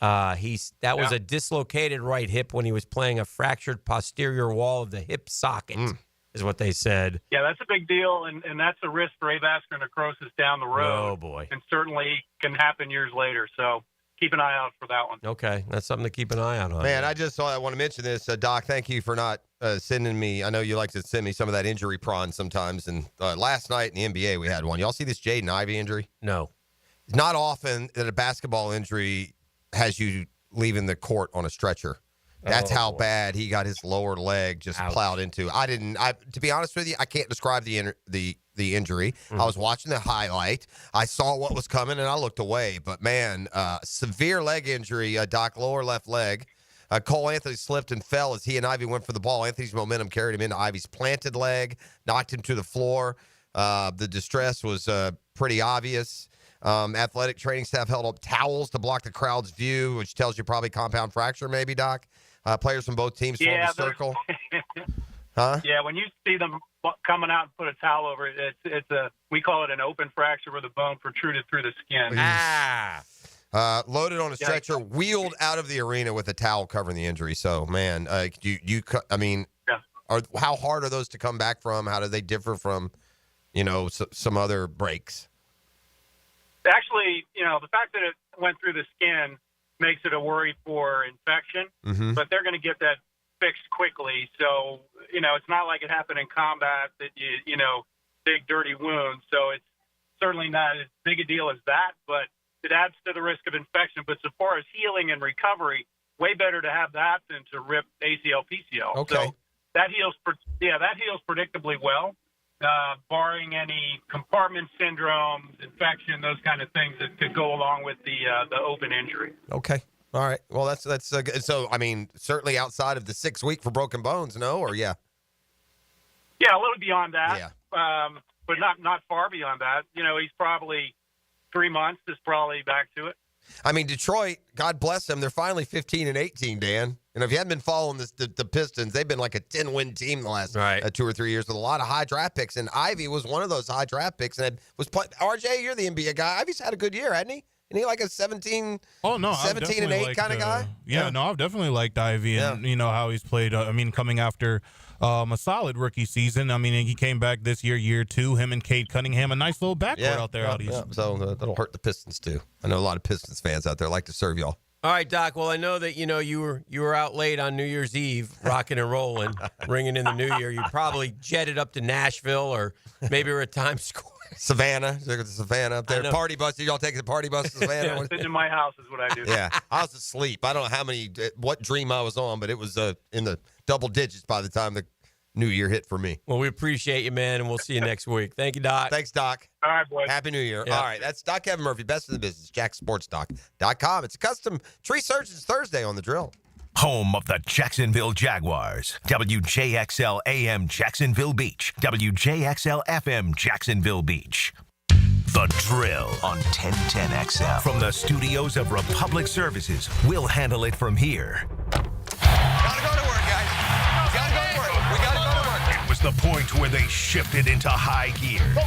Was a dislocated right hip when he was playing a fractured posterior wall of the hip socket is what they said. Yeah, that's a big deal, and that's a risk for avascular necrosis down the road. Oh, boy. And certainly can happen years later. So keep an eye out for that one. Okay, that's something to keep an eye out on. Man, I want to mention this. Doc, thank you for not sending me. I know you like to send me some of that injury prawn sometimes. And last night in the NBA, we had one. Y'all see this Jaden Ivey injury? No. It's not often that a basketball injury has you leaving the court on a stretcher. That's how bad he got his lower leg just plowed into. To be honest with you, I can't describe the injury. I was watching the highlight. I saw what was coming, and I looked away. But, man, severe leg injury, Doc, lower left leg. Cole Anthony slipped and fell as he and Ivy went for the ball. Anthony's momentum carried him into Ivy's planted leg, knocked him to the floor. The distress was pretty obvious. Athletic training staff held up towels to block the crowd's view, which tells you probably compound fracture maybe, Doc. Players from both teams formed a circle. Huh? Yeah, when you see them coming out and put a towel over it, we call it an open fracture where the bone protruded through the skin. Loaded on a stretcher, wheeled out of the arena with a towel covering the injury. So, man, how hard are those to come back from? How do they differ from, some other breaks? Actually, the fact that it went through the skin makes it a worry for infection, but they're going to get that fixed quickly. So, it's not like it happened in combat that big dirty wounds. So it's certainly not as big a deal as that, but it adds to the risk of infection. But so far as healing and recovery, way better to have that than to rip ACL, PCL. Okay. So that heals predictably well, barring any compartment syndromes, infection, those kind of things that could go along with the open injury. Okay. All right. Well, that's good. So, certainly outside of the 6 week for broken bones, no? Or, yeah? Yeah, a little beyond that. Yeah. But not far beyond that. He's probably 3 months is probably back to it. Detroit, God bless them, they're finally 15-18, Dan. And if you haven't been following the Pistons, they've been like a 10-win team the last 2 or 3 years with a lot of high draft picks. And Ivy was one of those high draft picks. And RJ, you're the NBA guy. Ivy's had a good year, hasn't he? Isn't he like a 17 and 8 kind of guy? I've definitely liked Ivy and how he's played. Coming after a solid rookie season. He came back this year 2. Him and Cade Cunningham, a nice little backcourt out there. So that'll hurt the Pistons too. I know a lot of Pistons fans out there like to serve y'all. All right, Doc. Well, I know that you were out late on New Year's Eve, rocking and rolling, ringing in the New Year. You probably jetted up to Nashville or maybe we're at Times Square. Savannah up there. Party bus. Did y'all take the party bus to Savannah? Sitting in my house is what I do. Yeah, I was asleep. I don't know what dream I was on, but it was in the double digits by the time the New Year hit for me. Well, we appreciate you, man, and we'll see you next week. Thank you, Doc. Thanks, Doc. All right, boys. Happy New Year. Yeah. All right, that's Doc Kevin Murphy, best in the business, jacksportsdoc.com. It's custom tree surgeons Thursday on The Drill. Home of the Jacksonville Jaguars. WJXL AM Jacksonville Beach. WJXL FM Jacksonville Beach. The Drill on 1010XL. From the studios of Republic Services, we'll handle it from here. Gotta go to work, guys. Gotta go to work. We gotta go to work. It was the point where they shifted into high gear. Go.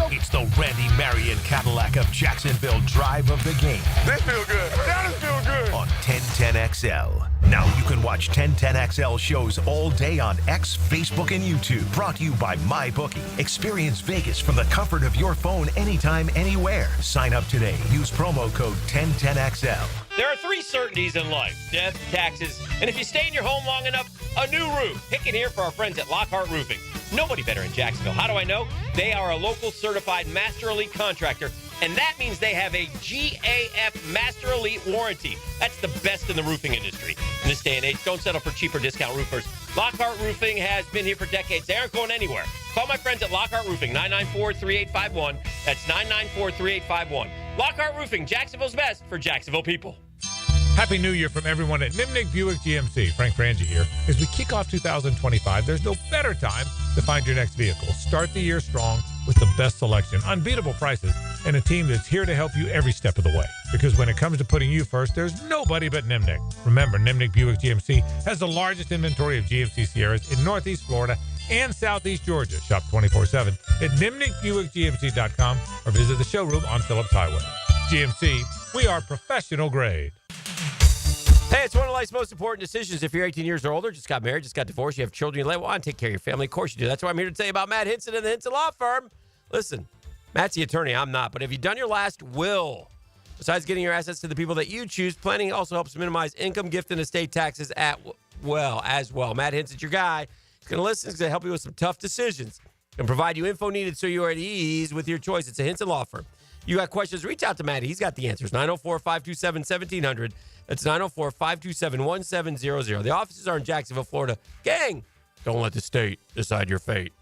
It's the Randy Marion Cadillac of Jacksonville drive of the game. This feel good. That feel good. On 1010XL. Now you can watch 1010XL shows all day on X, Facebook, and YouTube. Brought to you by MyBookie. Experience Vegas from the comfort of your phone anytime, anywhere. Sign up today. Use promo code 1010XL. There are 3 certainties in life: death, taxes, and if you stay in your home long enough, a new roof. Hicken here for our friends at Lockhart Roofing. Nobody better in Jacksonville. How do I know? They are a local certified Master Elite contractor, and that means they have a GAF Master Elite warranty. That's the best in the roofing industry. In this day and age, don't settle for cheaper discount roofers. Lockhart Roofing has been here for decades. They aren't going anywhere. Call my friends at Lockhart Roofing, 994-3851. That's 994-3851. Lockhart Roofing, Jacksonville's best for Jacksonville people. Happy New Year from everyone at Nimnik Buick GMC. Frank Frangie here. As we kick off 2025, there's no better time to find your next vehicle. Start the year strong with the best selection, unbeatable prices, and a team that's here to help you every step of the way. Because when it comes to putting you first, there's nobody but Nimnik. Remember, Nimnik Buick GMC has the largest inventory of GMC Sierras in Northeast Florida and Southeast Georgia. Shop 24/7 at NimnikBuickGMC.com or visit the showroom on Phillips Highway. GMC, we are professional grade. Hey, it's one of life's most important decisions. If you're 18 years or older, just got married, just got divorced, you have children, you want to take care of your family. Of course you do. That's why I'm here to tell you about Matt Hinson and the Hinson Law Firm. Listen, Matt's the attorney. I'm not. But have you done your last will? Besides getting your assets to the people that you choose, planning also helps minimize income, gift, and estate taxes as well. Matt Hinson's your guy. He's going to listen. He's going to help you with some tough decisions and provide you info needed so you're at ease with your choice. It's a Hinson Law Firm. You got questions, reach out to Matt. He's got the answers. 904-527-1700. That's 904-527-1700. The offices are in Jacksonville, Florida. Gang, don't let the state decide your fate.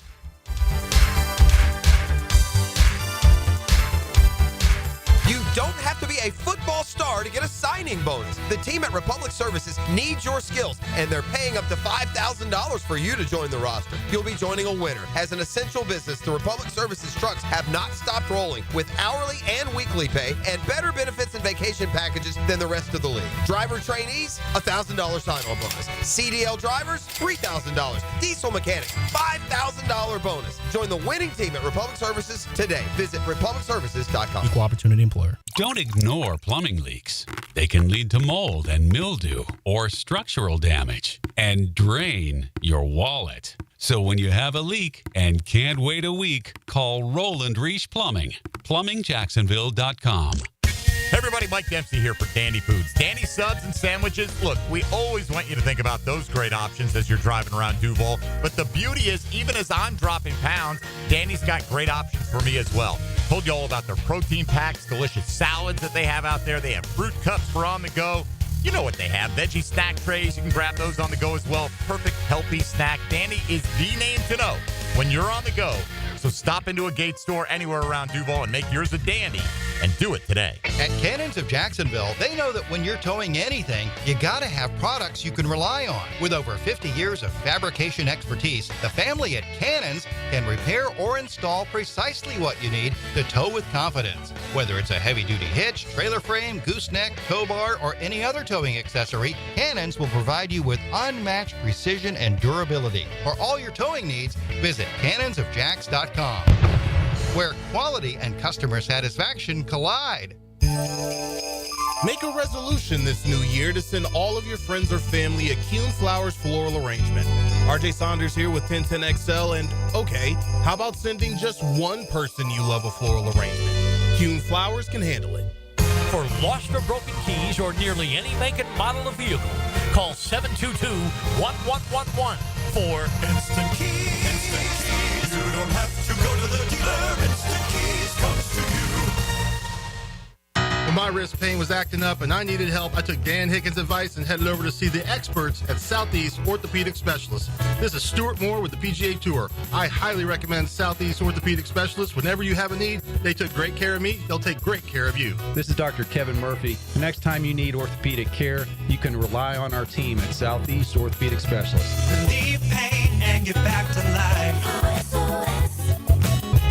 You don't have to be a football star to get a signing bonus. The team at Republic Services needs your skills, and they're paying up to $5,000 for you to join the roster. You'll be joining a winner. As an essential business, the Republic Services trucks have not stopped rolling with hourly and weekly pay and better benefits and vacation packages than the rest of the league. Driver trainees, $1,000 sign-on bonus. CDL drivers, $3,000. Diesel mechanics, $5,000 bonus. Join the winning team at Republic Services today. Visit republicservices.com. Equal opportunity employer. Don't ignore plumbing leaks. They can lead to mold and mildew or structural damage and drain your wallet. So when you have a leak and can't wait a week, call Roland Reich Plumbing. PlumbingJacksonville.com. Hey everybody, Mike Dempsey here for Dandy Foods. Dandy subs and sandwiches. Look, we always want you to think about those great options as you're driving around Duval. But the beauty is, even as I'm dropping pounds, Dandy's got great options for me as well. Told you all about their protein packs, delicious salads that they have out there. They have fruit cups for on the go. You know what they have. Veggie snack trays. You can grab those on the go as well. Perfect, healthy snack. Dandy is the name to know when you're on the go. So stop into a Gate store anywhere around Duval and make yours a dandy, and do it today. At Cannons of Jacksonville, they know that when you're towing anything, you gotta have products you can rely on. With over 50 years of fabrication expertise, the family at Cannons can repair or install precisely what you need to tow with confidence. Whether it's a heavy-duty hitch, trailer frame, gooseneck, tow bar, or any other towing accessory, Cannons will provide you with unmatched precision and durability. For all your towing needs, visit cannonsofjacks.com, where quality and customer satisfaction collide. Make a resolution this new year to send all of your friends or family a Kuhn Flowers floral arrangement. RJ Saunders here with 1010XL, and okay, how about sending just one person you love a floral arrangement? Kuhn Flowers can handle it. For lost or broken keys or nearly any make and model of vehicle, call 722-1111 for Instant Keys. Instant Keys. You don't have to go to the dealer. Instant Keys comes to you. When my wrist pain was acting up and I needed help, I took Dan Hicken's advice and headed over to see the experts at Southeast Orthopedic Specialists. This is Stuart Moore with the PGA Tour. I highly recommend Southeast Orthopedic Specialists. Whenever you have a need, they took great care of me. They'll take great care of you. This is Dr. Kevin Murphy. The next time you need orthopedic care, you can rely on our team at Southeast Orthopedic Specialists. Relieve pain and get back to life.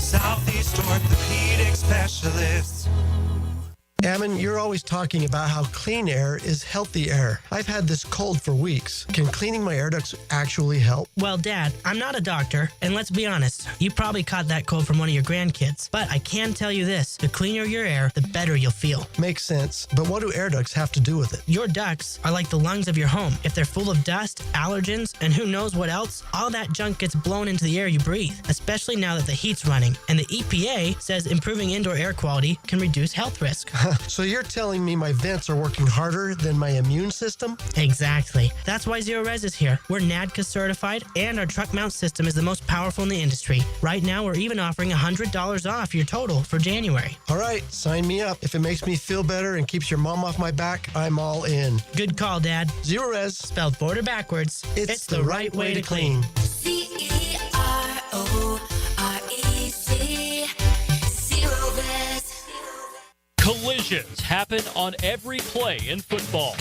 Southeast Orthopedic Specialists. Ammon, you're always talking about how clean air is healthy air. I've had this cold for weeks. Can cleaning my air ducts actually help? Well, Dad, I'm not a doctor, and let's be honest, you probably caught that cold from one of your grandkids. But I can tell you this, the cleaner your air, the better you'll feel. Makes sense, but what do air ducts have to do with it? Your ducts are like the lungs of your home. If they're full of dust, allergens, and who knows what else, all that junk gets blown into the air you breathe, especially now that the heat's running. And the EPA says improving indoor air quality can reduce health risk. So you're telling me my vents are working harder than my immune system? Exactly. That's why Zero Res is here. We're NADCA certified, and our truck mount system is the most powerful in the industry. Right now, we're even offering $100 off your total for January. All right, sign me up. If it makes me feel better and keeps your mom off my back, I'm all in. Good call, Dad. Zero Res. Spelled border backwards. It's the right way to clean. CEROREC. Zero Res. Collisions happen on every play in football.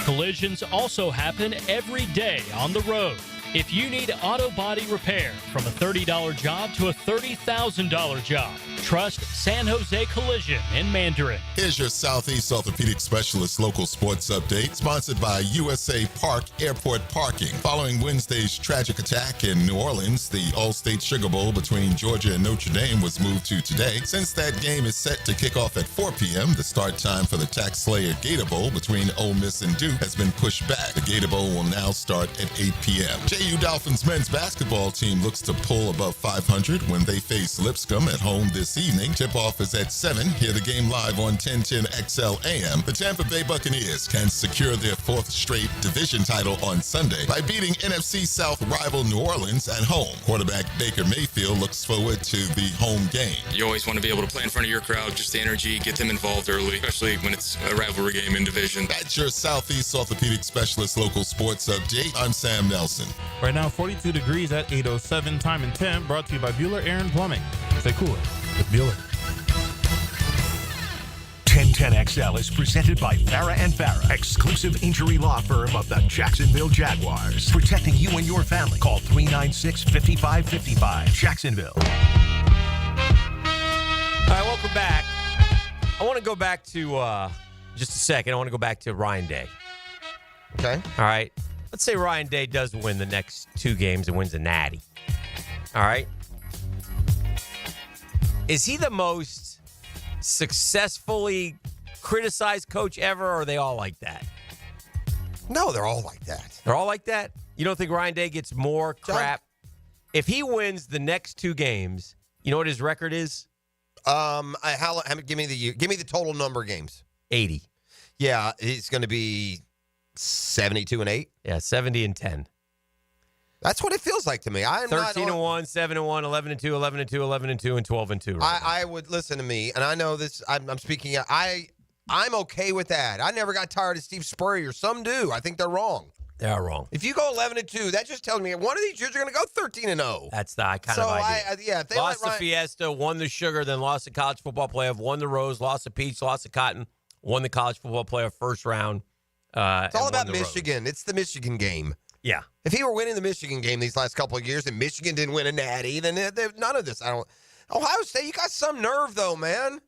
Collisions also happen every day on the road. If you need auto body repair, from a $30 job to a $30,000 job, Trust San Jose Collision in Mandarin. Here's your Southeast Orthopedic Specialist local sports update, sponsored by USA Park Airport Parking. Following Wednesday's tragic attack in New Orleans, the All-State Sugar Bowl between Georgia and Notre Dame was moved to today. Since that game is set to kick off at 4 p.m., the start time for the Tax Slayer Gator Bowl between Ole Miss and Duke has been pushed back. The Gator Bowl will now start at 8 p.m. JU Dolphins men's basketball team looks to pull above 500 when they face Lipscomb at home this evening. Tip-off is at 7. Hear the game live on 1010 XL AM. The Tampa Bay Buccaneers can secure their 4th straight division title on Sunday by beating NFC South rival New Orleans at home. Quarterback Baker Mayfield looks forward to the home game. You always want to be able to play in front of your crowd, just the energy, get them involved early, especially when it's a rivalry game in division. That's your Southeast Orthopedic Specialist local sports update. I'm Sam Nelson. Right now, 42 degrees at 8:07, time and temp, brought to you by Bueller Air and Plumbing. Stay cooler with Bueller. 1010XL is presented by Farah and Farah, exclusive injury law firm of the Jacksonville Jaguars. Protecting you and your family. Call 396-5555. Jacksonville. All right, welcome back. I want to go back to, just a second, I want to go back to Ryan Day. Okay. All right. Let's say Ryan Day does win the next 2 games and wins the Natty. All right. Is he the most successfully criticized coach ever, or are they all like that? No, they're all like that. They're all like that? You don't think Ryan Day gets more crap? If he wins the next 2 games, you know what his record is? Give me the total number of games. 80. Yeah, he's going to be 72-8. Yeah, 70-10. That's what it feels like to me. I'm 13-1, 7-1, 11-2, 11-2, 11-2, and 12-2. I would listen to me, and I know this. I'm speaking. I'm okay with that. I never got tired of Steve Spurrier. Some do. I think they're wrong. They are wrong. If you go 11-2, that just tells me one of these years you're going to go 13-0. That's the kind of idea. If they lost the Fiesta, won the Sugar, then lost the College Football Playoff, won the Rose, lost the Peach, lost the Cotton, won the College Football Playoff first round. It's all about Michigan. It's the Michigan game. Yeah. If he were winning the Michigan game these last couple of years and Michigan didn't win a natty, then none of this. Ohio State, you got some nerve, though, man.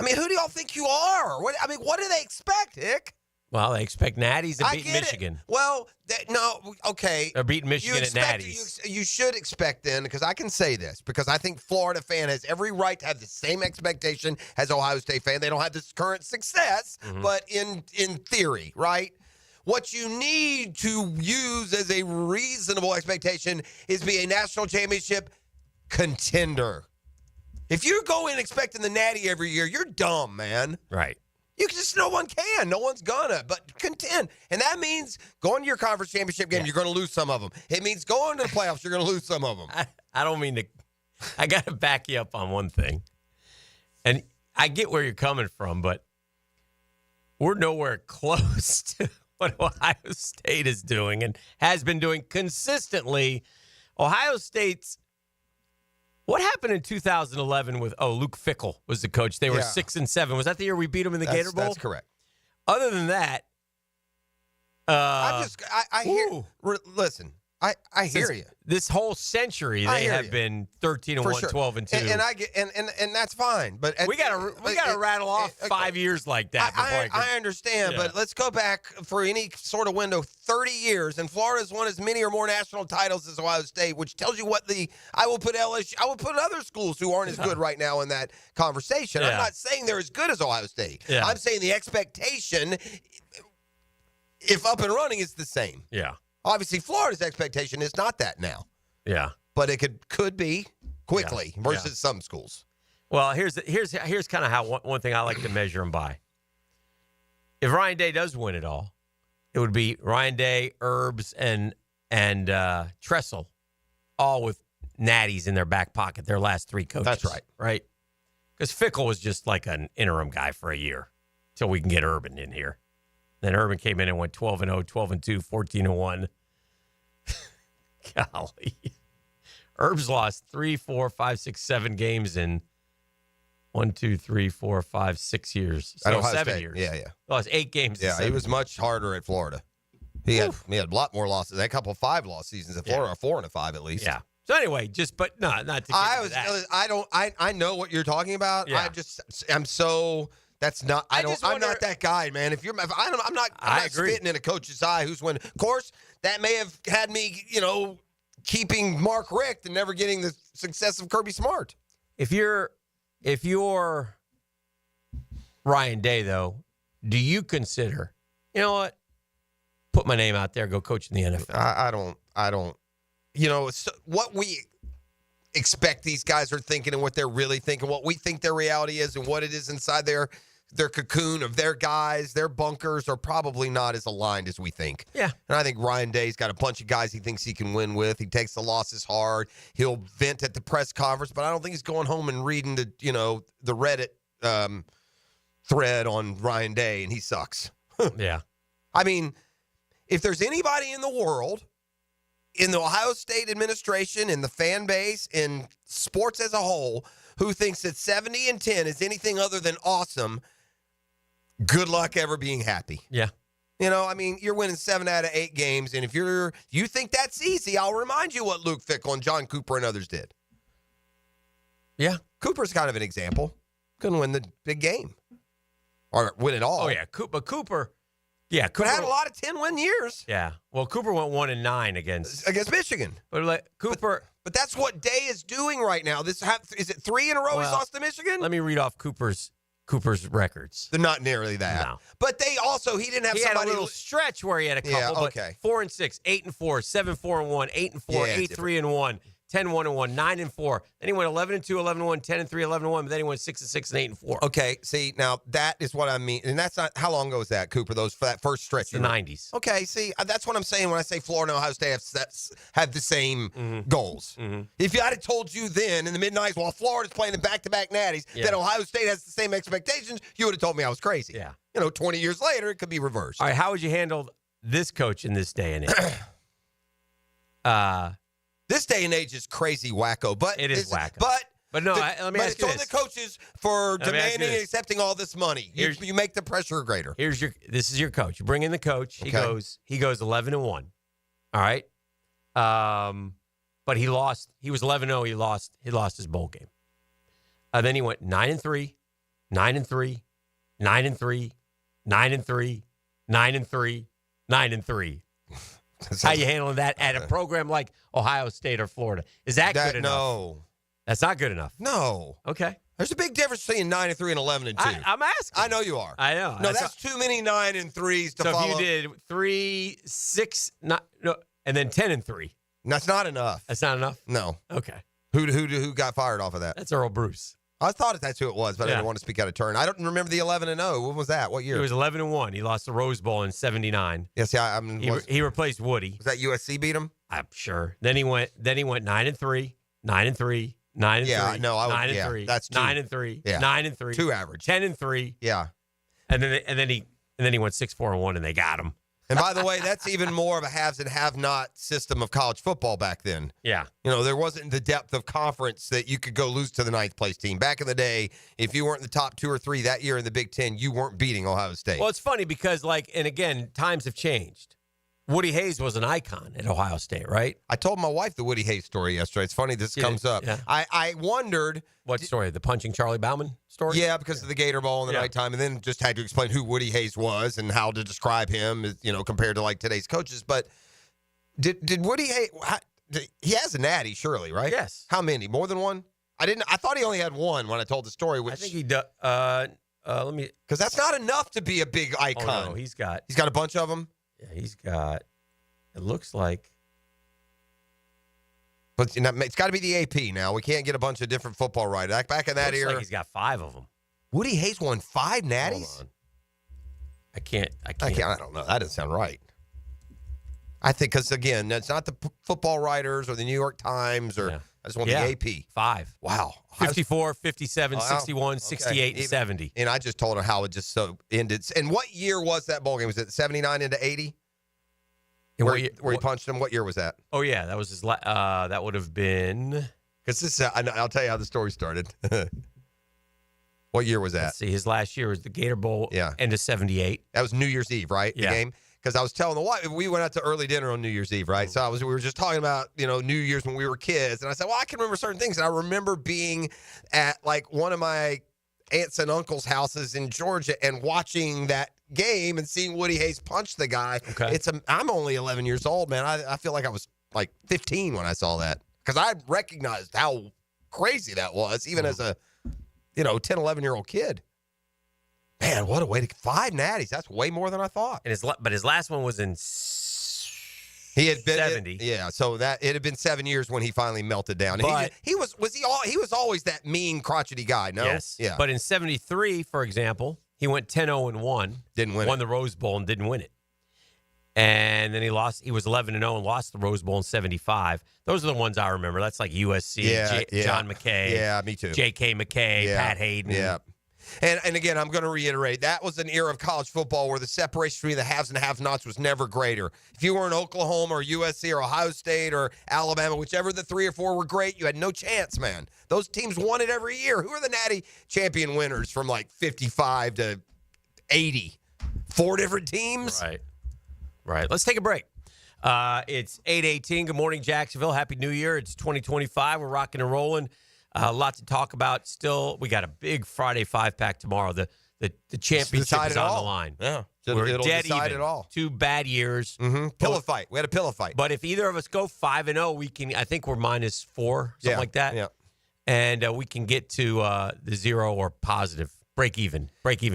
I mean, who do y'all think you are? What do they expect, Hick? Well, they expect natties to beat Michigan. Well, no, okay. They're beating Michigan at natties. You should expect then, because I can say this, because I think Florida fan has every right to have the same expectation as Ohio State fan. They don't have this current success, but in theory, right? What you need to use as a reasonable expectation is be a national championship contender. If you go in expecting the natty every year, you're dumb, man. Right. You just, no one can. No one's gonna. But contend. And that means going to your conference championship game, you're going to lose some of them. It means going to the playoffs, you're going to lose some of them. I don't mean to. I got to back you up on one thing. And I get where you're coming from, but we're nowhere close to what Ohio State is doing and has been doing consistently. Ohio State's, what happened in 2011 with, Luke Fickell was the coach. They were 6-7. Was that the year we beat them in the Gator Bowl? That's correct. Other than that, I hear, listen, I hear you. This whole century, they have been 13-1, sure. 12-2. And I get, and that's fine. But we gotta rattle off 5 years like that. I understand, but let's go back for any sort of window, 30 years, and Florida's won as many or more national titles as Ohio State, which tells you what I will put LSU, I will put other schools who aren't as good right now in that conversation. I'm not saying they're as good as Ohio State. I'm saying the expectation, if up and running, is the same. Yeah. Obviously, Florida's expectation is not that now. Yeah. But it could be quickly versus some schools. Well, here's kind of how one thing I like to measure them by. If Ryan Day does win it all, it would be Ryan Day, Herbs, and Tressel, all with natties in their back pocket, their last 3 coaches. That's right. Right? Because Fickell was just like an interim guy for a year until we can get Urban in here. Then Urban came in and went 12-0, 12-2, 14-1. Golly. Herbs lost 3, 4, 5, 6, 7 games in 1, 2, 3, 4, 5, 6 years. So 7 years. Yeah. Lost 8 games. Yeah, he was much harder at Florida. He had a lot more losses. That couple of 5-loss seasons at Florida, 4 and a 5 at least. Yeah. So anyway, but not to get into that. I know what you're talking about. Yeah. I'm not that guy, man. I'm not spitting in a coach's eye who's winning. Of course, that may have had me, keeping Mark Richt and never getting the success of Kirby Smart. If you're Ryan Day, though, do you consider, you know what, put my name out there, go coach in the NFL? I don't. It's what we expect these guys are thinking and what they're really thinking, what we think their reality is and what it is inside their cocoon of their guys, their bunkers are probably not as aligned as we think. Yeah. And I think Ryan Day's got a bunch of guys he thinks he can win with. He takes the losses hard. He'll vent at the press conference, but I don't think he's going home and reading the Reddit thread on Ryan Day, and he sucks. Yeah. I mean, if there's anybody in the world, in the Ohio State administration, in the fan base, in sports as a whole, who thinks that 70-10 is anything other than awesome, good luck ever being happy. Yeah. You're winning 7 out of 8 games, and if you think that's easy, I'll remind you what Luke Fickell and John Cooper and others did. Yeah. Cooper's kind of an example. Couldn't win the big game. Or win it all. Oh, yeah. But Cooper... Yeah, Cooper had a lot of 10-win years. Yeah. Well, Cooper went 1-9 against Michigan. But Cooper... But that's what Day is doing right now. Is it 3 in a row he's lost to Michigan? Let me read off Cooper's records. They're not nearly that. No. But he didn't have somebody... He had a little stretch where he had a couple. Yeah, okay. But 4-6, 8-4, 7-4-1, 8-4, 8-3-1, 10-1-1, 9-4. Then he went 11-2, 11-1, 10-3, 11-1. But then he went 6-6 and 8-4. Okay, see, now that is what I mean. And that's not, how long ago was that, Cooper, for that first stretch? The 90s. Okay, see, that's what I'm saying when I say Florida and Ohio State have the same goals. Mm-hmm. If I had told you then in the mid-90s while Florida's playing in back-to-back natties that Ohio State has the same expectations, you would have told me I was crazy. Yeah. 20 years later, it could be reversed. All right, how would you handle this coach in this day and age? This day and age is crazy wacko, but it is wacko. But no, let me ask you it's on the coaches for demanding and accepting all this money. You make the pressure greater. This is your coach. You bring in the coach. He goes 11-1. All right. But he lost. He was 11-0. He lost his bowl game. Then he went 9-3, 9-3, 9-3, 9-3, 9-3, 9-3. How you handling that at a program like Ohio State or Florida? Is that good enough? No. That's not good enough. No. Okay. There's a big difference between 9-3 and 11-2. I'm asking. I know you are. I know. No, that's too many 9-3s to follow. So if you did 3, 6, and then 10-3. That's not enough. That's not enough? No. Okay. Who got fired off of that? That's Earl Bruce. I thought that's who it was, but I didn't want to speak out of turn. I don't remember the 11-0. When was that? What year? It was 11-1. He lost the Rose Bowl in '79. Yes, yeah. He replaced Woody. Was that USC beat him? I'm sure. Then he went 9-3, 9-3, 9-3. Yeah, no, 9-3. That's 9-3. Yeah. 9-3. 2 average. 10-3. Yeah. And then he went 6-4-1, and they got him. And by the way, that's even more of a haves and have-not system of college football back then. Yeah. There wasn't the depth of conference that you could go lose to the 9th place team. Back in the day, if you weren't in the top 2 or 3 that year in the Big Ten, you weren't beating Ohio State. Well, it's funny because, and again, times have changed. Woody Hayes was an icon at Ohio State, right? I told my wife the Woody Hayes story yesterday. It's funny this comes up. Yeah. I wondered. What story? The punching Charlie Bauman story? Yeah, because of the Gator Bowl in the nighttime, and then just had to explain who Woody Hayes was and how to describe him, compared to today's coaches. But did Woody Hayes? He has a natty, surely, right? Yes. How many? More than one? I thought he only had one when I told the story. Which I think he does. Let me. Because that's not enough to be a big icon. Oh, no, he's got a bunch of them. Yeah, he's got. It looks like. But it's got to be the AP now. We can't get a bunch of different football writers. Back in that era. Like he's got 5 of them. Woody Hayes won 5 natties? Hold on. I can't. I don't know. That doesn't sound right. I think because, again, it's not the football writers or the New York Times or I just want the AP. 5. Wow. 54, 57, 61, 68, and 70. And I just told her how it just so ended. And what year was that bowl game? Was it 79 into 80? Where he punched him? What year was that? Oh, yeah. That was his that would have been. Because this, I'll tell you how the story started. What year was that? Let's see. His last year was the Gator Bowl. Yeah. End of 78. That was New Year's Eve, right? Yeah. The game? because I was telling the wife, we went out to early dinner on New Year's Eve, right? So we were just talking about, New Year's when we were kids. And I said, well, I can remember certain things. And I remember being at like one of my aunts and uncles' houses in Georgia and watching that game and seeing Woody Hayes punch the guy. Okay. I'm only 11 years old, man. I feel like I was like 15 when I saw that because I recognized how crazy that was, even as a 10, 11-year-old kid. Man, what a way to 5 natties. That's way more than I thought. And his last one was in he had been 70. So that it had been 7 years when he finally melted down. But, he was always that mean, crotchety guy, no? Yes. Yeah. But in 73, for example, he went 10-0-1. Didn't win Won the Rose Bowl and didn't win it. And then he lost. He was 11-0 and lost the Rose Bowl in 75. Those are the ones I remember. That's like USC, John McKay. Yeah, me too. J.K. McKay, Pat Hayden. Yeah. And again, I'm going to reiterate, that was an era of college football where the separation between the haves and have-nots was never greater. If you were in Oklahoma or USC or Ohio State or Alabama, whichever the 3 or 4 were great, you had no chance, man. Those teams won it every year. Who are the Natty champion winners from like 55 to 80? 4 different teams? Right. Let's take a break. It's 8:18. Good morning, Jacksonville. Happy New Year. It's 2025. We're rocking and rolling. A lot to talk about still. We got a big Friday 5-pack tomorrow. The championship is on the line. Yeah. We're It'll dead decide even. it all. 2 bad years. Mm-hmm. Pillow fight. We had a pillow fight. But if either of us go 5-0, we can. I think we're -4, something like that. Yeah. And we can get to the 0 or positive break even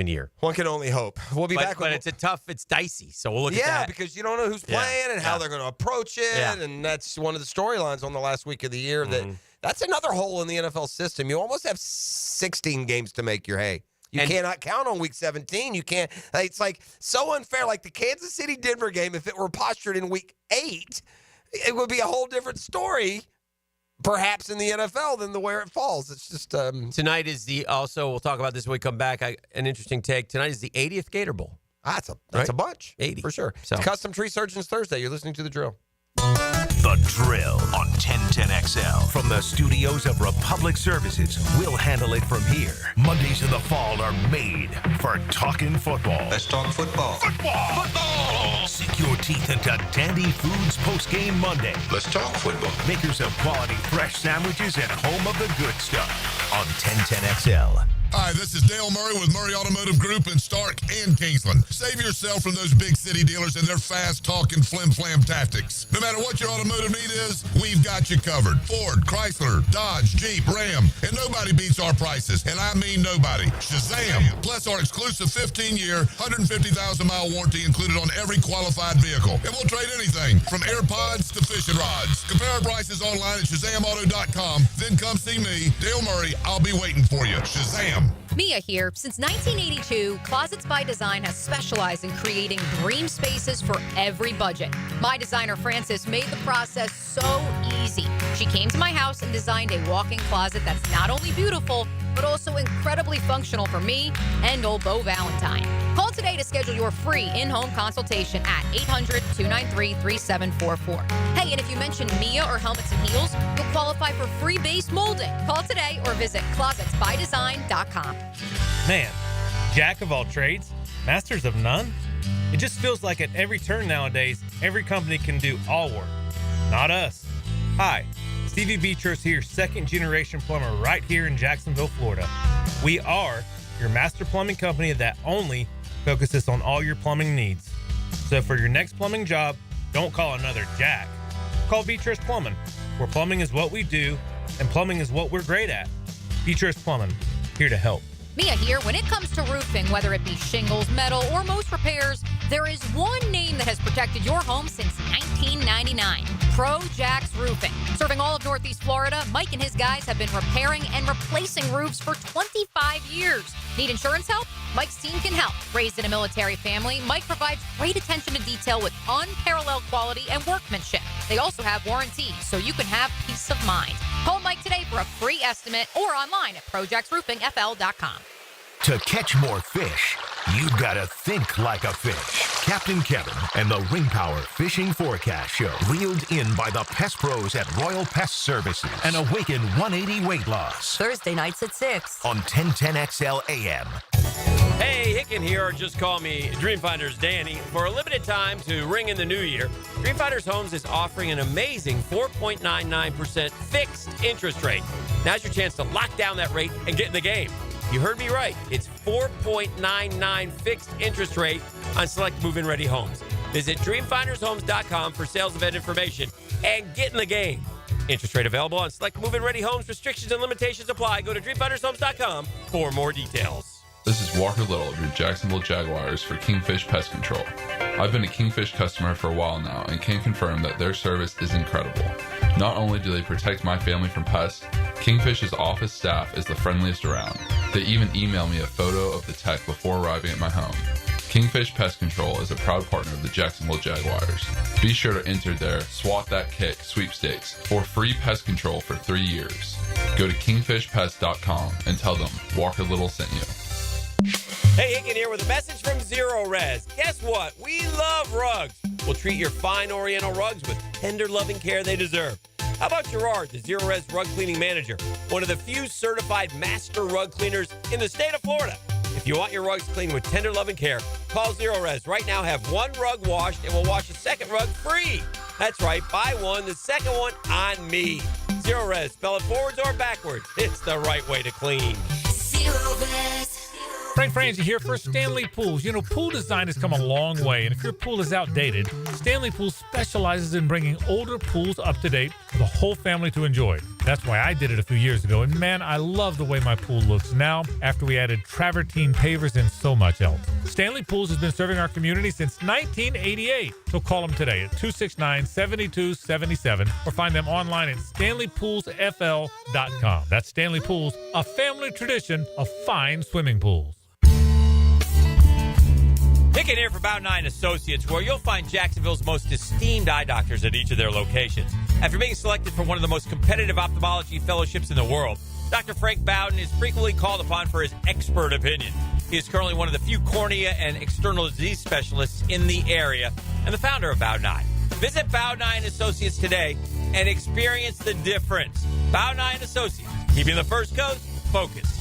year. One can only hope. We'll be back. But it's dicey. So we'll look at that. Yeah, because you don't know who's playing and how they're going to approach it, and that's one of the storylines on the last week of the year. That's another hole in the NFL system. You almost have 16 games to make your hay. You cannot count on week 17. You can't. It's like so unfair. Like the Kansas City-Denver game, if it were postured in week 8, it would be a whole different story, perhaps in the NFL, than the where it falls. It's just tonight is we'll talk about this when we come back. An interesting take. Tonight is the 80th Gator Bowl. That's a bunch. 80 for sure. So. It's Custom Tree Surgeons Thursday. You're listening to The Drill. The Drill on 1010XL. From the studios of Republic Services, we'll handle it from here. Mondays in the fall are made for talking football. Let's talk football. Football! Sink your teeth into Dandy Foods Postgame Monday. Let's talk football. Makers of quality fresh sandwiches and home of the good stuff on 1010XL. Hi, this is Dale Murray with Murray Automotive Group in Stark and Kingsland. Save yourself from those big city dealers and their fast-talking flim-flam tactics. No matter what your automotive need is, we've got you covered. Ford, Chrysler, Dodge, Jeep, Ram, and nobody beats our prices, and I mean nobody. Shazam! Plus our exclusive 15-year, 150,000-mile warranty included on every qualified vehicle. And we'll trade anything from AirPods to fishing rods. Compare our prices online at ShazamAuto.com. Then come see me, Dale Murray. I'll be waiting for you. Shazam! Mia here. Since 1982, Closets by Design has specialized in creating dream spaces for every budget. My designer, Frances, made the process so easy. She came to my house and designed a walk-in closet that's not only beautiful, but also incredibly functional for me and old Beau Valentine. Call today to schedule your free in-home consultation at 800-293-3744. Hey, and if you mention Mia or Helmets and Heels, you'll qualify for free base molding. Call today or visit closetsbydesign.com. Man, jack of all trades, masters of none? It just feels like at every turn nowadays, every company can do all work. Not us. Hi, Stevie Beatrice here, second-generation plumber right here in Jacksonville, Florida. We are your master plumbing company that only focuses on all your plumbing needs. So for your next plumbing job, don't call another Jack. Call Beatrice Plumbing, where plumbing is what we do and plumbing is what we're great at. Beatrice Plumbing, here to help. Mia here. When it comes to roofing, whether it be shingles, metal, or most repairs, there is one name that has protected your home since 1999. Pro Jax Roofing. Serving all of Northeast Florida, Mike and his guys have been repairing and replacing roofs for 25 years. Need insurance help? Mike's team can help. Raised in a military family, Mike provides great attention to detail with unparalleled quality and workmanship. They also have warranties, so you can have peace of mind. Call Mike today for a free estimate or online at projaxroofingfl.com. To catch more fish, you gotta think like a fish. Captain Kevin and the Ring Power Fishing Forecast Show, reeled in by the Pest Pros at Royal Pest Services, and Awaken 180 Weight Loss. Thursday nights at 6 on 1010XL AM. Hey, Hicken here, or just call me Dreamfinders Danny. For a limited time to ring in the new year, Dreamfinders Homes is offering an amazing 4.99% fixed interest rate. Now's your chance to lock down that rate and get in the game. You heard me right. It's 4.99 fixed interest rate on select move-in ready homes. Visit dreamfindershomes.com for sales event information and get in the game. Interest rate available on select move-in ready homes. Restrictions and limitations apply. Go to dreamfindershomes.com for more details. This is Walker Little of your Jacksonville Jaguars for Kingfish Pest Control. I've been a Kingfish customer for a while now and can confirm that their service is incredible. Not only do they protect my family from pests, Kingfish's office staff is the friendliest around. They even email me a photo of the tech before arriving at my home. Kingfish Pest Control is a proud partner of the Jacksonville Jaguars. Be sure to enter their Swat That Kick sweepstakes for free pest control for 3 years. Go to kingfishpest.com and tell them Walker Little sent you. Hey, Hicken here with a message from Zero Res. Guess what? We love rugs. We'll treat your fine Oriental rugs with tender, loving care they deserve. How about Gerard, the Zero Res rug cleaning manager, one of the few certified master rug cleaners in the state of Florida? If you want your rugs cleaned with tender, loving care, call Zero Res. Right now, have one rug washed and we'll wash a second rug free. That's right. Buy one, the second one on me. Zero Res. Spell it forwards or backwards. It's the right way to clean. Zero Res. Frank Frangie here for Stanley Pools. You know, pool design has come a long way, and if your pool is outdated, Stanley Pools specializes in bringing older pools up to date for the whole family to enjoy. That's why I did it a few years ago, and man, I love the way my pool looks now after we added travertine pavers and so much else. Stanley Pools has been serving our community since 1988, so call them today at 269-7277 or find them online at stanleypoolsfl.com. That's Stanley Pools, a family tradition of fine swimming pools. Hicken here for Bow 9 Associates, where you'll find Jacksonville's most esteemed eye doctors at each of their locations. After being selected for one of the most competitive ophthalmology fellowships in the world, Dr. Frank Bowden is frequently called upon for his expert opinion. He is currently one of the few cornea and external disease specialists in the area and the founder of Bow 9. Visit Bow 9 Associates today and experience the difference. Bow 9 Associates, keeping the First Coast focused.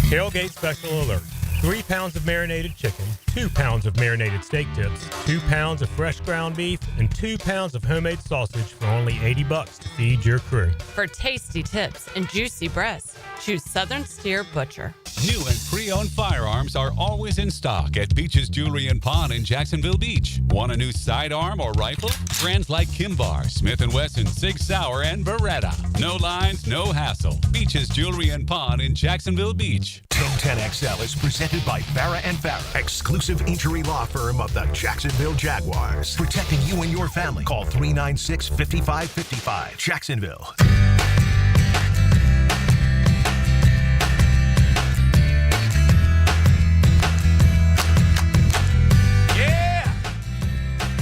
Tailgate special alert. 3 pounds of marinated chicken, 2 pounds of marinated steak tips, 2 pounds of fresh ground beef, and 2 pounds of homemade sausage for only $80 to feed your crew. For tasty tips and juicy breasts, choose Southern Steer Butcher. New and pre-owned firearms are always in stock at Beach's Jewelry and Pawn in Jacksonville Beach. Want a new sidearm or rifle? Brands like Kimbar, Smith & Wesson, Sig Sauer, and Beretta. No lines, no hassle. Beach's Jewelry and Pawn in Jacksonville Beach. 1010XL is presented by Farrah & Farrah, exclusive injury law firm of the Jacksonville Jaguars. Protecting you and your family. Call 396-5555. Jacksonville.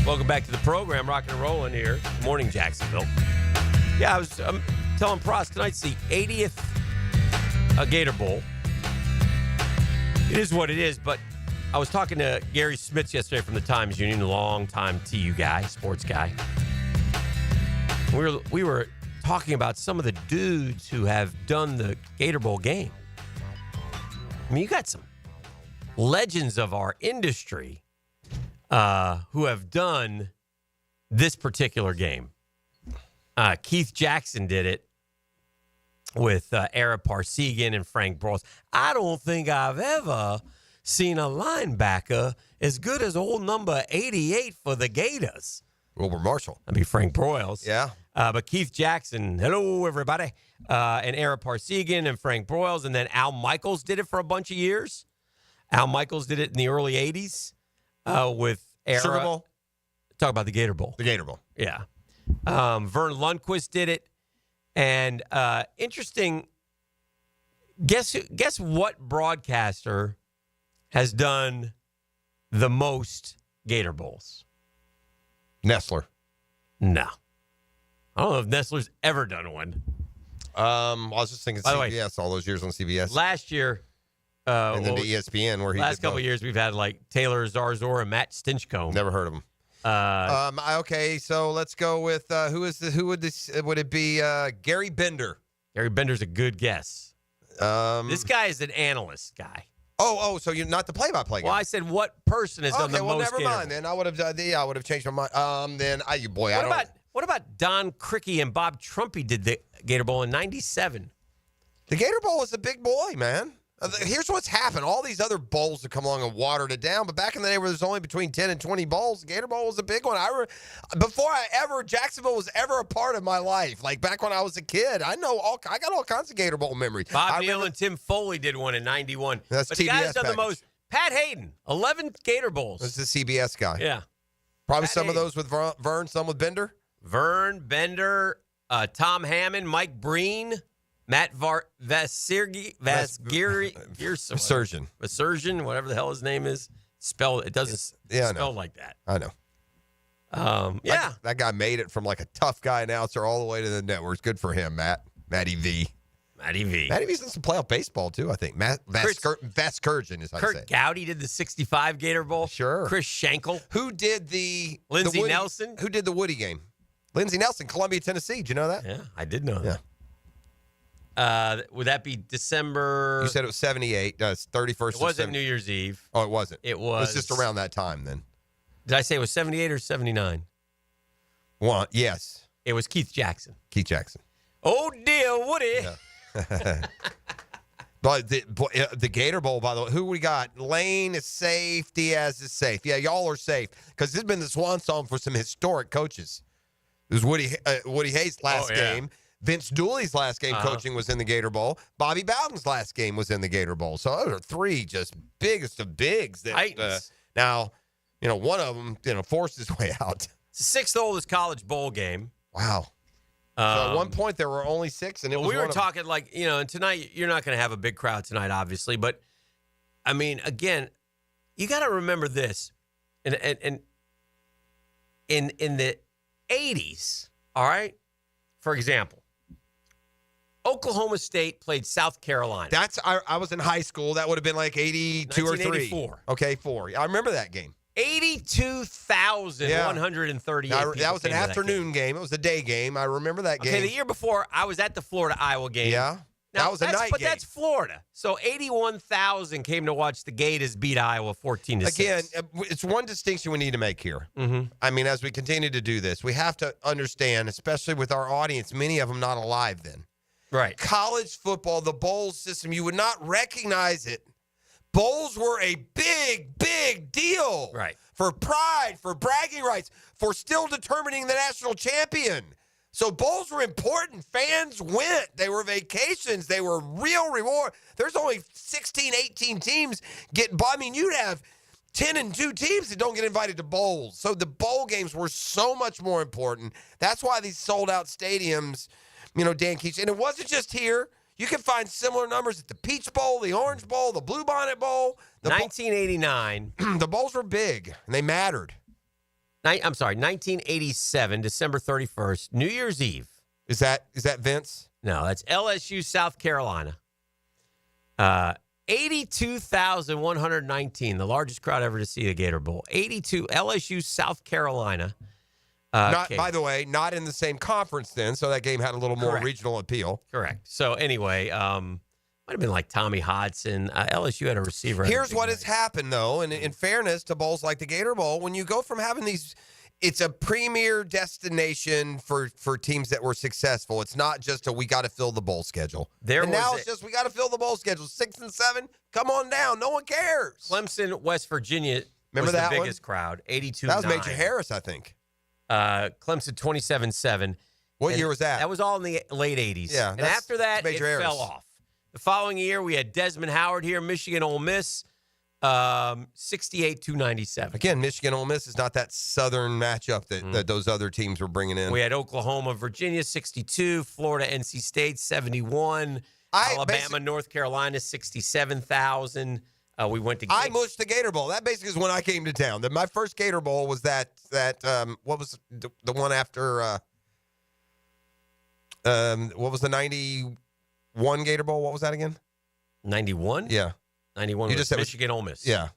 Welcome back to the program, rocking and rolling here. Good morning, Jacksonville. Yeah, I was telling Prost, tonight's the 80th Gator Bowl. It is what it is, but I was talking to Gary Smits yesterday from the Times Union, a long-time TU guy, sports guy. We were talking about some of the dudes who have done the Gator Bowl game. I mean, you got some legends of our industry who have done this particular game. Keith Jackson did it with Ara Parsegian and Frank Broyles. I don't think I've ever seen a linebacker as good as old number 88 for the Gators. Wilbur Marshall. I mean, Frank Broyles. Yeah. But Keith Jackson, hello, everybody, and Ara Parsegian and Frank Broyles, and then Al Michaels did it for a bunch of years. Al Michaels did it in the early 80s. With Era. Sugar Bowl? Talk about the Gator Bowl. The Gator Bowl. Yeah. Vern Lundquist did it. And interesting, guess what broadcaster has done the most Gator Bowls? Nestler. No. I don't know if Nestler's ever done one. I was just thinking By the CBS, all those years on CBS. Last year, and then to ESPN, where he last did couple both. of years we've had like Taylor Zarzor and Matt Stinchcomb. Never heard of him. Okay, so let's go with would it be Gary Bender? Gary Bender's a good guess. This guy is an analyst guy. So you're not the play-by-play guy. Well, I said what person has done the most. never Gator mind. Bowl? Then I would have changed my mind. What about Don Crickey and Bob Trumpy did the Gator Bowl in '97? The Gator Bowl was a big boy, man. Here's what's happened. All these other bowls have come along and watered it down. But back in the day where there's only between 10 and 20 bowls, the Gator Bowl was a big one. Before Jacksonville was ever a part of my life, like back when I was a kid, I got all kinds of Gator Bowl memories. Bob Neal and Tim Foley did one in '91. That's but the TBS guy that's done package. the most. Pat Hayden, 11 Gator Bowls. That's the CBS guy. Yeah. Probably Pat some Hayden. of those with Vern, some with Bender. Vern, Bender, Tom Hammond, Mike Breen, Matt Vasgersian, whatever the hell his name is. It doesn't spell like that. I know. That guy made it from like a tough guy announcer all the way to the networks. Good for him, Matty V. Matty V. Matty V's done some playoff baseball too, I think. Vasgersian is how you say Kurt it. Gowdy did the '65 Gator Bowl. Sure. Chris Schenkel. Who did the Lindsey Woody, Nelson? Who did the Woody game? Lindsey Nelson, Columbia, Tennessee. Did you know that? Yeah, I did know that. Would that be December? You said it was 78. 31st. It wasn't New Year's Eve. Oh, it wasn't. It was. It was just around that time then. Did I say it was 78 or 79? Yes. It was Keith Jackson. Keith Jackson. Oh, dear, Woody. Yeah. But the Gator Bowl, by the way, who we got? Lane is safe. Diaz is safe. Yeah, y'all are safe because this has been the swan song for some historic coaches. It was Woody Hayes' last game. Vince Dooley's last game coaching was in the Gator Bowl. Bobby Bowden's last game was in the Gator Bowl. So those are three just biggest of bigs. Now, one of them, forced his way out. It's the sixth oldest college bowl game. Wow. So at one point there were only 6, and we were talking and tonight you're not going to have a big crowd tonight, obviously, but I mean, again, you got to remember this, and in the '80s, all right, for example, Oklahoma State played South Carolina. I was in high school. That would have been like 82 or 3. 1984. Okay, 4. I remember that game. 82,138. That was an afternoon game. It was a day game. I remember that game. Okay, the year before, I was at the Florida-Iowa game. Yeah. Now, that was a night game. But that's Florida. So 81,000 came to watch the Gators beat Iowa 14-6. Again, it's one distinction we need to make here. Mm-hmm. I mean, as we continue to do this, we have to understand, especially with our audience, many of them not alive then. Right. College football, the bowl system, you would not recognize it. Bowls were a big, big deal. Right. For pride, for bragging rights, for still determining the national champion. So bowls were important. Fans went. They were vacations. They were real reward. There's only 16, 18 teams getting by. I mean, you'd have 10 and 2 teams that don't get invited to bowls. So the bowl games were so much more important. That's why these sold-out stadiums, Dan Keach. And it wasn't just here. You can find similar numbers at the Peach Bowl, the Orange Bowl, the Bluebonnet Bowl. 1989. The bowls were big, and they mattered. 1987, December 31st, New Year's Eve. Is that Vince? No, that's LSU, South Carolina. 82,119, the largest crowd ever to see the Gator Bowl. 82, LSU, South Carolina. By the way, not in the same conference then, so that game had a little more regional appeal. Correct. So anyway, might have been like Tommy Hodson. LSU had a receiver. Here's what has happened, though, and in fairness to bowls like the Gator Bowl, when you go from having these, it's a premier destination for teams that were successful. It's not just we got to fill the bowl schedule. It's just we got to fill the bowl schedule. 6 and 7, come on down. No one cares. Clemson, West Virginia. Remember was that the biggest crowd. 82. That was Major Harris, I think. Clemson 27-7. What year was that? That was all in the late 80s. Yeah. And after that, it Harris. fell off. The following year, we had Desmond Howard here, Michigan Ole Miss, 68-97. Again, Michigan Ole Miss is not that southern matchup that those other teams were bringing in. We had Oklahoma, Virginia, 62, Florida, NC State, 71, Alabama, North Carolina, 67,000. We went to. I mushed the Gator Bowl. That basically is when I came to town. My first Gator Bowl was that what was the one after? What was the 91 Gator Bowl? What was that again? 91. Yeah, 91. Was Michigan Ole Miss. Yeah.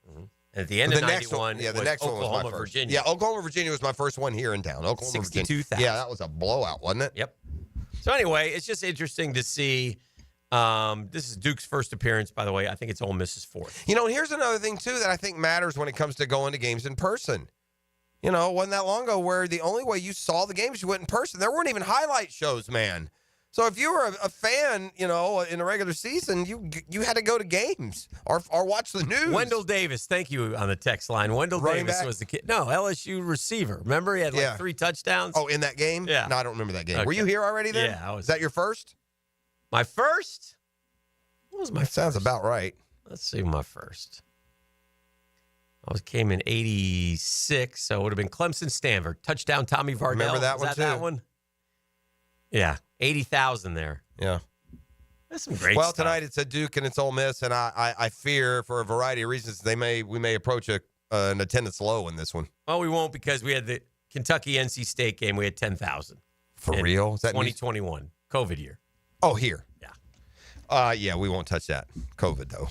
Mm-hmm. And at the end of 91, the was next Oklahoma, one was my first. Virginia. Yeah, Oklahoma, Virginia was my first one here in town. Oklahoma, 62,000. Yeah, that was a blowout, wasn't it? Yep. So anyway, it's just interesting to see This is Duke's first appearance, by the way. I think it's Ole Miss's fourth. Here's another thing, too, that I think matters when it comes to going to games in person. It wasn't that long ago where the only way you saw the games, you went in person. There weren't even highlight shows, man. So if you were a fan, in a regular season, you had to go to games or watch the news. Wendell Davis, thank you on the text line. Wendell Davis was the kid. No, LSU receiver. Remember, he had 3 touchdowns. Oh, in that game? Yeah. No, I don't remember that game. Okay. Were you here already then? Yeah, I was. Is that your first? My first? What was my first? Sounds about right. Let's see my first. Came in 86, so it would have been Clemson-Stanford. Touchdown, Tommy Vardell. Remember that was one, that too? one? Yeah, 80,000 there. Yeah. That's some great Well, stuff. tonight it's a Duke and it's Ole Miss, and I fear for a variety of reasons we may approach an attendance low in this one. Well, we won't because we had the Kentucky-NC State game. We had 10,000. For real? Is that 2021, COVID year. Oh, here. Yeah. Yeah, we won't touch that. COVID, though.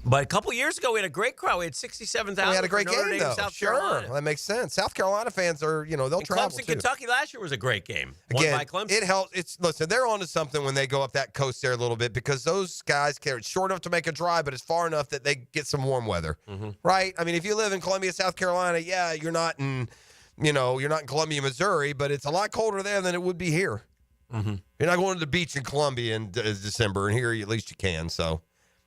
But a couple years ago, we had a great crowd. We had 67,000. We had a great for Notre game, Dame, though. South Sure. Carolina. Well, that makes sense. South Carolina fans are, they'll travel, Clemson, too. Kentucky last year was a great game. Again, Won by Clemson. it helps. Listen, they're onto something when they go up that coast there a little bit because those guys it's short enough to make a drive, but it's far enough that they get some warm weather, right? I mean, if you live in Columbia, South Carolina, yeah, you're not in Columbia, Missouri, but it's a lot colder there than it would be here. Mm-hmm. You're not going to the beach in Columbia in December, and here at least you can. So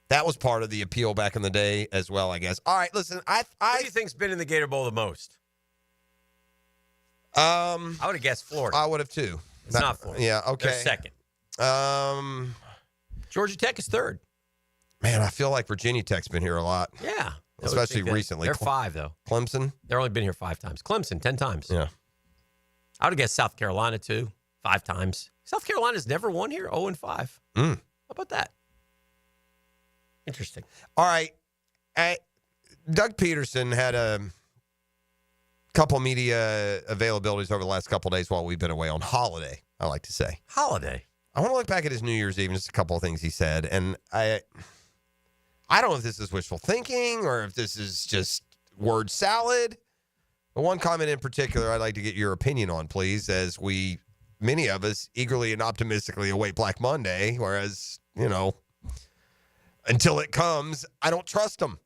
that was part of the appeal back in the day as well, I guess. All right, listen, Who do you think's been in the Gator Bowl the most? I would have guessed Florida. I would have too. It's not Florida. Yeah, okay. They're second. Georgia Tech is third. Man, I feel like Virginia Tech's been here a lot. Yeah. Especially recently. They're 5, though. Clemson? They've only been here 5 times. Clemson, 10 times. Yeah. I would have guessed South Carolina, too, 5 times. South Carolina's never won here, 0-5. How about that? Interesting. All right. Doug Pederson had a couple media availabilities over the last couple of days while we've been away on holiday, I like to say. Holiday? I want to look back at his New Year's Eve and just a couple of things he said. And I don't know if this is wishful thinking or if this is just word salad. But one comment in particular I'd like to get your opinion on, please, as many of us eagerly and optimistically await Black Monday, whereas, until it comes, I don't trust them.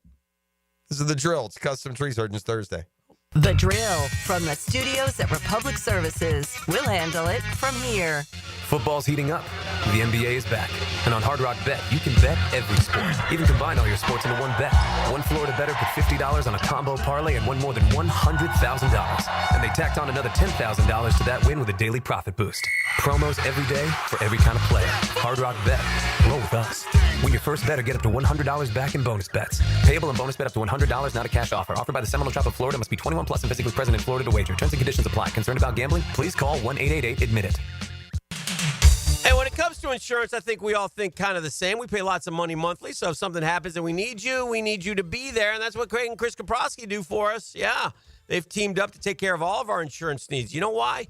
This is the drill. It's Custom Tree Surgeons Thursday. The Drill from the studios at Republic Services. We'll handle it from here. Football's heating up. The NBA is back. And on Hard Rock Bet, you can bet every sport. Even combine all your sports into one bet. One Florida bettor put $50 on a combo parlay and won more than $100,000. And they tacked on another $10,000 to that win with a daily profit boost. Promos every day for every kind of player. Hard Rock Bet. Roll with us. Win your first bet or get up to $100 back in bonus bets. Payable and bonus bet up to $100, not a cash offer. Offered by the Seminole Tribe of Florida. Must be 21 plus and physically present in Florida to wager. Terms and conditions apply. Concerned about gambling? Please call 1-888-ADMIT-IT. Hey, when it comes to insurance, I think we all think kind of the same. We pay lots of money monthly, so if something happens and we need you to be there, and that's what Craig and Chris Kaprosky do for us. Yeah, they've teamed up to take care of all of our insurance needs. You know why?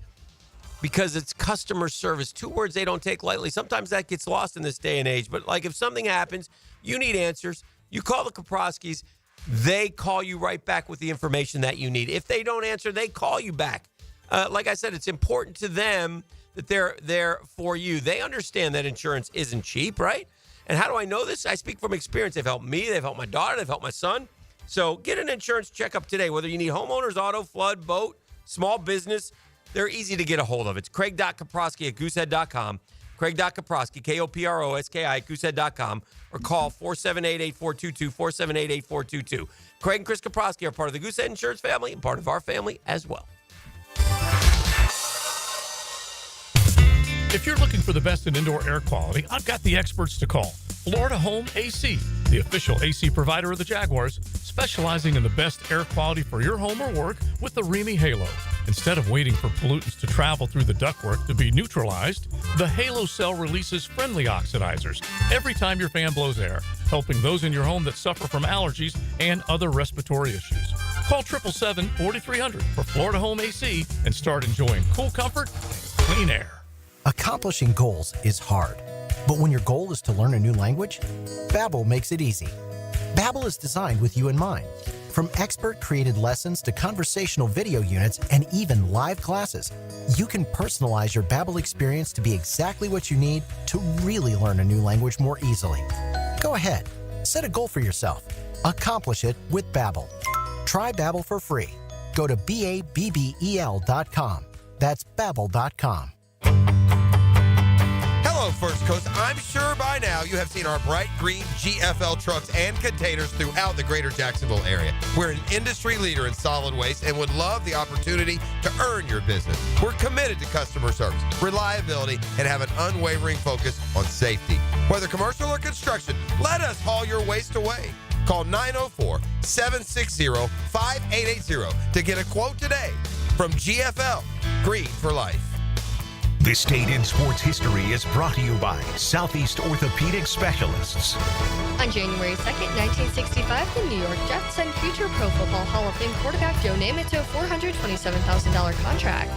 Because it's customer service. 2 words they don't take lightly. Sometimes that gets lost in this day and age, but like if something happens, you need answers. You call the Kaproskys. They call you right back with the information that you need. If they don't answer, they call you back. Like I said, it's important to them that they're there for you. They understand that insurance isn't cheap, right? And how do I know this? I speak from experience. They've helped me. They've helped my daughter. They've helped my son. So get an insurance checkup today, whether you need homeowners, auto, flood, boat, small business. They're easy to get a hold of. It's Craig.Kaprosky at goosehead.com. Craig.Kaprosky, K-O-P-R-O-S-K-I at goosehead.com, or call 478-8422, 478-8422. Craig and Chris Kaprosky are part of the Goosehead Insurance family and part of our family as well. If you're looking for the best in indoor air quality, I've got the experts to call. Florida Home AC, the official AC provider of the Jaguars, specializing in the best air quality for your home or work with the Remy Halo. Instead of waiting for pollutants to travel through the ductwork to be neutralized, the Halo cell releases friendly oxidizers every time your fan blows air, helping those in your home that suffer from allergies and other respiratory issues. Call 777-4300 for Florida Home AC and start enjoying cool comfort and clean air. Accomplishing goals is hard, but when your goal is to learn a new language, Babbel makes it easy. Babbel is designed with you in mind. From expert-created lessons to conversational video units and even live classes, you can personalize your Babbel experience to be exactly what you need to really learn a new language more easily. Go ahead, set a goal for yourself. Accomplish it with Babbel. Try Babbel for free. Go to BABBEL.com. That's Babbel.com. Hello, First Coast. I'm sure by now you have seen our bright green GFL trucks and containers throughout the greater Jacksonville area. We're an industry leader in solid waste and would love the opportunity to earn your business. We're committed to customer service, reliability, and have an unwavering focus on safety. Whether commercial or construction, let us haul your waste away. Call 904-760-5880 to get a quote today from GFL, Green for Life. This Date in Sports History is brought to you by Southeast Orthopedic Specialists. On January 2nd, 1965, the New York Jets sent future Pro Football Hall of Fame quarterback Joe Namath to a $427,000 contract.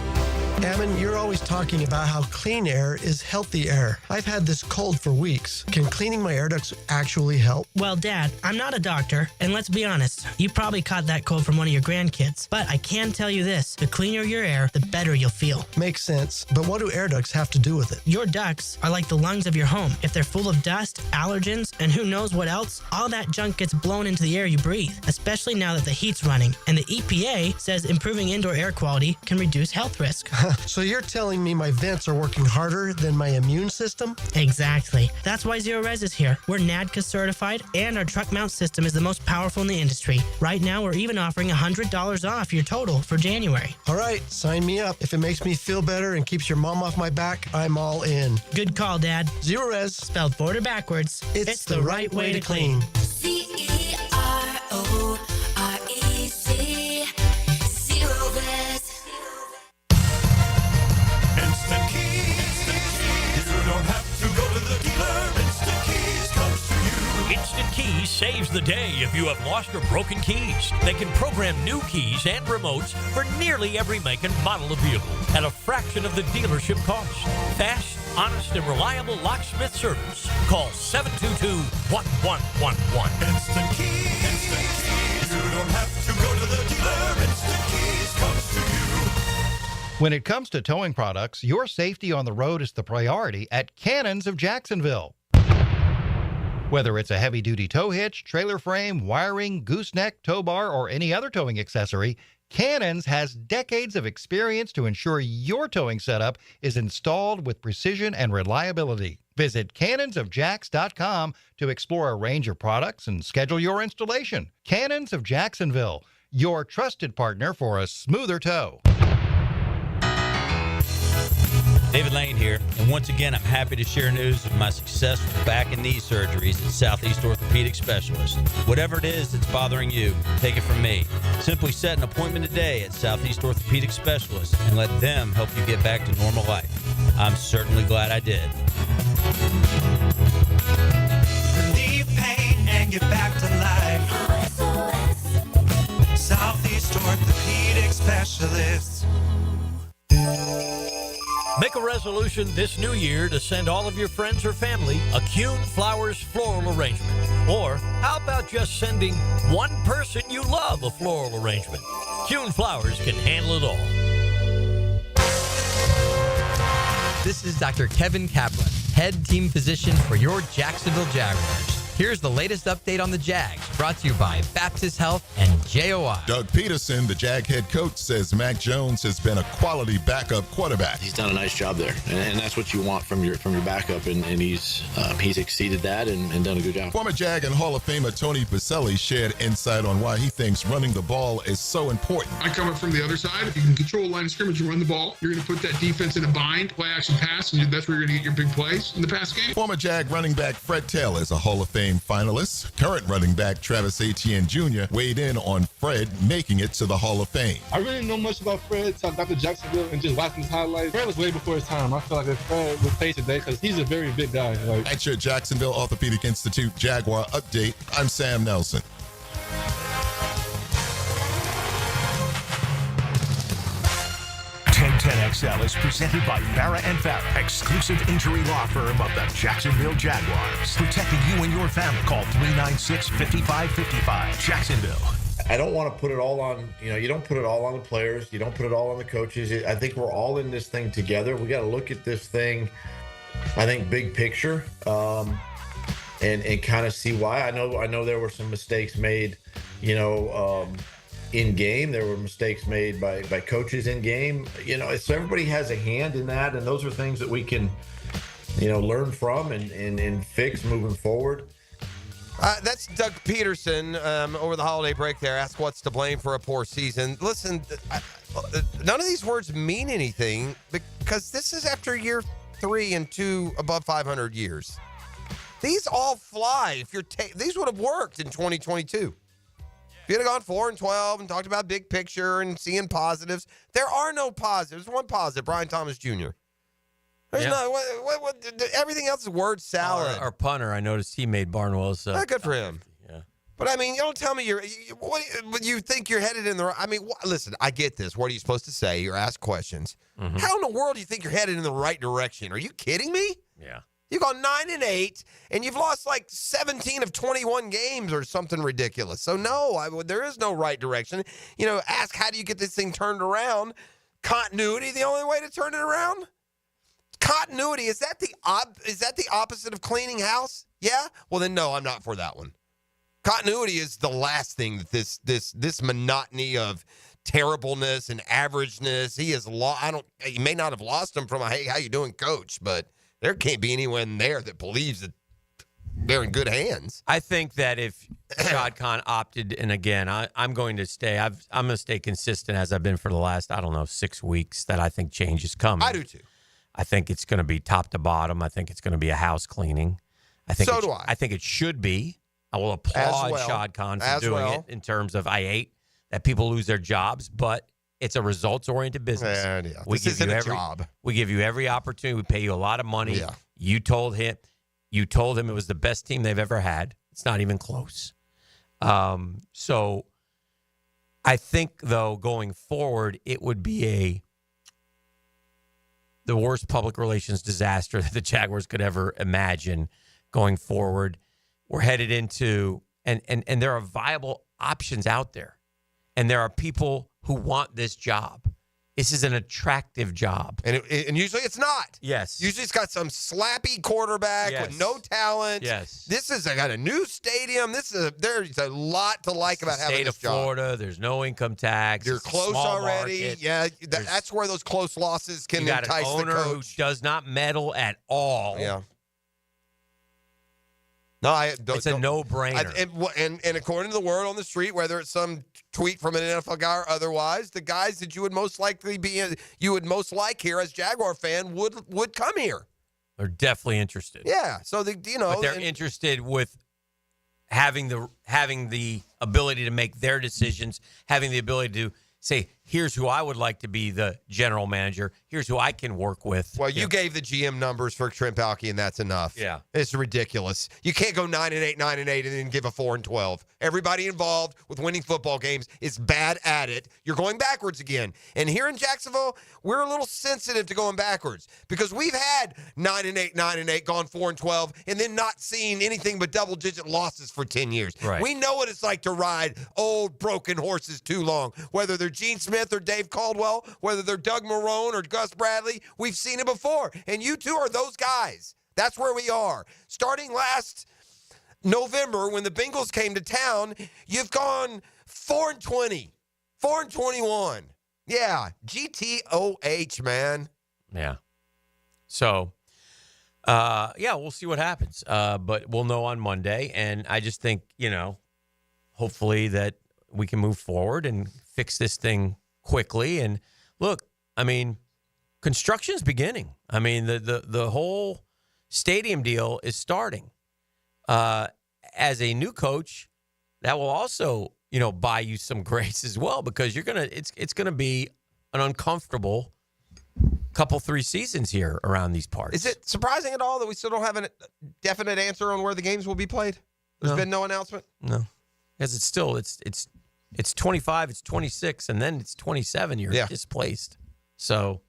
Ammon, you're always talking about how clean air is healthy air. I've had this cold for weeks. Can cleaning my air ducts actually help? Well, Dad, I'm not a doctor, and let's be honest, you probably caught that cold from one of your grandkids. But I can tell you this, the cleaner your air, the better you'll feel. Makes sense, but what do air ducts have to do with it? Your ducts are like the lungs of your home. If they're full of dust, allergens, and who knows what else, all that junk gets blown into the air you breathe, especially now that the heat's running. And the EPA says improving indoor air quality can reduce health risk. So you're telling me my vents are working harder than my immune system? Exactly. That's why Zero Res is here. We're NADCA certified, and our truck mount system is the most powerful in the industry. Right now, we're even offering $100 off your total for January. All right, sign me up. If it makes me feel better and keeps your mom off my back, I'm all in. Good call, Dad. Zero Res. Spelled border backwards. It's the right way to clean. CEROREC. Zero Res. Instant Keys. You don't have to go to the dealer. Instant Keys comes to you. Instant Keys saves the day if you have lost or broken keys. They can program new keys and remotes for nearly every make and model of vehicle at a fraction of the dealership cost. Fast, honest, and reliable locksmith service. Call 722-1111. Instant Keys. Instant Keys. You don't have to go to the dealer. Instant Keys comes to you. When it comes to towing products, your safety on the road is the priority at Cannons of Jacksonville. Whether it's a heavy-duty tow hitch, trailer frame, wiring, gooseneck, tow bar, or any other towing accessory, Cannons has decades of experience to ensure your towing setup is installed with precision and reliability. Visit cannonsofjax.com to explore a range of products and schedule your installation. Cannons of Jacksonville, your trusted partner for a smoother tow. David Lane here, and once again, I'm happy to share news of my successful back and knee surgeries at Southeast Orthopedic Specialist. Whatever it is that's bothering you, take it from me. Simply set an appointment today at Southeast Orthopedic Specialist and let them help you get back to normal life. I'm certainly glad I did. Relieve pain and get back to life. Southeast Orthopedic Specialists. Make a resolution this new year to send all of your friends or family a Kuhn Flowers floral arrangement. Or how about just sending one person you love a floral arrangement? Kuhn Flowers can handle it all. This is Dr. Kevin Kaplan, head team physician for your Jacksonville Jaguars. Here's the latest update on the Jags, brought to you by Baptist Health and JOI. Doug Pederson, the Jag head coach, says Mac Jones has been a quality backup quarterback. He's done a nice job there, and that's what you want from your backup, and he's exceeded that and done a good job. Former Jag and Hall of Famer Tony Baselli shared insight on why he thinks running the ball is so important. I come up from the other side. If you can control the line of scrimmage and run the ball, you're going to put that defense in a bind, play action pass, and that's where you're going to get your big plays in the pass game. Former Jag running back Fred Taylor is a Hall of Fame finalist. Current running back Travis Etienne Jr. weighed in on Fred making it to the Hall of Fame. I really didn't know much about Fred until I got to Jacksonville and just watching his highlights. Fred was way before his time. I feel like if Fred would play today, because he's a very big guy. At your Jacksonville Orthopedic Institute Jaguar update, I'm Sam Nelson. XL is presented by Farrah & Farrah, exclusive injury law firm of the Jacksonville Jaguars. Protecting you and your family. Call 396-5555. Jacksonville, I don't want to put it all on, you don't put it all on the players. You don't put it all on the coaches. I think we're all in this thing together. We got to look at this thing, I think, big picture, and kind of see why. I know there were some mistakes made, in game. There were mistakes made by coaches in game. So everybody has a hand in that, and those are things that we can, learn from and fix moving forward. That's Doug Pederson over the holiday break there. Ask what's to blame for a poor season. Listen, none of these words mean anything because this is after year 3 and 2 above 500 years. These all fly. These would have worked in 2022. If you'd have gone 4-12 and talked about big picture and seeing positives, there are no positives. One positive, Brian Thomas Jr. There's everything else is word salad. Our punter, I noticed he made Barnwell's. Good for him. Yeah. But I mean, you don't tell me you think you're headed in the right. I mean, listen, I get this. What are you supposed to say? You're asked questions. Mm-hmm. How in the world do you think you're headed in the right direction? Are you kidding me? Yeah. You've gone 9-8, and you've lost like 17 of 21 games or something ridiculous. So no, there is no right direction. Ask how do you get this thing turned around? Continuity, the only way to turn it around. Continuity, is that the opposite of cleaning house? Yeah? Well, then no, I'm not for that one. Continuity is the last thing that this monotony of terribleness and averageness. He may not have lost him from a hey, how you doing, coach, but there can't be anyone there that believes that they're in good hands. I think that if Shad Khan opted, and again, I'm going to stay. I'm going to stay consistent as I've been for the last 6 weeks. That I think change is coming. I do too. I think it's going to be top to bottom. I think it's going to be a house cleaning. I think I think it should be. I will applaud Shad Khan for doing it in terms of I hate that people lose their jobs, but it's a results-oriented business. Yeah. This isn't a job. We give you every opportunity. We pay you a lot of money. Yeah. You told him it was the best team they've ever had. It's not even close. So I think, though, going forward, it would be the worst public relations disaster that the Jaguars could ever imagine going forward. We're headed into, and there are viable options out there. And there are people who want this job. This is an attractive job. And usually it's not. Yes. Usually it's got some slappy quarterback with no talent. Yes. This has got a new stadium. There's a lot to like about having this job. State of Florida, there's no income tax. You're close already. Market. Yeah, that's where those close losses can entice the coach. You got an owner who does not meddle at all. Yeah. No, it's a no-brainer. And according to the word on the street, whether it's some tweet from an NFL guy or otherwise, the guys that you would most like here as Jaguar fan would come here. They're definitely interested. Yeah, so but they're interested with having the ability to make their decisions, having the ability to say, here's who I would like to be the general manager. Here's who I can work with. Well, you gave the GM numbers for Trent Baalke, and that's enough. Yeah. It's ridiculous. You can't go 9-8, 9-8, and then give a 4-12. Everybody involved with winning football games is bad at it. You're going backwards again. And here in Jacksonville, we're a little sensitive to going backwards because we've had 9-8, 9-8, gone 4-12, and then not seen anything but double-digit losses for 10 years. Right. We know what it's like to ride old, broken horses too long, whether they're Gene Smith or Dave Caldwell, whether they're Doug Marrone or Gus Bradley. We've seen it before, and you two are those guys. That's where we are. Starting last November when the Bengals came to town, you've gone 4-20, 4-21. Yeah, GTOH, man. Yeah. So, we'll see what happens. But we'll know on Monday, and I just think, hopefully that we can move forward and fix this thing quickly. And look, I mean, construction's beginning. I mean, the whole stadium deal is starting. As a new coach, that will also, buy you some grace as well, because it's gonna be an uncomfortable couple 3 seasons here around these parts. Is it surprising at all that we still don't have a definite answer on where the games will be played? There's been no announcement? No. Because it's still it's 25, it's 26, and then it's 27 you're displaced. So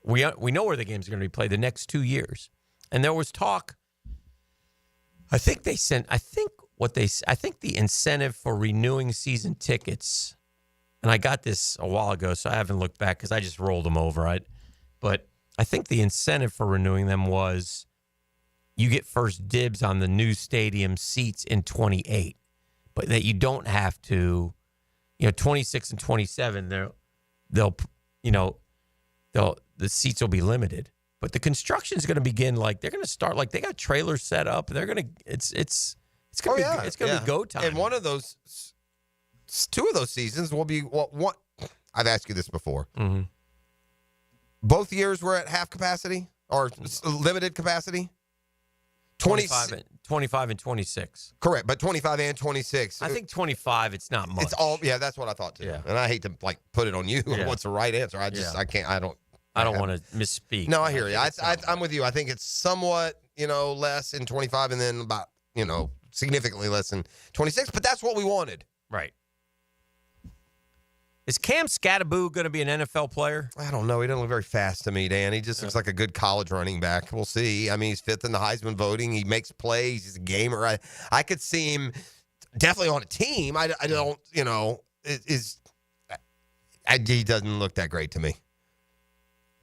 we know where the games are going to be played the next 2 years. And there was talk, I think I think the incentive for renewing season tickets, and I got this a while ago, so I haven't looked back because I just rolled them over. Right, but I think the incentive for renewing them was you get first dibs on the new stadium seats in 28, but that you don't have to, 26 and 27, the seats will be limited. But the construction is going to begin they're going to start they got trailers set up. They're going to it's going to be go time. And one of those, 2 of those seasons will be what I've asked you this before. Mm-hmm. Both years were at half capacity or limited capacity. 25 and 26. Correct, but 25 and 26. I think 25. It's not much. It's all that's what I thought too. Yeah. And I hate to put it on you. Yeah. What's the right answer? I can't. I don't want to misspeak. No, I hear you. I'm with you. I think it's somewhat less in 25, and then about significantly less in 26. But that's what we wanted. Right. Is Cam Scattaboo going to be an NFL player? I don't know. He doesn't look very fast to me, Dan. He just looks like a good college running back. We'll see. I mean, he's 5th in the Heisman voting. He makes plays. He's a gamer. I could see him definitely on a team. I don't, he doesn't look that great to me.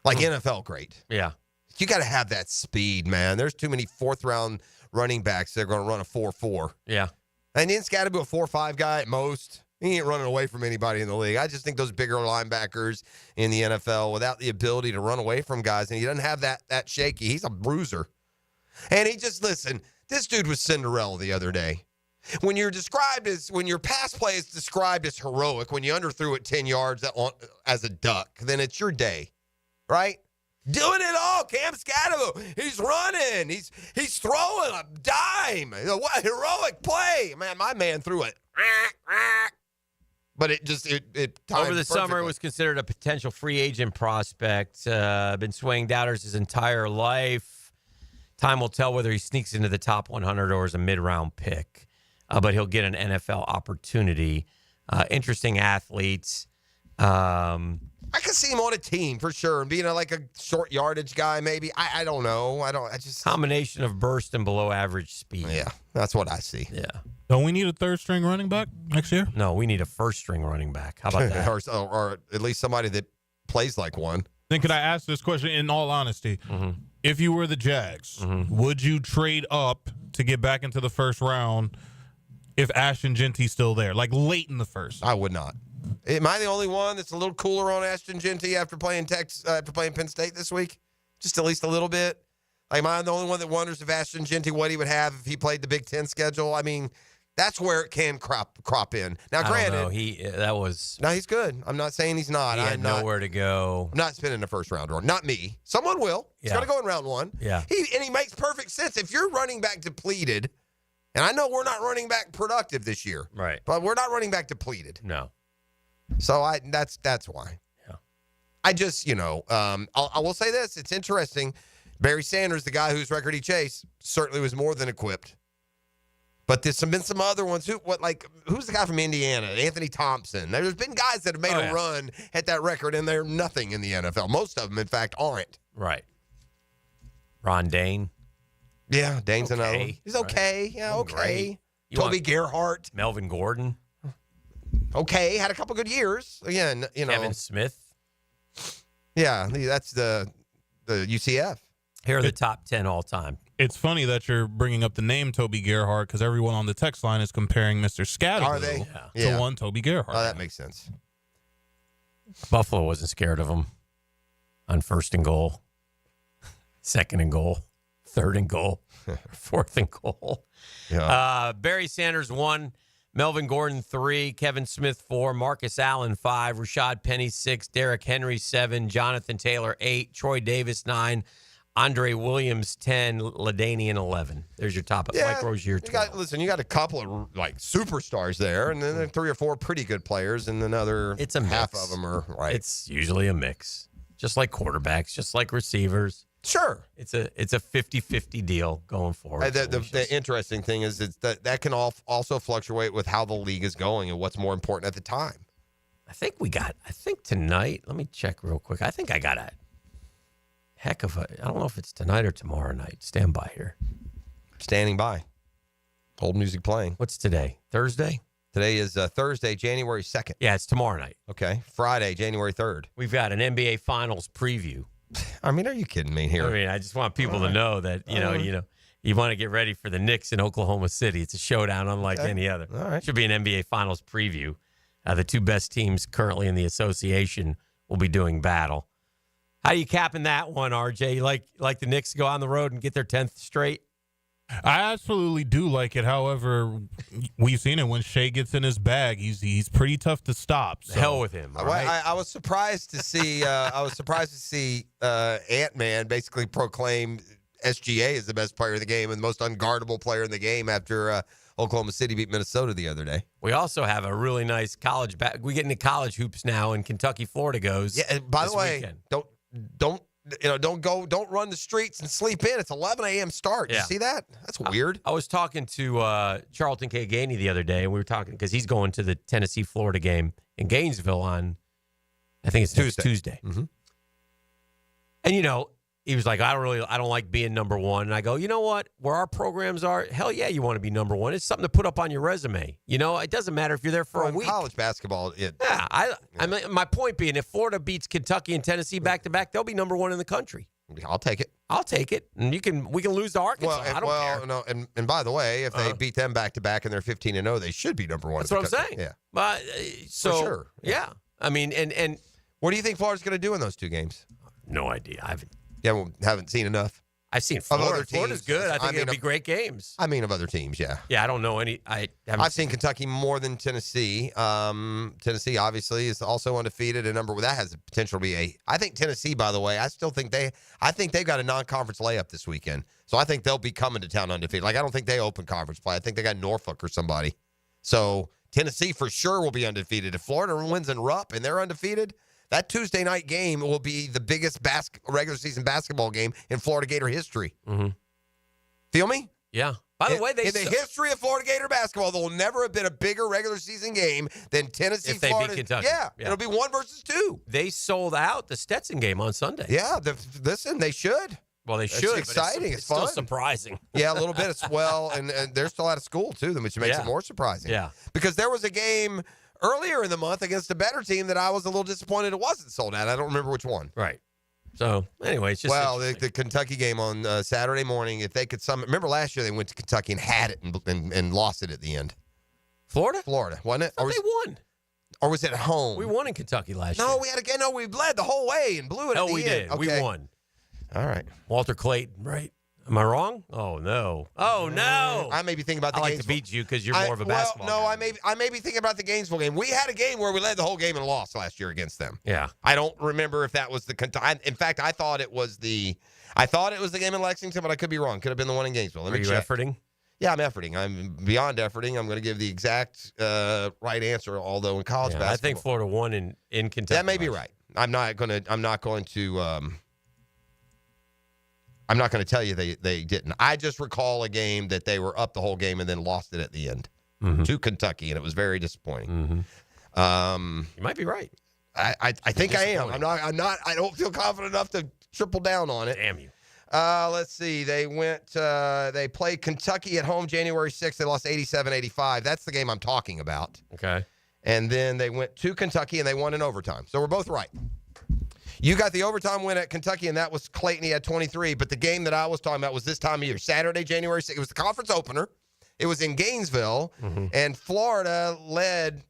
Like NFL great. Yeah. You got to have that speed, man. There's too many 4th-round running backs that are going to run a 4.4. Yeah. And then Scattaboo, a 4.5 guy at most. He ain't running away from anybody in the league. I just think those bigger linebackers in the NFL, without the ability to run away from guys, and he doesn't have that shaky. He's a bruiser. And listen, this dude was Cinderella the other day. When your pass play is described as heroic, when you underthrew it 10 yards as a duck, then it's your day, right? Doing it all, Cam Scattaboo. He's running. He's throwing a dime. What a heroic play. Man, my man threw it. But it over the summer was considered a potential free agent prospect. Been swaying doubters his entire life. Time will tell whether he sneaks into the top 100 or is a mid-round pick. But he'll get an NFL opportunity. Interesting athletes. I could see him on a team for sure, and being a short yardage guy, maybe. I don't know. Combination of burst and below average speed. Yeah, that's what I see. Yeah. Don't we need a 3rd-string running back next year? No, we need a 1st-string running back. How about that? or at least somebody that plays like one. Then could I ask this question in all honesty? Mm-hmm. If you were the Jags, would you trade up to get back into the 1st round if Ashton Genty's still there, late in the 1st? I would not. Am I the only one that's a little cooler on Ashton Genty after playing Penn State this week? Just at least a little bit. Am I the only one that wonders if Ashton Genty, what he would have if he played the Big Ten schedule? I mean, that's where it can crop in. Now, granted, No, he's good. I'm not saying he's not. He had nowhere to go. I'm not spending the 1st round. Not me. Someone will. He's going to go in round 1. Yeah. He makes perfect sense. If you're running back depleted, and I know we're not running back productive this year, right? But we're not running back depleted. No. So that's why. Yeah. I just I will say this. It's interesting. Barry Sanders, the guy whose record he chased, certainly was more than equipped. But there's been some other ones. Who's the guy from Indiana? Anthony Thompson. There's been guys that have made a run at that record, and they're nothing in the NFL. Most of them, in fact, aren't. Right. Ron Dane. Yeah, Dane's another one. He's okay. Right. Yeah, okay. Toby Gerhart. Melvin Gordon. Okay, had a couple good years. Again, Kevin Smith. Yeah, that's the UCF. Here are the top 10 all time. It's funny that you're bringing up the name Toby Gerhart because everyone on the text line is comparing Mr. Scattaboo to one Toby Gerhart. Oh, that makes sense. Buffalo wasn't scared of him on 1st and goal, 2nd and goal, 3rd and goal, 4th and goal. Yeah. Barry Sanders 1, Melvin Gordon 3, Kevin Smith 4, Marcus Allen 5, Rashad Penny 6, Derrick Henry 7, Jonathan Taylor 8, Troy Davis 9, Andre Williams 10, LaDainian 11. There's your top. Mike Rozier 12. You got a couple of superstars there, and then there are 3 or 4 pretty good players, and another half of them are right. It's usually a mix, just like quarterbacks, just like receivers. Sure. It's a 50-50 deal going forward. The interesting thing is that can also fluctuate with how the league is going and what's more important at the time. I think tonight, let me check real quick. I think I got a heck of I don't know if it's tonight or tomorrow night. Stand by here. Standing by. Hold music playing. What's today? Thursday? Today is Thursday, January 2nd. Yeah, it's tomorrow night. Okay. Friday, January 3rd. We've got an NBA Finals preview. I mean, are you kidding me here? I mean, I just want people to know that, you want to get ready for the Knicks in Oklahoma City. It's a showdown unlike any other. All right. Should be an NBA Finals preview. The two best teams currently in the association will be doing battle. How are you capping that one, RJ? You like the Knicks to go on the road and get their 10th straight? I absolutely do like it. However, we've seen it when Shea gets in his bag. He's pretty tough to stop. So. Hell with him. All right? I was surprised to see. Ant-Man basically proclaim SGA as the best player in the game and the most unguardable player in the game after Oklahoma City beat Minnesota the other day. We also have a really nice college we get into college hoops now, and Kentucky, Florida goes. Yeah. And by the way, weekend. don't run the streets and sleep in. It's 11 a.m. start. Yeah. You see that? That's weird. I was talking to Charlton K. Gainey the other day, and we were talking because he's going to the Tennessee-Florida game in Gainesville on, I think it's Tuesday. Mm-hmm. And he was like, I don't like being number one. And I go, you know what? Where our programs are, hell yeah, you want to be number one. It's something to put up on your resume. It doesn't matter if you're there for a week. College basketball. I mean, my point being, if Florida beats Kentucky and Tennessee back to back, they'll be number one in the country. I'll take it. And we can lose to Arkansas. I don't care. No, and by the way, if they beat them back to back and they're 15-0, they should be number one. That's what I'm saying. Yeah, but for sure. Yeah. I mean, and what do you think Florida's going to do in those two games? No idea. Haven't seen enough. I've seen Florida. Of other teams. Florida's good. I think it'll be great games. I mean, of other teams, yeah. Yeah, I don't know any. I've seen Kentucky more than Tennessee. Tennessee obviously is also undefeated. That has the potential to be I think Tennessee, by the way, I think they've got a non-conference layup this weekend. So I think they'll be coming to town undefeated. I don't think they open conference play. I think they got Norfolk or somebody. So Tennessee for sure will be undefeated. If Florida wins in Rupp and they're undefeated, that Tuesday night game will be the biggest regular season basketball game in Florida Gator history. Mm-hmm. Feel me? Yeah. By the way, in the history of Florida Gator basketball, there will never have been a bigger regular season game than Tennessee, if they Florida. beat Kentucky. Yeah, it'll be 1 versus 2. They sold out the Stetson game on Sunday. Yeah, listen, they should. Well, they should. It's exciting. It's still fun. surprising. Yeah, a little bit. And they're still out of school too, which makes it more surprising. Yeah, because there was a game earlier in the month against a better team that I was a little disappointed it wasn't sold out. I don't remember which one. Right. So, anyway, it's just the Kentucky game on Saturday morning, if they could remember last year they went to Kentucky and had it and lost it at the end. Florida, wasn't it? Or they won. Or was it at home? We won in Kentucky last year. No, we led the whole way and blew it at the end. We did. Okay. We won. All right. Walter Clayton, right? Am I wrong? Oh, no. Oh, no. I may be thinking about the I like Gainesville. to beat you because you're more of a basketball guy. I may be thinking about the Gainesville game. We had a game where we led the whole game and lost last year against them. Yeah. I don't remember if that was the Kentucky. In fact, I thought it was the game in Lexington, but I could be wrong. Could have been the one in Gainesville. Let me check. Efforting? Yeah, I'm efforting. I'm beyond efforting. I'm going to give the exact right answer, although in college basketball. I think Florida won in Kentucky. That may be right. I'm not going to tell you they didn't. I just recall a game that they were up the whole game and then lost it at the end to Kentucky, and it was very disappointing. You might be right. I think I am. I'm not. I don't feel confident enough to triple down on it. Damn you. Let's see. They played Kentucky at home January 6th. They lost 87-85. That's the game I'm talking about. Okay. And then they went to Kentucky and they won in overtime. So we're both right. You got the overtime win at Kentucky, and that was Clayton. He had 23. But the game that I was talking about was this time of year, Saturday, January 6th. It was the conference opener. It was in Gainesville, and Florida led,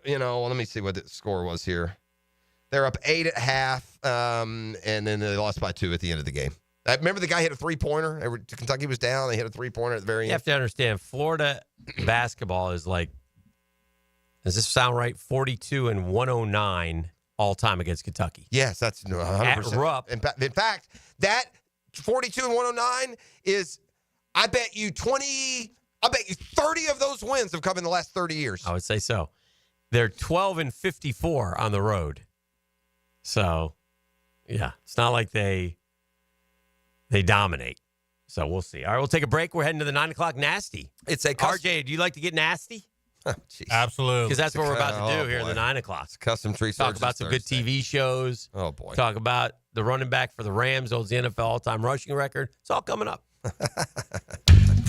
let me see what the score was here. They're up 8 at half, and then they lost by 2 at the end of the game. I remember the guy hit a three-pointer. Kentucky was down. They hit a three-pointer at the very end. You have to understand, Florida basketball is like, does this sound right? 42-109 all-time against Kentucky. Yes, that's 100%. At Rupp. In fact, that 42-109 is, I bet you 30 of those wins have come in the last 30 years. I would say so. They're 12-54 on the road. So, yeah, it's not like they dominate. So we'll see. All right, we'll take a break. We're heading to the 9 o'clock nasty. RJ, do you like to get nasty? Absolutely. Because that's what we're about to do here in the 9 o'clock. It's custom tree Talk about some good TV shows. Oh, boy. Talk about the running back for the Rams, holds the NFL all-time rushing record. It's all coming up.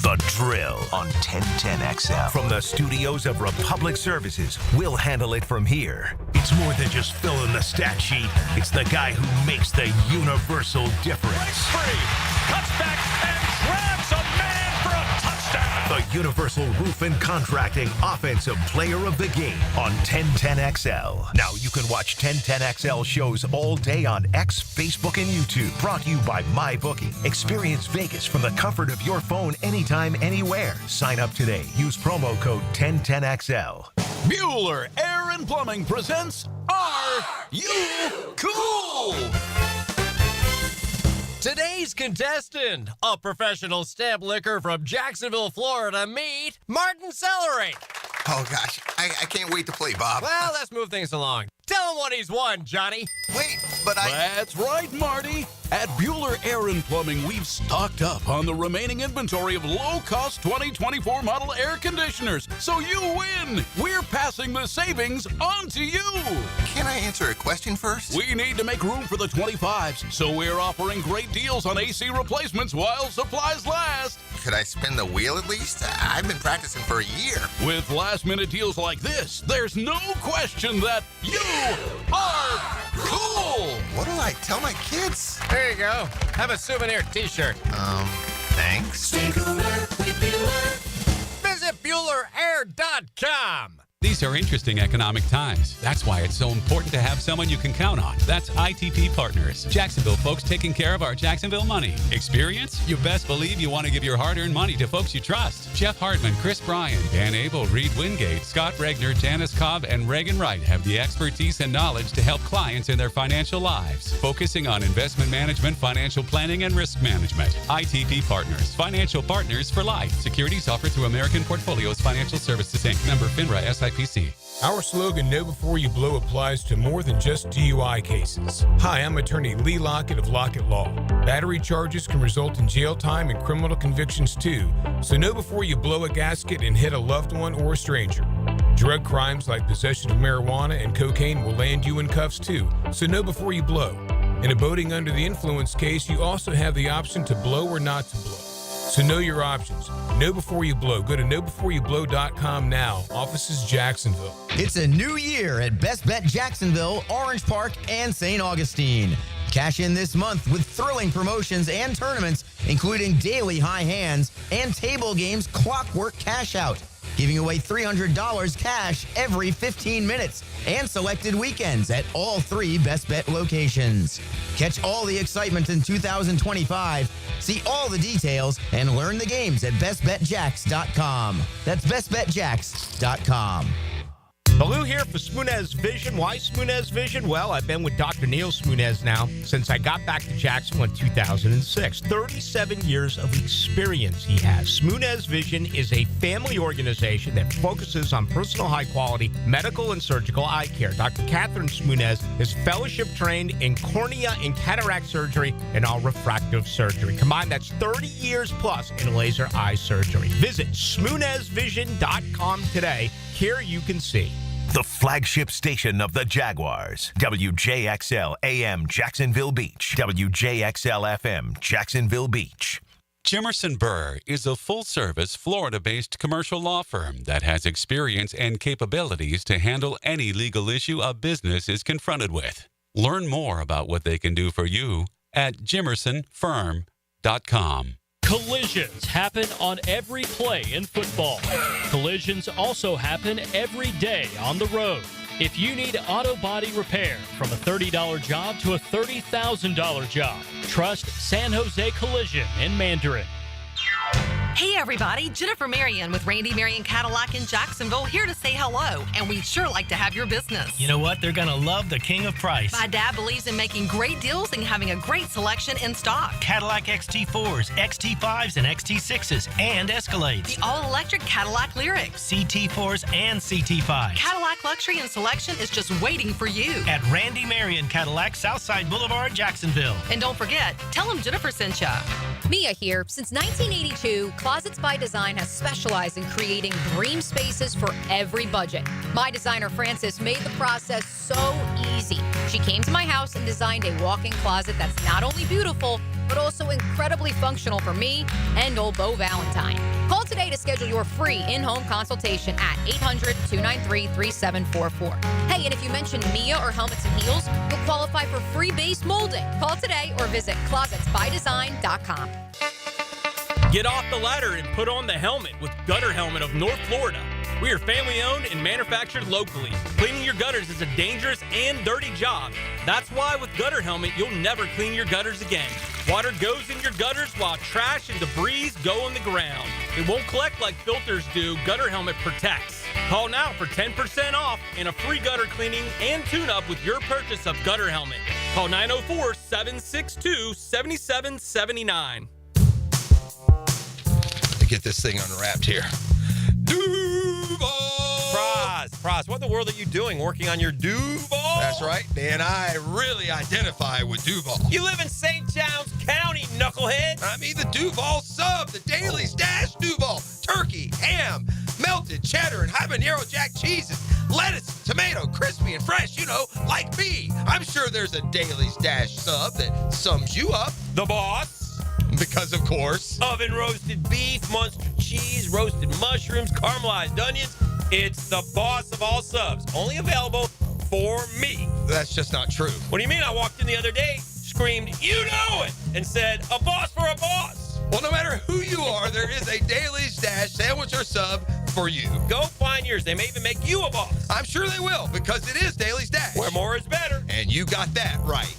The Drill on 1010XL. From the studios of Republic Services, we'll handle it from here. It's more than just filling the stat sheet. It's the guy who makes the universal difference. Free, cuts back and grabs a man for a touchdown. The Universal Roof and Contracting Offensive Player of the Game on 1010XL. Now you can watch 1010XL shows all day on X, Facebook, and YouTube. Brought to you by MyBookie. Experience Vegas from the comfort of your phone anytime, anywhere. Sign up today. Use promo code 1010XL. Bueller Air and Plumbing presents Are You Cool? Today's contestant, a professional stamp licker from Jacksonville, Florida, meet Martin Celery. Oh, gosh. I can't wait to play, Bob. Well, let's move things along. Tell him what he's won, Johnny. Wait, but I... That's right, Marty. At Bueller Air and Plumbing, we've stocked up on the remaining inventory of low-cost 2024 model air conditioners. So you win. We're passing the savings on to you. Can I answer a question first? We need to make room for the 25s, so we're offering great deals on AC replacements while supplies last. Could I spin the wheel at least? I've been practicing for a year. With last-minute deals like this, there's no question that you are cool. What do I tell my kids? There you go. Have a souvenir t-shirt. Thanks. Stay cooler with Bueller. Visit BuellerAir.com. These are interesting economic times. That's why it's so important to have someone you can count on. That's ITP Partners. Jacksonville folks taking care of our Jacksonville money. Experience? You best believe you want to give your hard-earned money to folks you trust. Jeff Hartman, Chris Bryan, Dan Abel, Reed Wingate, Scott Regner, Janice Cobb, and Reagan Wright have the expertise and knowledge to help clients in their financial lives, focusing on investment management, financial planning, and risk management. ITP Partners. Financial partners for life. Securities offered through American Portfolios Financial Services, Inc. Member FINRA SIPC. Our slogan, Know Before You Blow, applies to more than just DUI cases. Hi, I'm attorney Lee Lockett of Lockett Law. Battery charges can result in jail time and criminal convictions too, so know before you blow a gasket and hit a loved one or a stranger. Drug crimes like possession of marijuana and cocaine will land you in cuffs too, so know before you blow. In a boating under the influence case, you also have the option to blow or not to blow. So know your options. Know before you blow. Go to knowbeforeyouBlow.com now. Offices Jacksonville. It's a new year at Best Bet Jacksonville, Orange Park, and St. Augustine. Cash in this month with thrilling promotions and tournaments, including daily high hands and table games clockwork cash out. Giving away $300 cash every 15 minutes and selected weekends at all 3 Best Bet locations. Catch all the excitement in 2025. See all the details and learn the games at bestbetjacks.com. That's bestbetjacks.com. Baloo here for Smoonez Vision. Why Smoonez Vision? Well, I've been with Dr. Neil Smoonez now since I got back to Jacksonville in 2006. 37 years of experience he has. Smoonez Vision is a family organization that focuses on personal high-quality medical and surgical eye care. Dr. Catherine Smoonez is fellowship trained in cornea and cataract surgery and all refractive surgery. Combined, that's 30 years plus in laser eye surgery. Visit SmoonezVision.com today. Here you can see. The flagship station of the Jaguars. WJXL AM Jacksonville Beach. WJXL FM Jacksonville Beach. Jimerson Burr is a full-service, Florida-based commercial law firm that has experience and capabilities to handle any legal issue a business is confronted with. Learn more about what they can do for you at jimersonfirm.com. Collisions happen on every play in football. Collisions also happen every day on the road. If you need auto body repair, from a $30 job to a $30,000 job, trust San Jose Collision in Mandarin. Hey everybody, Jennifer Marion with Randy Marion Cadillac in Jacksonville here to say hello, and we'd sure like to have your business. You know what? They're going to love the king of price. My dad believes in making great deals and having a great selection in stock. Cadillac XT4s, XT5s, and XT6s, and Escalades. The all-electric Cadillac Lyriq. CT4s and CT5s. Cadillac luxury and selection is just waiting for you. At Randy Marion Cadillac, Southside Boulevard, Jacksonville. And don't forget, tell them Jennifer sent ya. Mia here. Since 1982, Closets by Design has specialized in creating dream spaces for every budget. My designer, Francis, made the process so easy easy. She came to my house and designed a walk-in closet that's not only beautiful, but also incredibly functional for me and old Beau Valentine. Call today to schedule your free in-home consultation at 800-293-3744. Hey, and if you mention Mia or Helmets and Heels, you'll qualify for free base molding. Call today or visit closetsbydesign.com. Get off the ladder and put on the helmet with Gutter Helmet of North Florida. We are family-owned and manufactured locally. Cleaning your gutters is a dangerous and dirty job. That's why with Gutter Helmet, you'll never clean your gutters again. Water goes in your gutters while trash and debris go on the ground. It won't collect like filters do. Gutter Helmet protects. Call now for 10% off and a free gutter cleaning and tune-up with your purchase of Gutter Helmet. Call 904-762-7779. Get this thing unwrapped here. Duval! Praz, what in the world are you doing working on your Duval? That's right, man. I really identify with Duval. You live in St. John's County, knucklehead. I mean the Duval sub, the Daily Stash Duval. Turkey, ham, melted cheddar, and habanero jack cheeses. Lettuce, tomato, crispy and fresh, like me. I'm sure there's a Daily Stash sub that sums you up. The boss. Because, of course, oven roasted beef, Munster cheese, roasted mushrooms, caramelized onions. It's the boss of all subs. Only available for me. That's just not true. What do you mean? I walked in the other day, screamed, "You know it," and said, "A boss for a boss." Well, no matter who you are, there is a Daily Stash sandwich or sub for you. Go find yours. They may even make you a boss. I'm sure they will, because it is Daily Stash. Where more is better. And you got that right.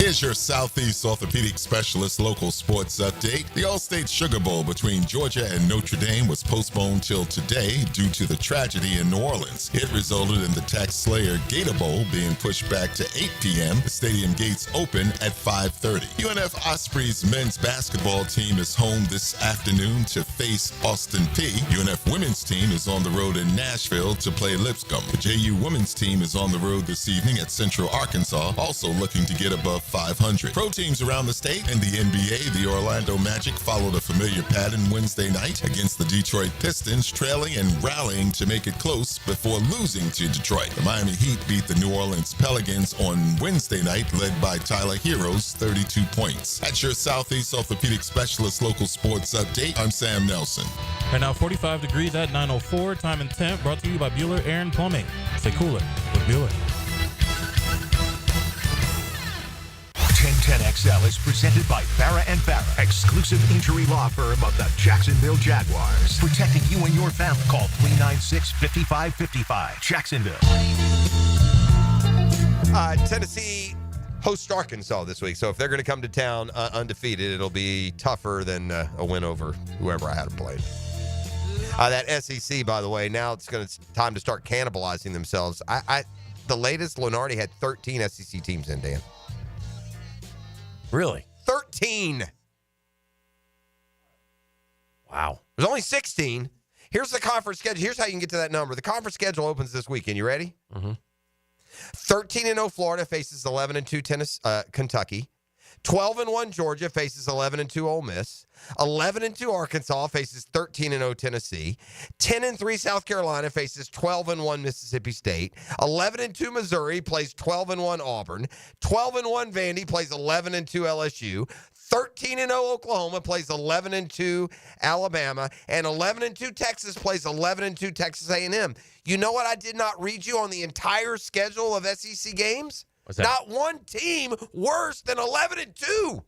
Here's your Southeast Orthopedic Specialist local sports update. The All-State Sugar Bowl between Georgia and Notre Dame was postponed till today due to the tragedy in New Orleans. It resulted in the Tax Slayer Gator Bowl being pushed back to 8 p.m. The stadium gates open at 5:30. UNF Ospreys men's basketball team is home this afternoon to face Austin Peay. UNF women's team is on the road in Nashville to play Lipscomb. The JU women's team is on the road this evening at Central Arkansas, also looking to get above 500. Pro teams around the state and the NBA, the Orlando Magic followed a familiar pattern Wednesday night against the Detroit Pistons, trailing and rallying to make it close before losing to Detroit. The Miami Heat beat the New Orleans Pelicans on Wednesday night, led by Tyler Hero's 32 points. That's your Southeast Orthopedic Specialist local sports update. I'm Sam Nelson. Right now, 45 degrees at 9:04. Time and temp brought to you by Bueller Aaron Plumbing. Stay cooler with Bueller. 1010XL is presented by Farrah & Farrah, exclusive injury law firm of the Jacksonville Jaguars. Protecting you and your family. Call 396-5555. Jacksonville. Tennessee hosts Arkansas this week, so if they're going to come to town undefeated, it'll be tougher than a win over whoever I had them played. That SEC, by the way, now it's time to start cannibalizing themselves. The latest, Lenardi had 13 SEC teams in, Dan. Really? 13. Wow. There's only 16. Here's the conference schedule. Here's how you can get to that number. The conference schedule opens this weekend. You ready? Mm-hmm. 13-0 Florida faces 11-2 Tennessee, Kentucky. 12-1 Georgia faces 11-2 Ole Miss. 11-2 Arkansas faces 13-0 Tennessee. 10-3 South Carolina faces 12-1 Mississippi State. 11-2 Missouri plays 12-1 Auburn. 12-1 Vandy plays 11-2 LSU. 13-0 Oklahoma plays 11-2 Alabama, and 11-2 Texas plays 11-2 Texas A&M. You know what I did not read you on the entire schedule of SEC games? What's that? Not one team worse than 11-2.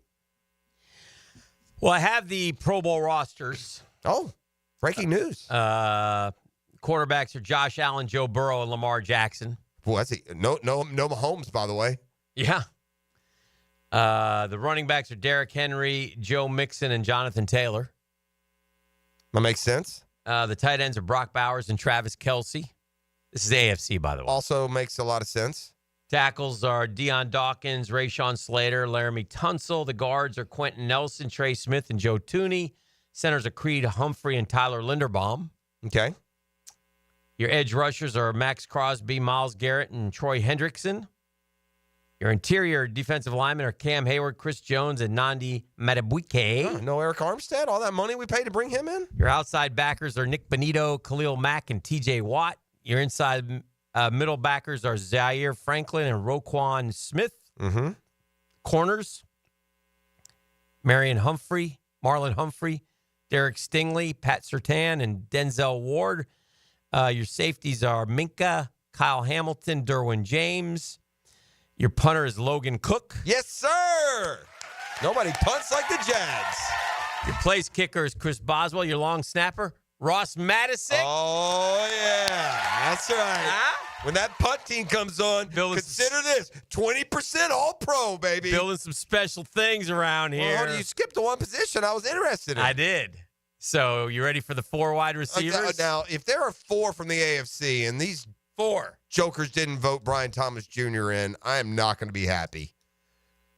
Well, I have the Pro Bowl rosters. Oh, breaking news. Quarterbacks are Josh Allen, Joe Burrow, and Lamar Jackson. Well, that's no Mahomes, by the way. Yeah. The running backs are Derrick Henry, Joe Mixon, and Jonathan Taylor. That makes sense. The tight ends are Brock Bowers and Travis Kelce. This is AFC, by the way. Also makes a lot of sense. Tackles are Deion Dawkins, Rashawn Slater, Laramie Tunsil. The guards are Quentin Nelson, Trey Smith, and Joe Tooney. Centers are Creed Humphrey and Tyler Linderbaum. Okay. Your edge rushers are Max Crosby, Myles Garrett, and Troy Hendrickson. Your interior defensive linemen are Cam Hayward, Chris Jones, and Nandi Madubuike. No Eric Armstead? All that money we paid to bring him in? Your outside backers are Nick Bonito, Khalil Mack, and TJ Watt. Your inside middle backers are Zaire Franklin and Roquan Smith. Mm-hmm. Corners, Marlon Humphrey, Derek Stingley, Pat Surtain, and Denzel Ward. Your safeties are Minka, Kyle Hamilton, Derwin James. Your punter is Logan Cook. Yes, sir. Nobody punts like the Jags. Your place kicker is Chris Boswell. Your long snapper, Ross Madison. Oh, yeah. That's right. When that punt team comes on, consider this. 20% all-pro, baby. Building some special things around here. Well, you skipped to one position I was interested in. I did. So, you ready for the 4 wide receivers? Now, if there are 4 from the AFC and these 4 jokers didn't vote Brian Thomas Jr. in, I am not going to be happy.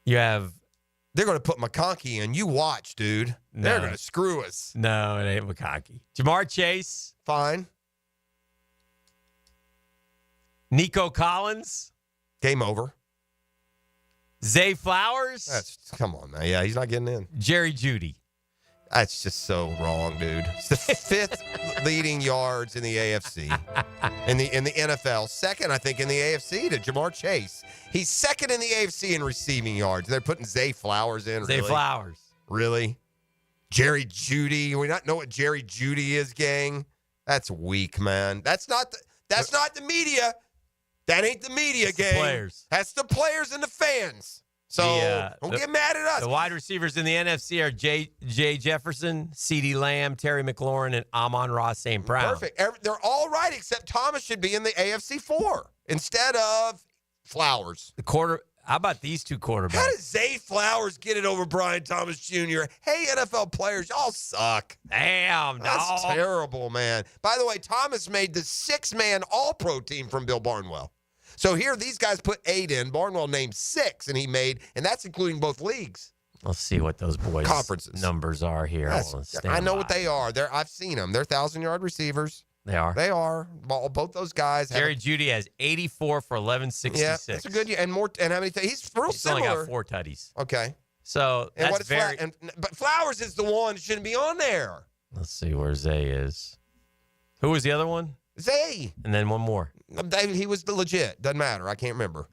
They're going to put McConkey in. You watch, dude. No. They're going to screw us. No, it ain't McConkey. Jamar Chase. Fine. Nico Collins. Game over. Zay Flowers. Come on, man. Yeah, he's not getting in. Jerry Jeudy. That's just so wrong, dude. It's the 5th leading yards in the AFC, in the NFL. Second, I think, in the AFC to Jamar Chase. He's second in the AFC in receiving yards. They're putting Zay Flowers in. Zay Flowers. Really? Jerry Jeudy. We not know what Jerry Jeudy is, gang. That's weak, man. That's not the media. That ain't the media, gang. Players. That's the players and the fans. So don't get mad at us. The wide receivers in the NFC are Jay Jefferson, CeeDee Lamb, Terry McLaurin, and Amon-Ra St. Brown. Perfect. They're all right, except Thomas should be in the AFC 4 instead of Flowers. How about these 2 quarterbacks? How does Zay Flowers get it over Brian Thomas Jr.? Hey, NFL players, y'all suck. Damn, That's terrible, man. By the way, Thomas made the 6-man all-pro team from Bill Barnwell. So here, these guys put 8 in. Barnwell named 6, and and that's including both leagues. Let's see what those boys' conferences numbers are here. I know what they are. I've seen them. They're 1,000-yard receivers. They are. They are. Both those guys. Jerry Jeudy has 84 for 1166. Yeah, that's a good year. And how many? He's real similar. He's only got 4 tutties. Okay. So that's but Flowers is the one that shouldn't be on there. Let's see where Zay is. Who was the other one? Zay. And then one more. He was the legit. Doesn't matter. I can't remember.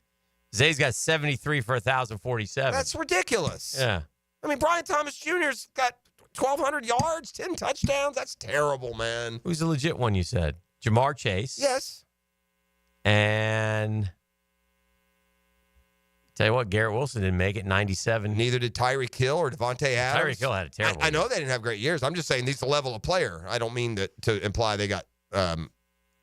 Zay's got 73 for 1,047. That's ridiculous. Yeah. I mean, Brian Thomas Jr.'s got 1,200 yards, 10 touchdowns. That's terrible, man. Who's the legit one you said? Jamar Chase. Yes. And tell you what, Garrett Wilson didn't make it, 97. Neither did Tyreek Hill or Devontae Adams. Tyreek Hill had a terrible I know they didn't have great years. I'm just saying these are the level of player. I don't mean to imply they got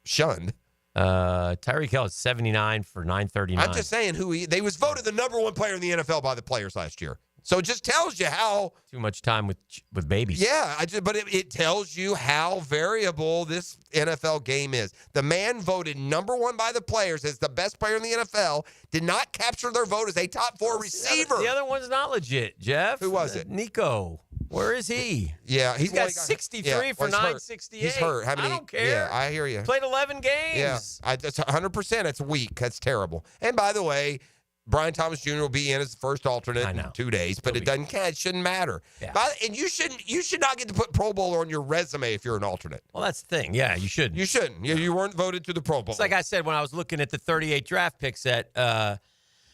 shunned. Tyreek Hill is 79 for 939. I'm just saying they was voted the number 1 player in the NFL by the players last year. So it just tells you how too much time with babies. Yeah, but it tells you how variable this NFL game is. The man voted number 1 by the players as the best player in the NFL did not capture their vote as a top 4 receiver. The other one's not legit, Jeff. Who was it? Nico. Where is he? Yeah, he's got 63 for 968. He's hurt. How many? I don't care. Yeah, I hear you. Played 11 games. Yeah, that's 100%. That's weak. That's terrible. And by the way, Brian Thomas Jr. will be in as the first alternate in 2 days, but it doesn't count. It shouldn't matter. Yeah. And you should not get to put Pro Bowler on your resume if you're an alternate. Well, that's the thing. Yeah, you shouldn't. You shouldn't. You weren't voted to the Pro Bowl. It's like I said when I was looking at the 38 draft picks that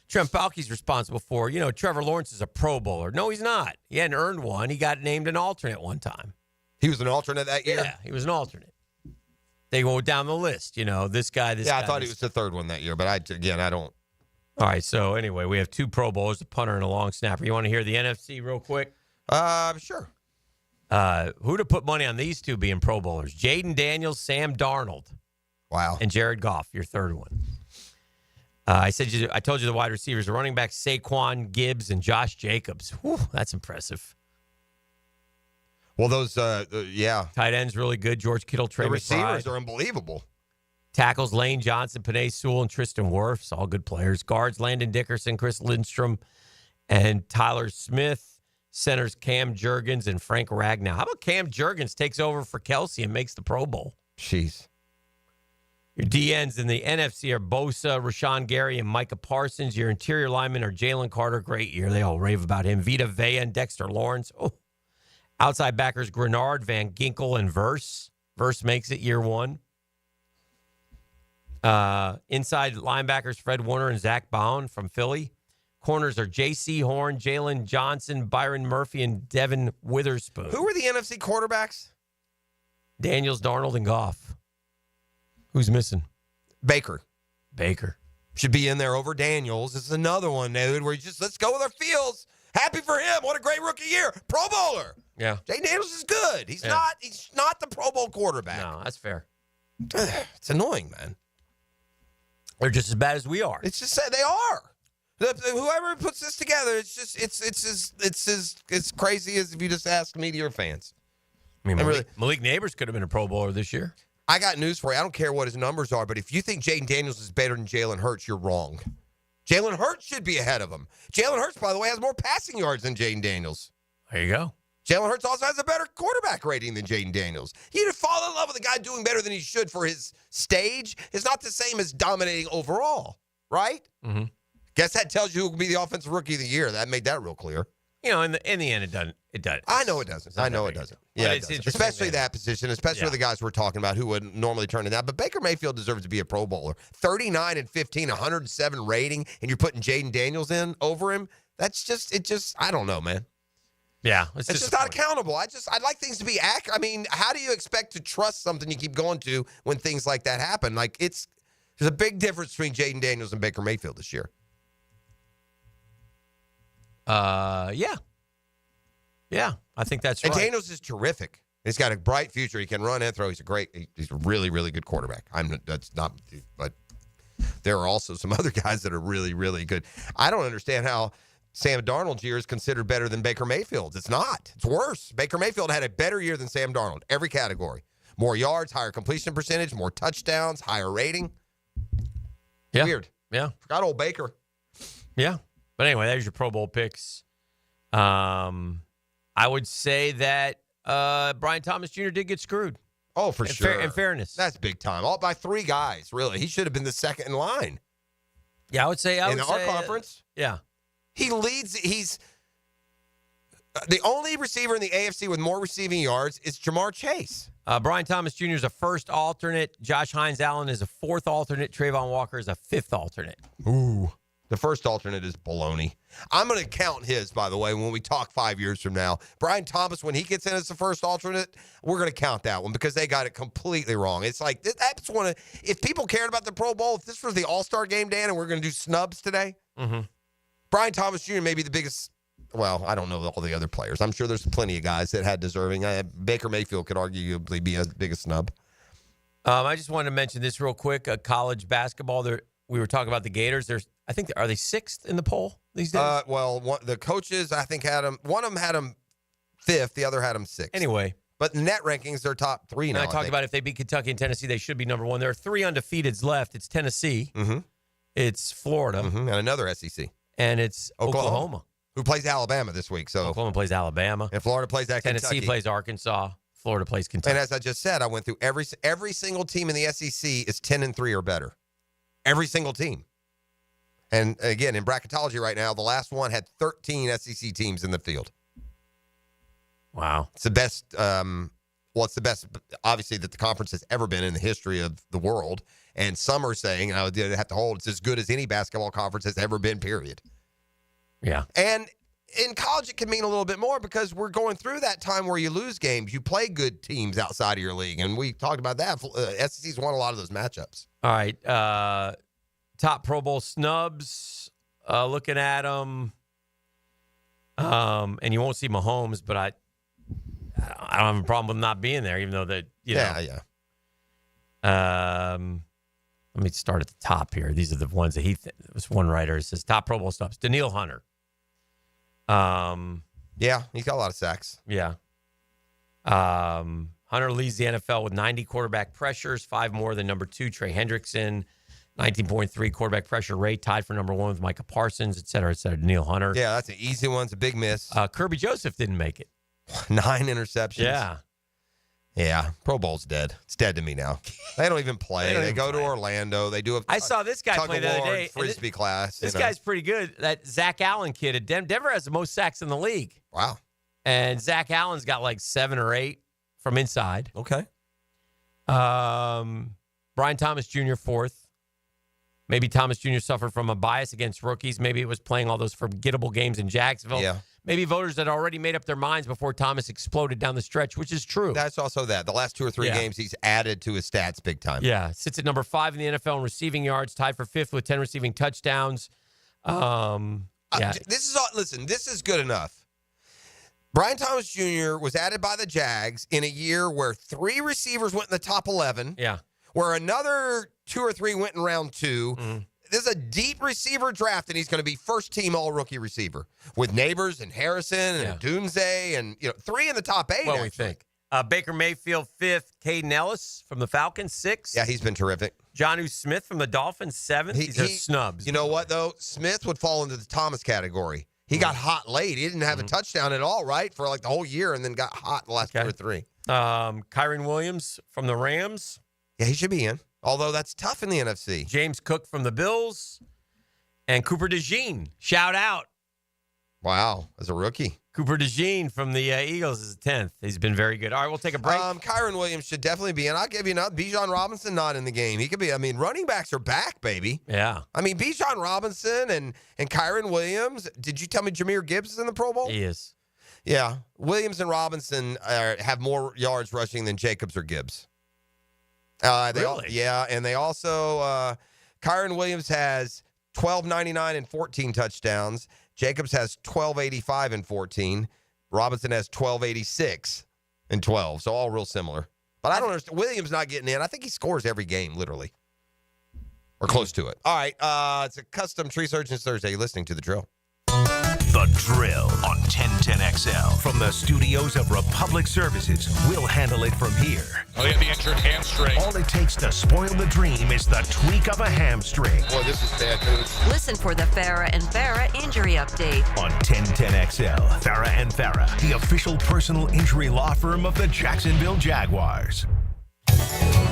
Trent Baalke's responsible for. You know, Trevor Lawrence is a Pro Bowler. No, he's not. He hadn't earned one. He got named an alternate one time. He was an alternate that year? Yeah, he was an alternate. They go down the list. You know, this guy, this guy. Yeah, I thought he was the third one that year, but I don't. All right, so anyway, we have 2 Pro Bowlers, a punter and a long snapper. You want to hear the NFC real quick? Sure. Who to put money on these 2 being Pro Bowlers? Jaden Daniels, Sam Darnold. Wow. And Jared Goff, your third one. I told you the wide receivers, the running backs, Saquon, Gibbs, and Josh Jacobs. Whew, that's impressive. Well, those, yeah. Tight ends really good. George Kittle, Trey McBride. The receivers are unbelievable. Tackles, Lane Johnson, Penei Sewell, and Tristan Wirfs, all good players. Guards, Landon Dickerson, Chris Lindstrom, and Tyler Smith. Centers, Cam Jurgens and Frank Ragnow. How about Cam Jurgens takes over for Kelsey and makes the Pro Bowl? Jeez. Your DNs in the NFC are Bosa, Rashawn Gary, and Micah Parsons. Your interior linemen are Jalen Carter. Great year. They all rave about him. Vita Vea and Dexter Lawrence. Oh. Outside backers, Grenard, Van Ginkel, and Verse. Verse makes it year 1. Inside linebackers, Fred Warner and Zach Bowen from Philly. Corners are J.C. Horn, Jalen Johnson, Byron Murphy, and Devin Witherspoon. Who are the NFC quarterbacks? Daniels, Darnold, and Goff. Who's missing? Baker. Should be in there over Daniels. This is another one, dude, where you just, let's go with our feels. Happy for him. What a great rookie year. Pro Bowler. Yeah. Jay Daniels is good. He's not the Pro Bowl quarterback. No, that's fair. It's annoying, man. They're just as bad as we are. It's just they are. Whoever puts this together, it's as crazy as if you just ask media or fans. I mean, Malik Neighbors could have been a Pro Bowler this year. I got news for you. I don't care what his numbers are, but if you think Jaden Daniels is better than Jalen Hurts, you're wrong. Jalen Hurts should be ahead of him. Jalen Hurts, by the way, has more passing yards than Jaden Daniels. There you go. Jalen Hurts also has a better quarterback rating than Jaden Daniels. You to fall in love with a guy doing better than he should for his stage is not the same as dominating overall, right? Mm-hmm. Guess that tells you who will be the offensive rookie of the year. That made that real clear. You know, in the end, it doesn't. It doesn't. I know it doesn't. Yeah, it's interesting, especially that position, especially with the guys we're talking about who would normally turn it down. But Baker Mayfield deserves to be a Pro Bowler. 39-15, 107 rating, and you're putting Jaden Daniels in over him. That's just. I don't know, man. Yeah, it's just not accountable. I'd like things to be accurate. I mean, how do you expect to trust something you keep going to when things like that happen? Like there's a big difference between Jaden Daniels and Baker Mayfield this year. Yeah, I think that's right. right. And Daniels is terrific. He's got a bright future. He can run and throw. He's a really, really good quarterback. But there are also some other guys that are really, really good. I don't understand how Sam Darnold's year is considered better than Baker Mayfield's. It's not. It's worse. Baker Mayfield had a better year than Sam Darnold, every category. More yards, higher completion percentage, more touchdowns, higher rating. Yeah. Weird. Yeah. Forgot old Baker. Yeah. But anyway, there's your Pro Bowl picks. I would say that Brian Thomas Jr. did get screwed. Oh, for sure. In fairness. That's big time. All by 3 guys, really. He should have been the second in line. Yeah, I would say. In our conference? Yeah. He leads. He's the only receiver in the AFC with more receiving yards is Jamar Chase. Brian Thomas Jr. is a first alternate. Josh Hines-Allen is a fourth alternate. Trayvon Walker is a fifth alternate. Ooh. The first alternate is baloney. I'm going to count his, by the way, when we talk 5 years from now. Brian Thomas, when he gets in as the first alternate, we're going to count that one because they got it completely wrong. It's like, that's one of, if people cared about the Pro Bowl, if this was the All-Star game, Dan, and we're going to do snubs today, Brian Thomas Jr. may be the biggest, well, I don't know all the other players. I'm sure there's plenty of guys that had deserving. Baker Mayfield could arguably be as big a snub. I just wanted to mention this real quick. College basketball, we were talking about the Gators. Are they sixth in the poll these days? The coaches, I think, had them. One of them had them fifth. The other had them sixth. Anyway. But net rankings, they're top 3 now. I talked about if they beat Kentucky and Tennessee, they should be number 1. There are 3 undefeateds left. It's Tennessee. It's Florida. And another SEC. And it's Oklahoma. Who plays Alabama this week. So Oklahoma plays Alabama. And Florida plays at Tennessee Kentucky. plays Arkansas. Florida plays Kentucky. And as I just said, I went through every single team in the SEC is 10-3 or better. Every single team. And again, in bracketology right now, the last one had 13 SEC teams in the field. Wow. It's the best, it's the best, obviously, that the conference has ever been in the history of the world. And some are saying, and I would have to hold, it's as good as any basketball conference has ever been, period. Yeah. And in college, it can mean a little bit more because we're going through that time where you lose games. You play good teams outside of your league. And we talked about that. SEC's won a lot of those matchups. All right. Top Pro Bowl snubs, looking at them, and you won't see Mahomes, but I don't have a problem with not being there, even though that Yeah. Let me start at the top here. These are the ones that this one writer says top Pro Bowl snubs. Daniil Hunter. Yeah, he's got a lot of sacks. Yeah. Hunter leads the NFL with 90 quarterback pressures, 5 more than number 2 Trey Hendrickson. 19.3 quarterback pressure rate, tied for number 1 with Micah Parsons, et cetera, Daniil Hunter. Yeah, that's an easy one. It's a big miss. Kirby Joseph didn't make it. 9 interceptions. Yeah. Yeah, Pro Bowl's dead. It's dead to me now. They don't even play. They go to Orlando. They do I saw this guy play the other day. Frisbee class. This guy's pretty good. That Zach Allen kid at Denver has the most sacks in the league. Wow. And Zach Allen's got like 7 or 8 from inside. Okay. Brian Thomas Jr. 4th. Maybe Thomas Jr. suffered from a bias against rookies. Maybe it was playing all those forgettable games in Jacksonville. Yeah. Maybe voters had already made up their minds before Thomas exploded down the stretch, which is true. That's also that. The last 2 or 3 games, he's added to his stats big time. Yeah. Sits at number 5 in the NFL in receiving yards, tied for 5th with 10 receiving touchdowns. This is all. Listen, this is good enough. Brian Thomas Jr. was added by the Jags in a year where 3 receivers went in the top 11. Yeah. Where another 2 or 3 went in round 2. Mm-hmm. This is a deep receiver draft, and he's going to be first-team all-rookie receiver with Neighbors and Harrison and Dunze and 3 in the top 8. What do we think? Baker Mayfield 5th, Caden Ellis from the Falcons 6th. Yeah, he's been terrific. Jonnu Smith from the Dolphins 7th. These are snubs. You know what though? Smith would fall into the Thomas category. He got hot late. He didn't have a touchdown at all, right, for like the whole year, and then got hot the last 2 or 3. Kyron Williams from the Rams. Yeah, he should be in. Although that's tough in the NFC. James Cook from the Bills. And Cooper DeJean. Shout out. Wow, as a rookie. Cooper DeJean from the Eagles is 10th. He's been very good. All right, we'll take a break. Kyron Williams should definitely be in. I'll give you another. Bijan Robinson not in the game. He could be. I mean, running backs are back, baby. Yeah. I mean, Bijan Robinson and Kyron Williams. Did you tell me Jahmyr Gibbs is in the Pro Bowl? He is. Yeah. Williams and Robinson have more yards rushing than Jacobs or Gibbs. Really? And they also Kyron Williams has 1299 and 14 touchdowns. Jacobs has 1285 and 14. Robinson has 1286 and 12. So all real similar. But I don't understand. Williams not getting in. I think he scores every game, literally. Or close to it. All right. It's a custom Tree Surgeons Thursday. You're listening to The Drill. The Drill on 1010XL. From the studios of Republic Services, we'll handle it from here. Oh, yeah, the injured hamstring. All it takes to spoil the dream is the tweak of a hamstring. Boy, this is bad news. Listen for the Farah and Farah injury update. On 1010XL, Farah and Farah, the official personal injury law firm of the Jacksonville Jaguars.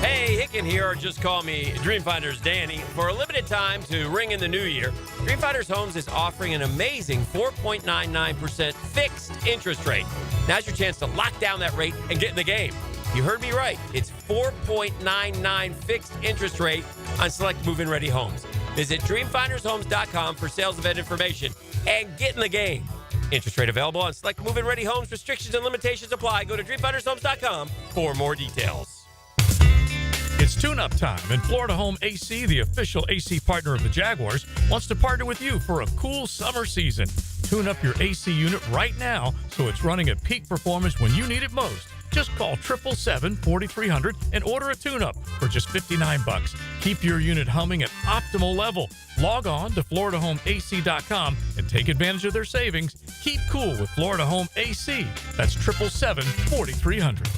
Hey, Hicken here, or just call me Dreamfinders Danny. For a limited time to ring in the new year, Dreamfinders Homes is offering an amazing 4.99% fixed interest rate. Now's your chance to lock down that rate and get in the game. You heard me right. It's 4.99 fixed interest rate on select move-in ready homes. Visit dreamfindershomes.com for sales event information and get in the game. Interest rate available on select move-in ready homes. Restrictions and limitations apply. Go to dreamfindershomes.com for more details. It's tune-up time, and Florida Home AC, the official AC partner of the Jaguars, wants to partner with you for a cool summer season. Tune up your AC unit right now so it's running at peak performance when you need it most. Just call 777-4300 and order a tune-up for just $59. Keep your unit humming at optimal level. Log on to FloridaHomeAC.com and take advantage of their savings. Keep cool with Florida Home AC. That's 777-4300.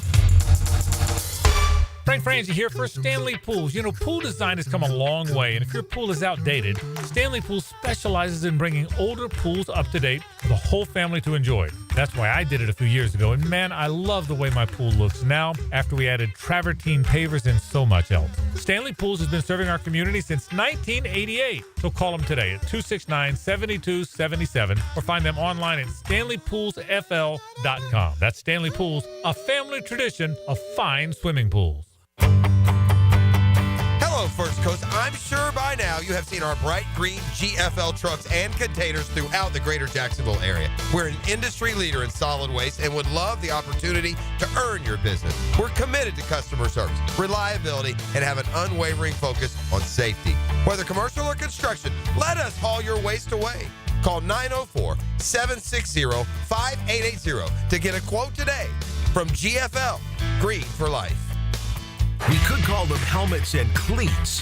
Frank Franzi here for Stanley Pools. You know, pool design has come a long way, and if your pool is outdated, Stanley Pools specializes in bringing older pools up to date for the whole family to enjoy. That's why I did it a few years ago, and man, I love the way my pool looks now after we added travertine pavers and so much else. Stanley Pools has been serving our community since 1988, so call them today at 269-7277 or find them online at StanleyPoolsFL.com. That's Stanley Pools, a family tradition of fine swimming pools. Hello, First Coast. I'm sure by now you have seen our bright green GFL trucks and containers throughout the greater Jacksonville area. We're an industry leader in solid waste and would love the opportunity to earn your business. We're committed to customer service, reliability, and have an unwavering focus on safety. Whether commercial or construction, let us haul your waste away. Call 904-760-5880 to get a quote today from GFL, Green for Life. We could call them helmets and cleats,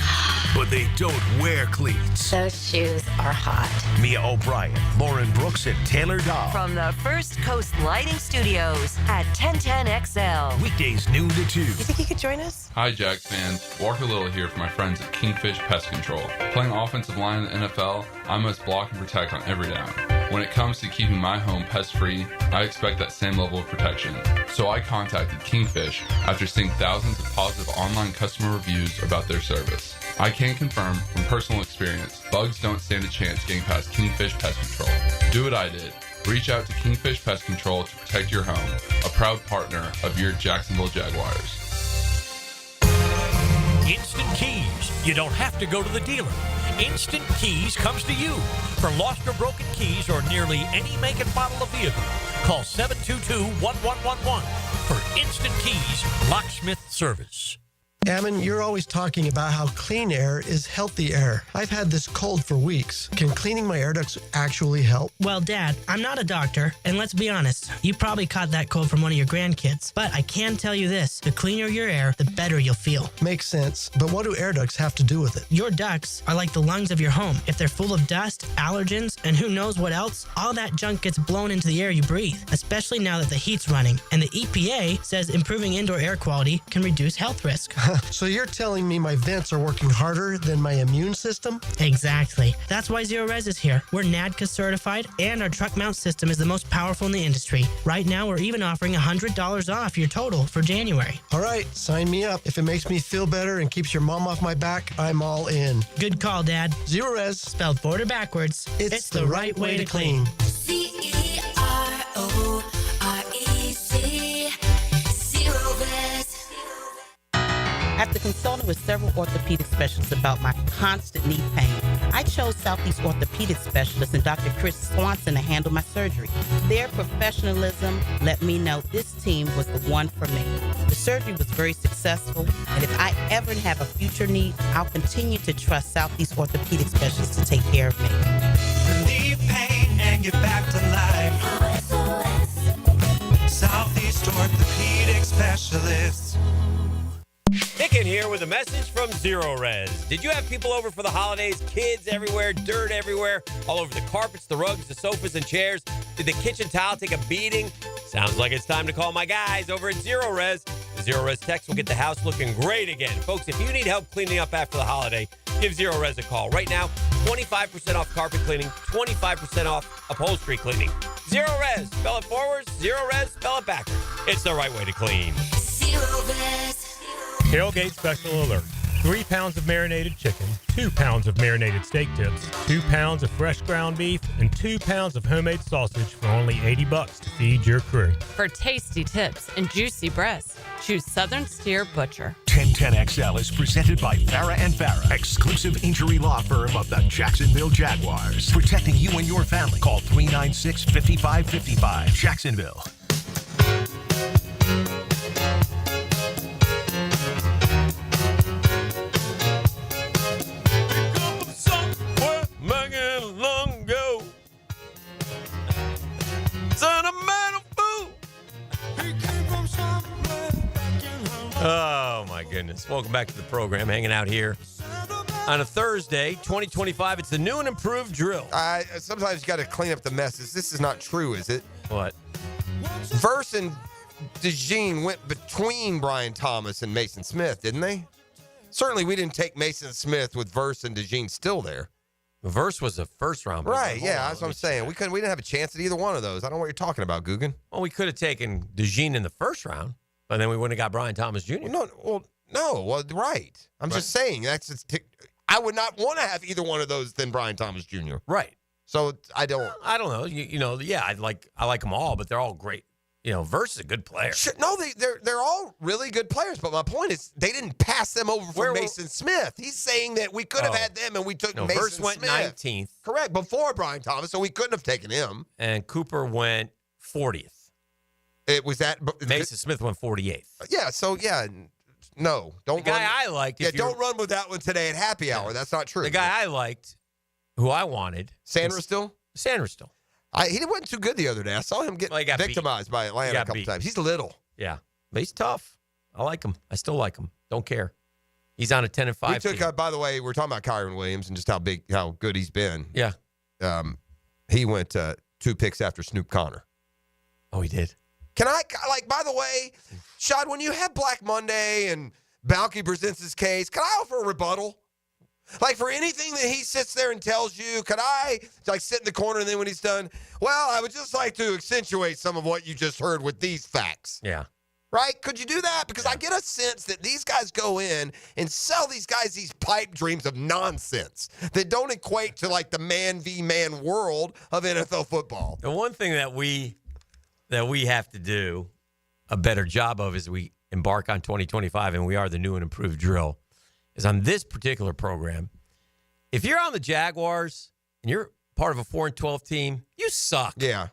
but they don't wear cleats. Those shoes are hot. Mia O'Brien, Lauren Brooks, and Taylor Dahl. From the First Coast Lighting Studios at 1010XL. Weekdays noon to 2. You think you could join us? Hi, Jags fans. Walker Little here for my friends at Kingfish Pest Control. Playing offensive line in the NFL, I must block and protect on every down. When it comes to keeping my home pest-free, I expect that same level of protection. So I contacted Kingfish after seeing thousands of positive online customer reviews about their service. I can confirm from personal experience, bugs don't stand a chance getting past Kingfish Pest Control. Do what I did. Reach out to Kingfish Pest Control to protect your home, a proud partner of your Jacksonville Jaguars. Instant Keys. You don't have to go to the dealer. Instant Keys comes to you. For lost or broken keys or nearly any make and model of vehicle, call 722-1111 for Instant Keys Locksmith Service. Ammon, you're always talking about how clean air is healthy air. I've had this cold for weeks. Can cleaning my air ducts actually help? Well, Dad, I'm not a doctor, and let's be honest, you probably caught that cold from one of your grandkids. But I can tell you this, the cleaner your air, the better you'll feel. Makes sense, but what do air ducts have to do with it? Your ducts are like the lungs of your home. If they're full of dust, allergens, and who knows what else, all that junk gets blown into the air you breathe, especially now that the heat's running. And the EPA says improving indoor air quality can reduce health risk. So you're telling me my vents are working harder than my immune system? Exactly. That's why Zero Res is here. We're NADCA certified, and our truck mount system is the most powerful in the industry. Right now, we're even offering $100 off your total for January. All right, sign me up. If it makes me feel better and keeps your mom off my back, I'm all in. Good call, Dad. Zero Res. Spelled forward or backwards. It's the right way to clean. CEROREC. Zero Res. After consulting with several orthopedic specialists about my constant knee pain, I chose Southeast Orthopedic Specialist and Dr. Chris Swanson to handle my surgery. Their professionalism let me know this team was the one for me. The surgery was very successful, and if I ever have a future need, I'll continue to trust Southeast Orthopedic Specialists to take care of me. Relieve pain and get back to life. Southeast Orthopedic Specialists. Hicken here with a message from Zero Res. Did you have people over for the holidays? Kids everywhere, dirt everywhere, all over the carpets, the rugs, the sofas, and chairs. Did the kitchen towel take a beating? Sounds like it's time to call my guys over at Zero Res. The Zero Res techs will get the house looking great again. Folks, if you need help cleaning up after the holiday, give Zero Res a call. Right now, 25% off carpet cleaning, 25% off upholstery cleaning. Zero Res, spell it forwards. Zero Res, spell it backwards. It's the right way to clean. Zero Res. Tailgate special alert. 3 pounds of marinated chicken, 2 pounds of marinated steak tips, 2 pounds of fresh ground beef, and 2 pounds of homemade sausage for only $80 to feed your crew. For tasty tips and juicy breasts, choose Southern Steer Butcher. 1010XL is presented by Farah and Farah, exclusive injury law firm of the Jacksonville Jaguars. Protecting you and your family. Call 396-5555. Jacksonville. Oh, my goodness. Welcome back to the program. Hanging out here on a Thursday, 2025. It's the new and improved drill. Sometimes you got to clean up the messes. This is not true, is it? What? Verse and DeJean went between Brian Thomas and Mason Smith, didn't they? Certainly, we didn't take Mason Smith with Verse and DeJean still there. Verse was a first round. Right, yeah, that's what I'm saying. We didn't have a chance at either one of those. I don't know what you're talking about, Guggen. Well, we could have taken DeJean in the first round, but then we wouldn't have got Brian Thomas Jr. Right. I'm just saying I would not want to have either one of those than Brian Thomas Jr. Right. So I don't know. I like them all, but they're all great. Verse is a good player. Sure, no, they're all really good players. But my point is, they didn't pass them over for Mason Smith. He's saying that we could have had them, and we took Mason Verse went Smith. 19th. Correct, before Brian Thomas, so we couldn't have taken him. And Cooper went 40th. It was that Mason Smith went 48th. Yeah. So no, don't. The guy I liked. Don't run with that one today at happy hour. Yeah. That's not true. The guy I liked, who I wanted, Sandra still. He wasn't too good the other day. I saw him get victimized by Atlanta a couple times. He's little. Yeah, but he's tough. I like him. I still like him. Don't care. He's on a 10-5 team. By the way, we're talking about Kyron Williams and just how good he's been. Yeah. He went 2 picks after Snoop Connor. Oh, he did. Can I, by the way, Shad, when you have Black Monday and Balky presents his case, can I offer a rebuttal? Like, for anything that he sits there and tells you, could I, sit in the corner and then when he's done, well, I would just like to accentuate some of what you just heard with these facts. Yeah. Right? Could you do that? Because I get a sense that these guys go in and sell these guys these pipe dreams of nonsense that don't equate to, the man v. man world of NFL football. The one thing that we have to do a better job of as we embark on 2025, and we are the new and improved drill, is on this particular program, If you're on the Jaguars and you're part of a 4-12 team, you suck. Yeah.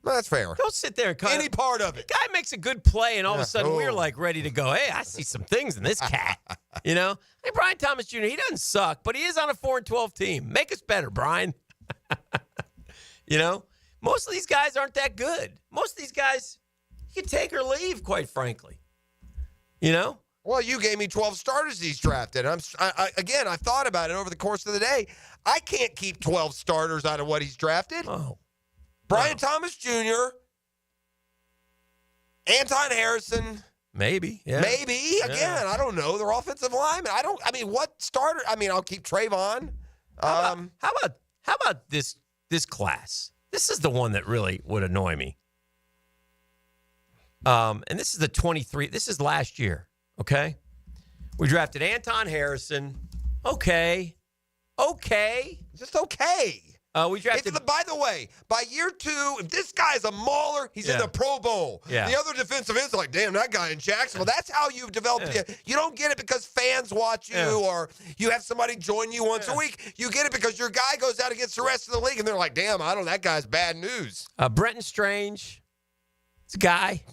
Well, that's fair. Don't sit there and cut any part of it. The guy makes a good play, and all of a sudden we're like ready to go. Hey, I see some things in this cat. You know? Hey, Brian Thomas Jr., he doesn't suck, but he is on a 4-12 team. Make us better, Brian. You know? Most of these guys aren't that good. Most of these guys, you can take or leave, quite frankly. You know? Well, you gave me 12 starters he's drafted. I've thought about it over the course of the day. I can't keep 12 starters out of what he's drafted. Oh. Brian Thomas Jr., Anton Harrison. Maybe. Yeah. Maybe. Again, I don't know. They're offensive linemen. What starter? I'll keep Trayvon. How about this class? This is the one that really would annoy me. And this is the 23. This is last year, okay? We drafted Anton Harrison. Okay. Just okay. We drafted. By the way, by year 2, if this guy's a mauler, he's in the Pro Bowl. Yeah. The other defensive ends are like, damn, that guy in Jacksonville. That's how you've developed it. You don't get it because fans watch you or you have somebody join you once a week. You get it because your guy goes out against the rest of the league, and they're like, damn, that guy's bad news. Brenton Strange. It's a guy.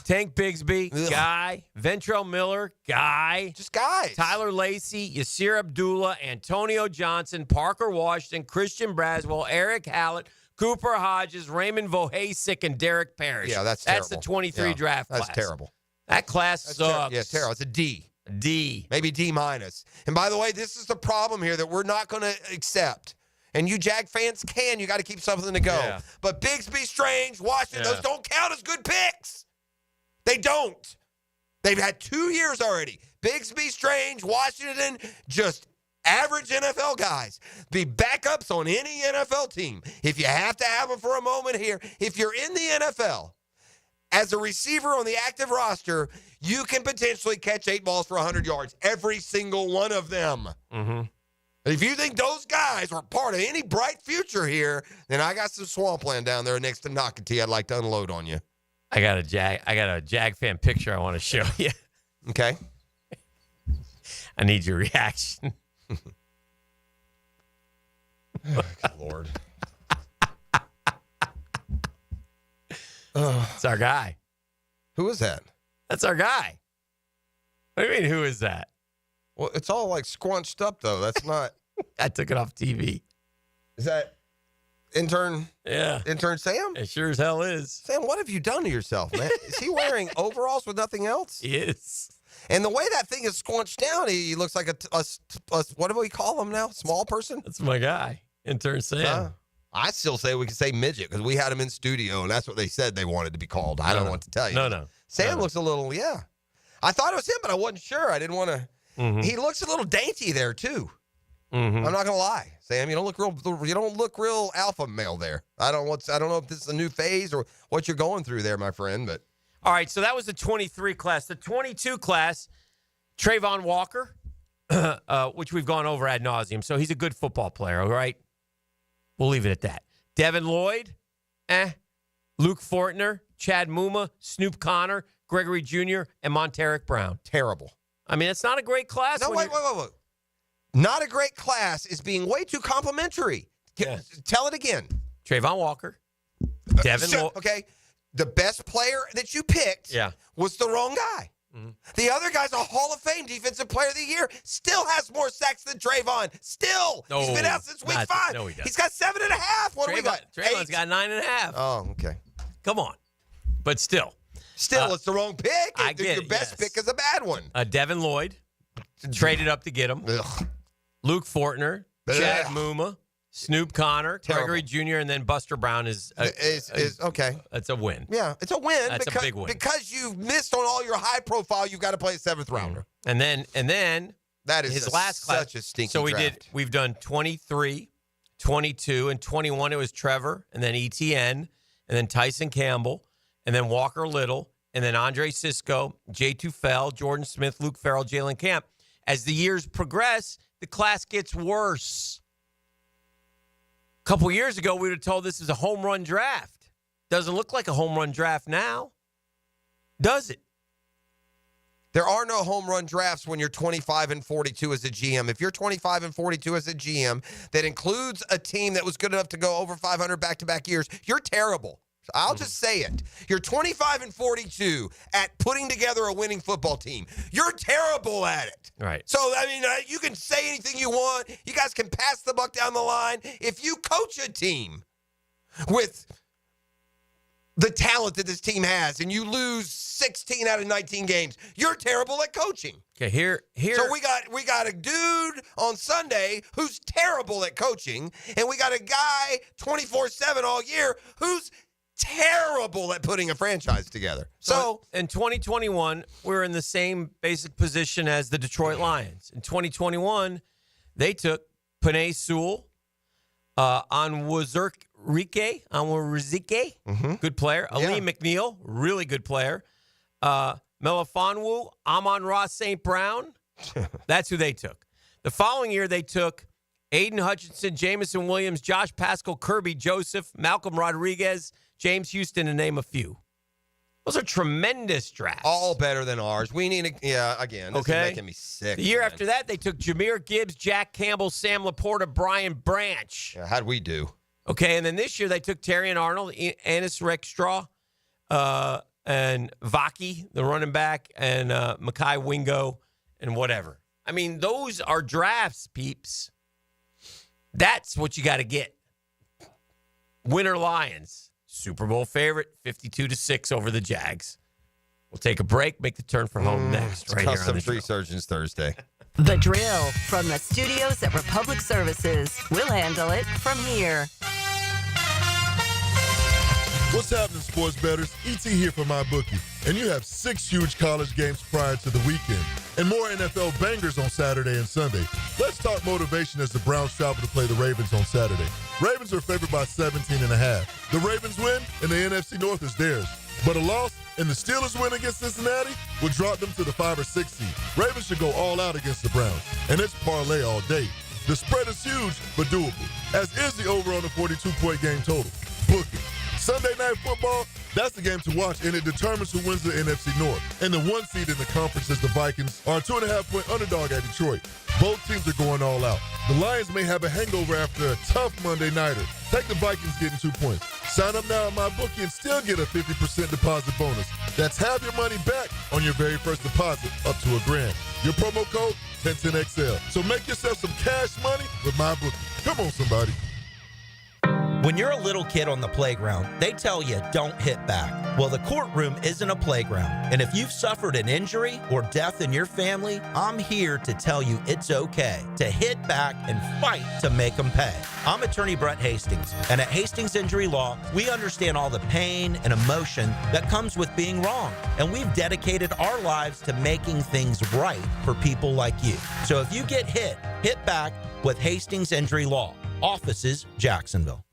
Tank Bigsby, guy. Ventrell Miller, guy. Just guys. Tyler Lacey, Yasir Abdullah, Antonio Johnson, Parker Washington, Christian Braswell, Eric Hallett, Cooper Hodges, Raymond Vohasek, and Derek Parrish. Yeah, that's terrible. That's the 23 draft class. That's terrible. That class sucks. Yeah, terrible. It's a D. D. Maybe D-. And by the way, this is the problem here that we're not going to accept. And you Jag fans you got to keep something to go. Yeah. But Bigsby, Strange, Washington, those don't count as good picks. They don't. They've had 2 years already. Bigsby, Strange, Washington, just average NFL guys. Be backups on any NFL team. If you have to have them for a moment here, if you're in the NFL, as a receiver on the active roster, you can potentially catch 8 balls for 100 yards, every single one of them. Mm-hmm. If you think those guys are part of any bright future here, then I got some swampland down there next to Nocatee I'd like to unload on you. I got a Jag fan picture I want to show you. Okay. I need your reaction. Oh, good Lord. It's our guy. Who is that? That's our guy. What do you mean, who is that? Well, it's all like scrunched up, though. That's not. I took it off TV. Is that intern? Yeah. Intern Sam? It sure as hell is. Sam, what have you done to yourself, man? Is he wearing overalls with nothing else? He is. And the way that thing is scrunched down, he looks like a what do we call him now? Small person? That's my guy, Intern Sam. I still say we can say midget because we had him in studio, and that's what they said they wanted to be called. I don't know what to tell you. No. Sam looks a little, I thought it was him, but I wasn't sure. I didn't want to. Mm-hmm. He looks a little dainty there too. Mm-hmm. I'm not gonna lie, Sam. You don't look real alpha male there. I don't know if this is a new phase or what you're going through there, my friend. But all right, so that was the 23 class. The 22 class, Trayvon Walker, which we've gone over ad nauseum. So he's a good football player. All right, we'll leave it at that. Devin Lloyd, Luke Fortner, Chad Muma, Snoop Connor, Gregory Jr., and Monteric Brown. Terrible. I mean, it's not a great class. No, wait. Not a great class is being way too complimentary. Yeah. Tell it again. Trayvon Walker, Devin Lloyd. Okay, the best player that you picked was the wrong guy. Mm-hmm. The other guy's a Hall of Fame Defensive Player of the Year. Still has more sacks than Trayvon. Still. No, he's been out since week 5. No, he doesn't. He's got 7.5. What do we got? Trayvon's got 9.5. Oh, okay. Come on. But still. It's the wrong pick. I get your best pick is a bad one. Devin Lloyd traded up to get him. Ugh. Luke Fortner, Chad Muma, Snoop Connor, Gregory Jr., and then Buster Brown is okay. That's a win. Yeah, it's a win. That's a big win. Because you've missed on all your high profile, you've got to play a 7th rounder. And then that is his last class. Such a stinky So draft. we've done 23, 22, and 21. It was Trevor, and then ETN, and then Tyson Campbell, and then Walker Little, and then Andre Sisco, Jay Tufel, Jordan Smith, Luke Farrell, Jalen Camp. As the years progress, the class gets worse. A couple years ago, we would have told this is a home run draft. Doesn't look like a home run draft now, does it? There are no home run drafts when you're 25 and 42 as a GM. If you're 25 and 42 as a GM, that includes a team that was good enough to go over 500 back-to-back years, you're terrible. I'll just say it. You're 25 and 42 at putting together a winning football team. You're terrible at it. Right. So, I mean, you can say anything you want. You guys can pass the buck down the line. If you coach a team with the talent that this team has and you lose 16 out of 19 games, you're terrible at coaching. Okay, here. So we got a dude on Sunday who's terrible at coaching, and we got a guy 24/7 all year who's terrible at putting a franchise together. So in 2021, we're in the same basic position as the Detroit Lions. In 2021, they took Penei Sewell, Onwuzurike, good player. Aleem McNeil, really good player. Melifonwu, Amon-Ra St. Brown. That's who they took. The following year, they took Aiden Hutchinson, Jamison Williams, Josh Paschal, Kirby Joseph, Malcolm Rodriguez, James Houston, to name a few. Those are tremendous drafts. All better than ours. We need again, this is making me sick. The year after that, they took Jahmyr Gibbs, Jack Campbell, Sam Laporta, Brian Branch. Yeah, how'd we do? Okay, and then this year they took Terrion Arnold, Anis Rexstraw, and Vaki, the running back, and Makai Wingo, and whatever. I mean, those are drafts, peeps. That's what you got to get. Winter Lions. Super Bowl favorite, 52-6 over the Jags. We'll take a break, make the turn for home next. Right Custom here on the Tree show. Surgeons Thursday. The Drill from the studios at Republic Services. We'll handle it from here. What's happening, sports bettors? ET here for MyBookie. And you have 6 huge college games prior to the weekend and more NFL bangers on Saturday and Sunday. Let's talk motivation as the Browns travel to play the Ravens on Saturday. Ravens are favored by 17.5. The Ravens win, and the NFC North is theirs. But a loss and the Steelers win against Cincinnati will drop them to the 5 or 6 seed. Ravens should go all out against the Browns, and it's parlay all day. The spread is huge, but doable, as is the over on the 42-point game total. Book it. Sunday Night Football, that's the game to watch, and it determines who wins the NFC North. And the 1 seed in the conference is the Vikings, are a 2.5-point underdog at Detroit. Both teams are going all out. The Lions may have a hangover after a tough Monday nighter. Take the Vikings getting 2 points. Sign up now at MyBookie and still get a 50% deposit bonus. That's half your money back on your very first deposit, up to $1,000. Your promo code, 1010XL. So make yourself some cash money with MyBookie. Come on, somebody. When you're a little kid on the playground, they tell you don't hit back. Well, the courtroom isn't a playground. And if you've suffered an injury or death in your family, I'm here to tell you it's okay to hit back and fight to make them pay. I'm attorney Brett Hastings, and at Hastings Injury Law, we understand all the pain and emotion that comes with being wrong. And we've dedicated our lives to making things right for people like you. So if you get hit back with Hastings Injury Law. Offices, Jacksonville.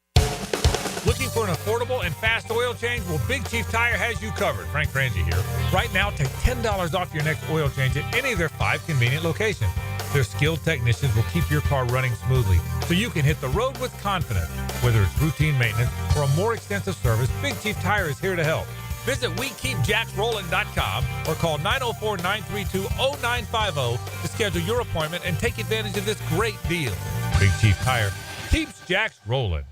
Looking for an affordable and fast oil change? Well, Big Chief Tire has you covered. Frank Frangie here. Right now, take $10 off your next oil change at any of their 5 convenient locations. Their skilled technicians will keep your car running smoothly so you can hit the road with confidence. Whether it's routine maintenance or a more extensive service, Big Chief Tire is here to help. Visit WeKeepJacksRollin.com or call 904-932-0950 to schedule your appointment and take advantage of this great deal. Big Chief Tire keeps Jacks rolling.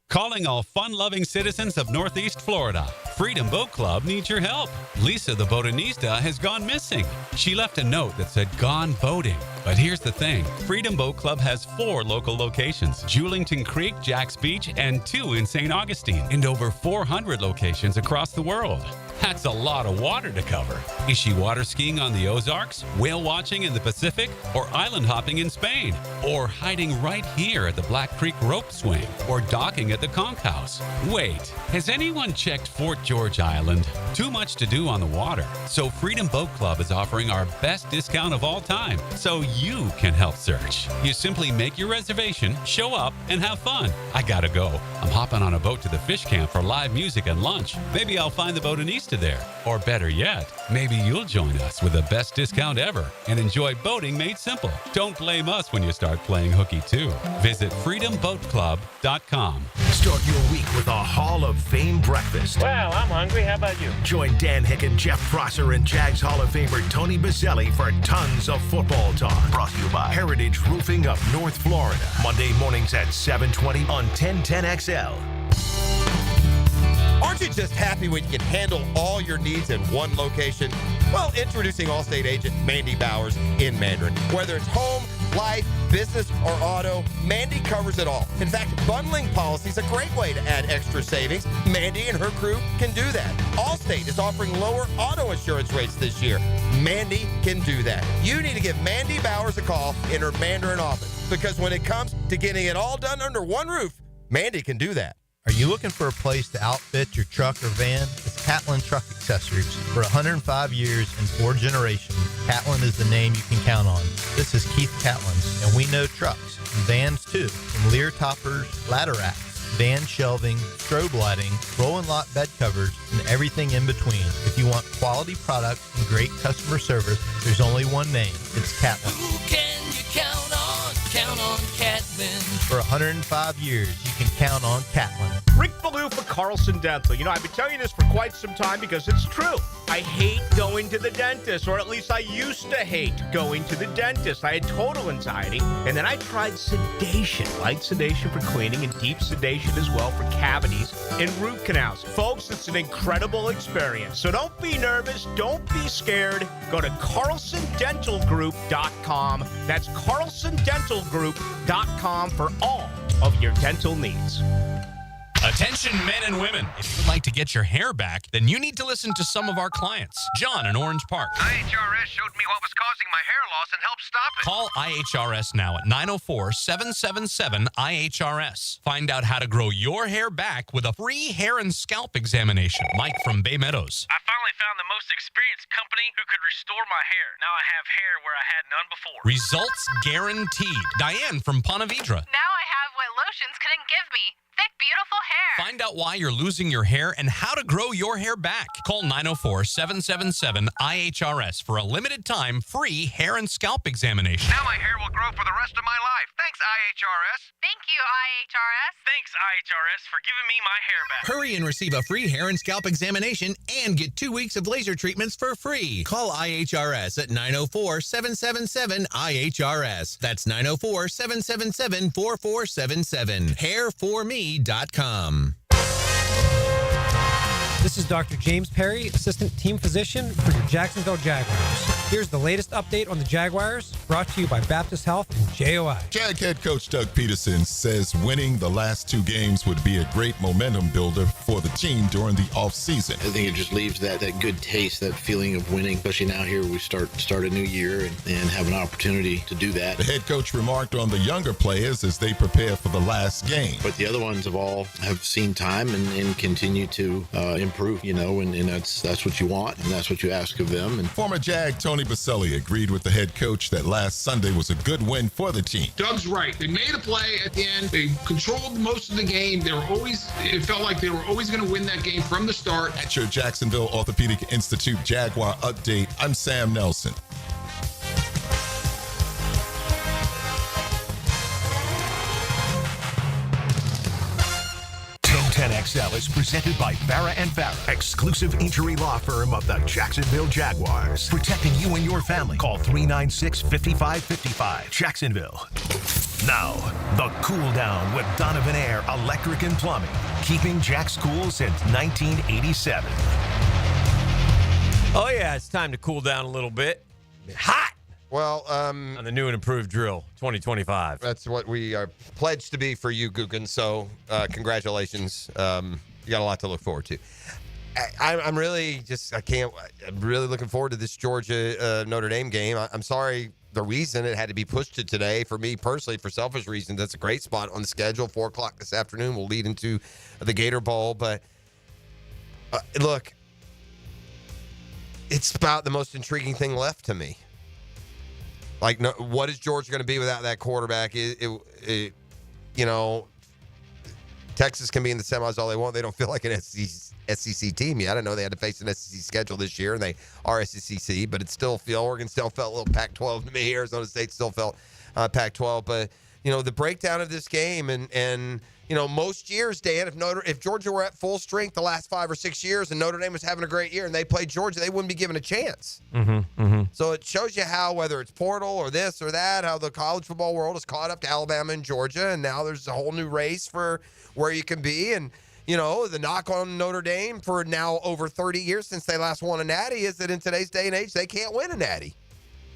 Calling all fun-loving citizens of Northeast Florida. Freedom Boat Club needs your help. Lisa the Botanista has gone missing. She left a note that said gone boating. But here's the thing. Freedom Boat Club has 4 local locations. Julington Creek, Jack's Beach, and 2 in St. Augustine. And over 400 locations across the world. That's a lot of water to cover. Is she water skiing on the Ozarks, whale watching in the Pacific, or island hopping in Spain? Or hiding right here at the Black Creek Rope Swing? Or docking at the Conch House? Wait, has anyone checked Fort George Island? Too much to do on the water. So Freedom Boat Club is offering our best discount of all time, so you can help search. You simply make your reservation, show up, and have fun. I gotta go. I'm hopping on a boat to the fish camp for live music and lunch. Maybe I'll find the Botanista. listed there. Or better yet, maybe you'll join us with the best discount ever and enjoy boating made simple. Don't blame us when you start playing hooky too. Visit freedomboatclub.com. Start your week with a Hall of Fame breakfast. Well, I'm hungry. How about you? Join Dan Hicken, Jeff Prosser, and Jags Hall of Famer Tony Bazzelli for tons of football talk. Brought to you by Heritage Roofing of North Florida. Monday mornings at 7:20 on 1010XL. Aren't you just happy when you can handle all your needs in one location? Well, introducing Allstate agent Mandy Bowers in Mandarin. Whether it's home, life, business, or auto, Mandy covers it all. In fact, bundling policy is a great way to add extra savings. Mandy and her crew can do that. Allstate is offering lower auto insurance rates this year. Mandy can do that. You need to give Mandy Bowers a call in her Mandarin office, because when it comes to getting it all done under one roof, Mandy can do that. Are you looking for a place to outfit your truck or van? It's Catlin Truck Accessories. For 105 years and 4 generations, Catlin is the name you can count on. This is Keith Catlin, and we know trucks and vans too, from Lear toppers, ladder racks, van shelving, strobe lighting, rolling lot bed covers, and everything in between. If you want quality products and great customer service, there's only one name. It's Catlin. Who can you count on? Count on Catlin. For 105 years, you can count on Catlin. Rick Ballou for Carlson Dental. You know, I've been telling you this for quite some time because it's true. I hate going to the dentist, or at least I used to hate going to the dentist. I had total anxiety, and then I tried sedation, light sedation for cleaning and deep sedation as well for cavities and root canals. Folks, it's an incredible experience. So don't be nervous. Don't be scared. Go to carlsondentalgroup.com. That's carlsondentalgroup.com for all of your dental needs. Attention men and women. If you would like to get your hair back, then you need to listen to some of our clients. John in Orange Park. IHRS showed me what was causing my hair loss and helped stop it. Call IHRS now at 904-777-IHRS. Find out how to grow your hair back with a free hair and scalp examination. Mike from Bay Meadows. I finally found the most experienced company who could restore my hair. Now I have hair where I had none before. Results guaranteed. Diane from Ponte Vedra. Now I have what lotions couldn't give me. Thick, beautiful hair. Find out why you're losing your hair and how to grow your hair back. Call 904-777-IHRS for a limited time free hair and scalp examination. Now my hair will grow for the rest of my life. Thanks, IHRS. Thank you, IHRS. Thanks, IHRS, for giving me my hair back. Hurry and receive a free hair and scalp examination and get 2 weeks of laser treatments for free. Call IHRS at 904-777-IHRS. That's 904-777-4477. Hairforme.com. This is Dr. James Perry, Assistant Team Physician for your Jacksonville Jaguars. Here's the latest update on the Jaguars, brought to you by Baptist Health and JOI. Jag head coach Doug Pederson says winning the last 2 games would be a great momentum builder for the team during the offseason. I think it just leaves that good taste, that feeling of winning, especially now here we start a new year and have an opportunity to do that. The head coach remarked on the younger players as they prepare for the last game. But the other ones have seen time and continue to improve, and that's what you want, and that's what you ask of them. And former Jag Tony Bazzelli agreed with the head coach that last Sunday was a good win for the team. Doug's right. They made a play at the end. They controlled most of the game. It felt like they were always going to win that game from the start. At your Jacksonville Orthopedic Institute Jaguar update, I'm Sam Nelson. 10XL is presented by Farrah & Farrah, exclusive injury law firm of the Jacksonville Jaguars. Protecting you and your family. Call 396-5555. Jacksonville. Now, the Cool Down with Donovan Air Electric and Plumbing. Keeping Jack's cool since 1987. Oh, yeah, it's time to cool down a little bit. Hot! Well, on the new and improved drill 2025. That's what we are pledged to be for you, Guggen. So, congratulations. You got a lot to look forward to. I'm really looking forward to this Georgia Notre Dame game. I'm sorry the reason it had to be pushed to today. For me personally, for selfish reasons, that's a great spot on the schedule. 4:00 this afternoon will lead into the Gator Bowl. But look, it's about the most intriguing thing left to me. Like, no, what is Georgia going to be without that quarterback? Texas can be in the semis all they want. They don't feel like an SEC team yet. I know they had to face an SEC schedule this year, and they are SEC, but it still felt, Oregon still felt a little Pac-12 to me. Arizona State still felt Pac-12. But, the breakdown of this game and most years, Dan, if Georgia were at full strength the last 5 or 6 years and Notre Dame was having a great year and they played Georgia, they wouldn't be given a chance. So it shows you how, whether it's portal or this or that, how the college football world is caught up to Alabama and Georgia, and now there's a whole new race for where you can be. And, the knock on Notre Dame for now over 30 years since they last won a natty is that in today's day and age, they can't win a natty.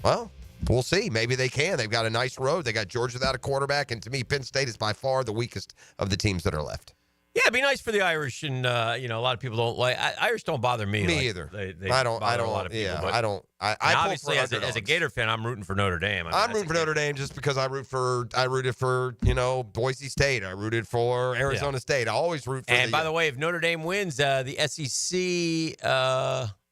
Well, we'll see. Maybe they can. They've got a nice road. They got Georgia without a quarterback, and to me, Penn State is by far the weakest of the teams that are left. Yeah, it'd be nice for the Irish, and a lot of people don't like. Irish don't bother me. Me either. They I don't. bother a lot of people. Yeah, but, I don't. I obviously, as a Gator fan, I'm rooting for Notre Dame. I'm rooting for Notre Dame just because I rooted for Boise State. I rooted for Arizona State. I always root for. And by the way, if Notre Dame wins, the SEC.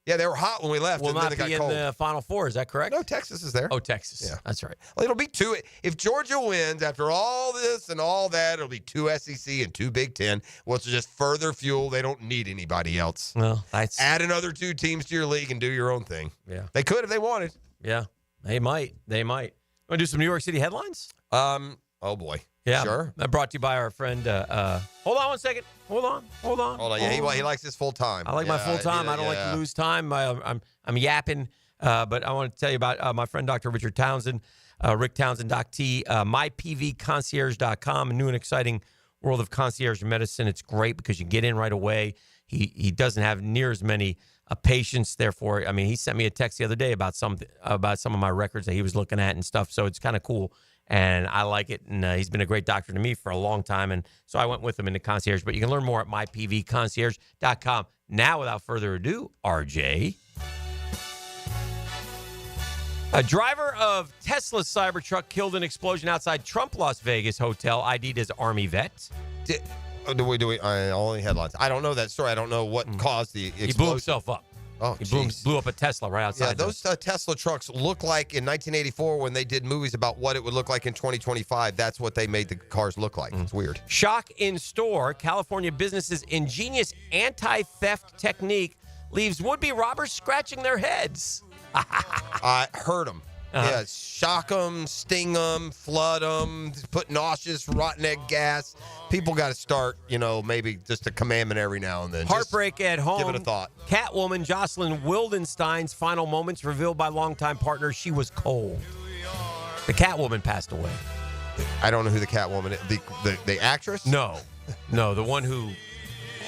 Yeah, they were hot when we left. Will and then not they be got cold. in the Final Four. Is that correct? No, Texas is there. Oh, Texas. Yeah, that's right. Well, it'll be 2. If Georgia wins after all this and all that, it'll be 2 SEC and 2 Big Ten. Well, it's just further fuel. They don't need anybody else. Well, add another 2 teams to your league and do your own thing. Yeah, they could if they wanted. Yeah, they might. Want to do some New York City headlines? Oh boy. Yeah, sure. That brought to you by our friend. Hold on one second. Hold on. Yeah, he likes his full time. I like my full time. I don't like to lose time. I'm yapping. But I want to tell you about my friend Dr. Richard Townsend, Rick Townsend, Doc T, mypvconcierge.com, a new and exciting world of concierge medicine. It's great because you get in right away. He doesn't have near as many patients. Therefore, he sent me a text the other day about some of my records that he was looking at and stuff. So it's kind of cool. And I like it, and he's been a great doctor to me for a long time, and so I went with him in the concierge. But you can learn more at mypvconcierge.com. Now, without further ado, RJ. A driver of Tesla's Cybertruck killed in explosion outside Trump Las Vegas hotel, ID'd as Army vet. Do we? Only headlines. I don't know that story. I don't know what caused the explosion. He blew himself up. Oh, he blew up a Tesla right outside. Yeah, those Tesla trucks look like in 1984 when they did movies about what it would look like in 2025. That's what they made the cars look like. It's weird. Shock in store. California businesses' ingenious anti-theft technique leaves would-be robbers scratching their heads. I heard them. Yeah, shock them, sting them, flood them, put nauseous, rotten egg gas. People got to start, maybe just a commandment every now and then. Heartbreak at home. Give it a thought. Catwoman Jocelyn Wildenstein's final moments revealed by longtime partner she was cold. The Catwoman passed away. I don't know who the Catwoman is. The actress? No, the one who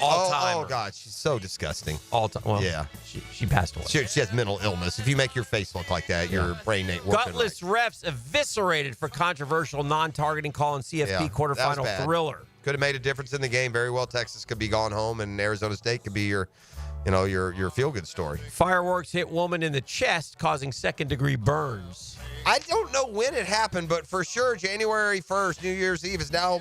all time. Oh, God, she's so disgusting. All time. Well, yeah. She passed away. She has mental illness. If you make your face look like that, your brain ain't working Gutless refs eviscerated for controversial non-targeting call in CFP quarterfinal thriller. Could have made a difference in the game. Very well, Texas could be gone home, and Arizona State could be your feel-good story. Fireworks hit woman in the chest, causing second-degree burns. I don't know when it happened, but for sure, January 1st, New Year's Eve, is now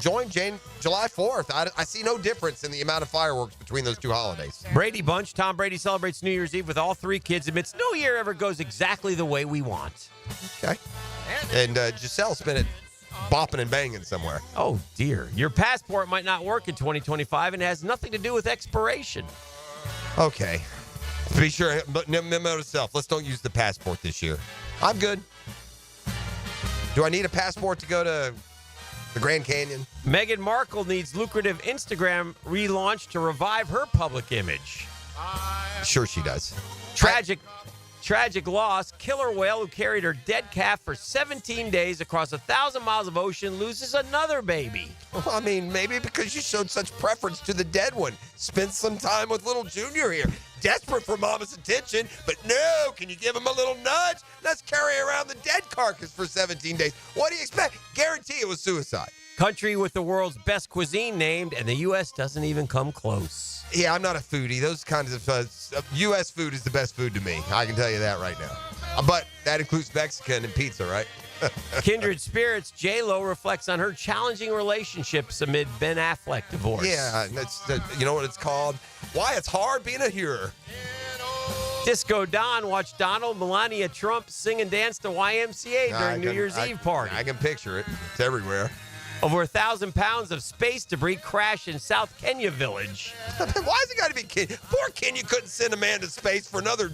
joined July 4th. I see no difference in the amount of fireworks between those two holidays. Brady Bunch. Tom Brady celebrates New Year's Eve with all 3 kids, admits no year ever goes exactly the way we want. Okay. And Giselle spent it bopping and banging somewhere. Oh, dear. Your passport might not work in 2025 and has nothing to do with expiration. Okay. Be sure, but memo to self, let's don't use the passport this year. I'm good. Do I need a passport to go to the Grand Canyon? Meghan Markle needs lucrative Instagram relaunch to revive her public image. Sure she does. Tragic loss. Killer whale who carried her dead calf for 17 days across 1,000 miles of ocean loses another baby. Well, maybe because you showed such preference to the dead one. Spent some time with little Junior here. Desperate for mama's attention, but no, can you give him a little nudge? Let's carry around the dead carcass for 17 days. What do you expect? Guarantee it was suicide. Country with the world's best cuisine named, and the U.S. doesn't even come close. Yeah, I'm not a foodie. Those kinds of U.S. food is the best food to me. I can tell you that right now. But that includes Mexican and pizza, right? Kindred spirits, J-Lo reflects on her challenging relationships amid Ben Affleck divorce. Yeah, that's you know what it's called? Why it's hard being a hearer. Disco Don watched Donald, Melania Trump sing and dance to YMCA during New Year's Eve party. I can picture it. It's everywhere. Over 1,000 pounds of space debris crashed in South Kenya village. Why has it got to be Kenya? Poor Kenya couldn't send a man to space for another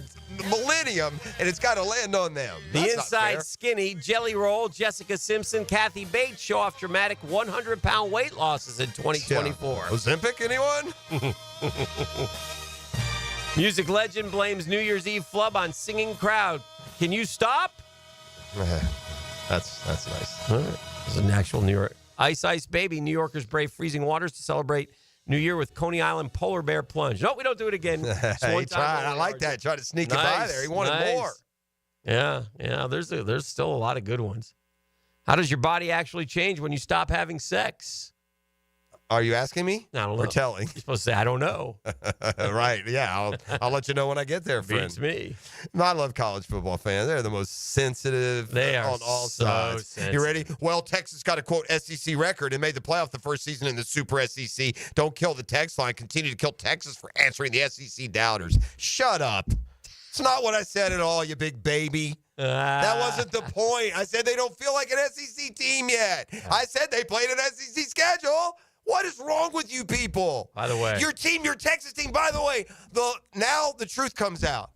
millennium, and it's got to land on them. The That's not Inside fair. Skinny, Jelly Roll, Jessica Simpson, Kathy Bates show off dramatic 100-pound weight losses in 2024. Ozempic, anyone? Music legend blames New Year's Eve flub on singing crowd. Can you stop? That's nice. All right. This is an actual New York. Ice Ice Baby, New Yorkers brave freezing waters to celebrate New Year with Coney Island polar bear plunge. No, we don't do it again. Just one He time tried. I only, like RJ. that. Tried to sneak it by there. He wanted more. Yeah. There's still a lot of good ones. How does your body actually change when you stop having sex? Are you asking me? I don't know. Or telling? You're supposed to say, I don't know. Right. Yeah. I'll let you know when I get there, friend. Beats me. No, I love college football fans. They're the most sensitive They are on all so sides. sensitive. You ready? Well, Texas got a, quote, SEC record and made the playoff the first season in the Super SEC. Don't kill the text line. Continue to kill Texas for answering the SEC doubters. Shut up. It's not what I said at all, you big baby. That wasn't the point. I said they don't feel like an SEC team yet. I said they played an SEC schedule. What is wrong with you people? By the way. Your team, your Texas team, by the way, now the truth comes out.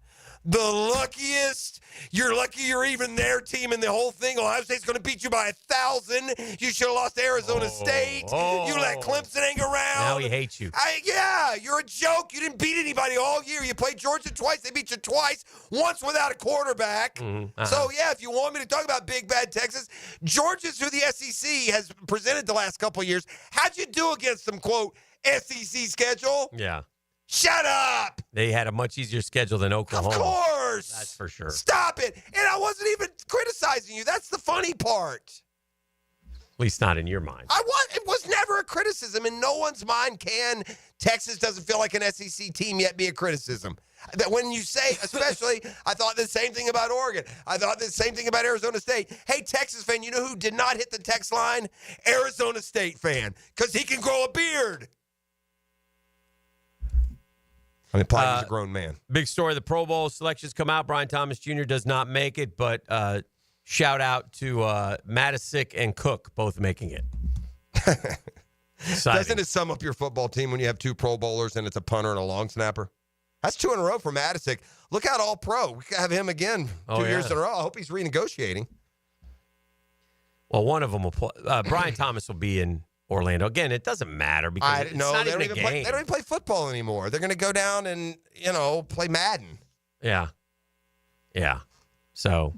The luckiest, you're lucky you're even their team in the whole thing. Ohio State's going to beat you by 1,000. You should have lost to Arizona State. You let Clemson hang around. Now he hates you. Yeah, you're a joke. You didn't beat anybody all year. You played Georgia twice. They beat you twice, once without a quarterback. So, yeah, if you want me to talk about big, bad Texas, Georgia's who the SEC has presented the last couple of years. How'd you do against them, quote, SEC schedule? Yeah. Shut up! They had a much easier schedule than Oklahoma. Of course! That's for sure. Stop it! And I wasn't even criticizing you. That's the funny part. At least not in your mind. It was never a criticism. In no one's mind can Texas doesn't feel like an SEC team yet be a criticism. That when you say, especially, I thought the same thing about Oregon. I thought the same thing about Arizona State. Hey, Texas fan, you know who did not hit the text line? Arizona State fan, because he can grow a beard. I mean, he's a grown man. Big story. The Pro Bowl selections come out. Brian Thomas Jr. does not make it, but shout out to Matisic and Cook both making it. Doesn't it sum up your football team when you have two Pro Bowlers and it's a punter and a long snapper? That's 2 in a row for Matisic. Look out, all pro. We could have him again 2 years in a row. I hope he's renegotiating. Well, one of them will play. Brian Thomas will be in Orlando. Again, it doesn't matter because it's not they even a don't game. they don't even play football anymore. They're going to go down and, play Madden. Yeah. So,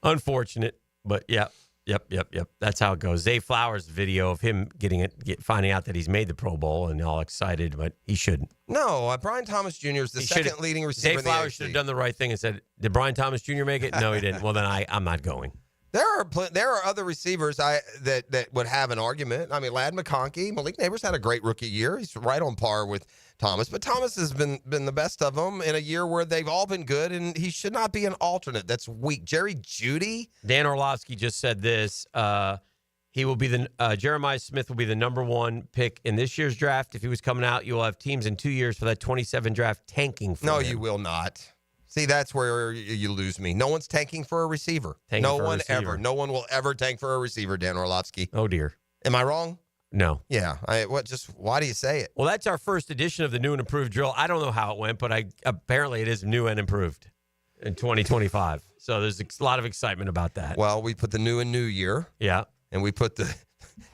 unfortunate, but Yep. That's how it goes. Zay Flowers' video of him finding out that he's made the Pro Bowl and all excited, but he shouldn't. No, Brian Thomas Jr. is the second leading receiver Zay in the Flowers AFC. should have done the right thing and said, "Did Brian Thomas Jr. make it? No, he didn't. Well, then I'm not going." There are other receivers that would have an argument. I mean, Ladd McConkey, Malik Neighbors had a great rookie year. He's right on par with Thomas, but Thomas has been the best of them in a year where they've all been good, and he should not be an alternate. That's weak. Jerry Jeudy. Dan Orlovsky just said this. He will be Jeremiah Smith will be the number 1 pick in this year's draft. If he was coming out, you will have teams in 2 years for that 27 draft tanking for him. No, you will not. See, that's where you lose me. No one's tanking for a receiver. No one ever. No one will ever tank for a receiver, Dan Orlovsky. Oh, dear. Am I wrong? No. Yeah. Why do you say it? Well, that's our first edition of the new and improved drill. I don't know how it went, but apparently it is new and improved in 2025. So there's a lot of excitement about that. Well, we put the new and new year. Yeah. And we put the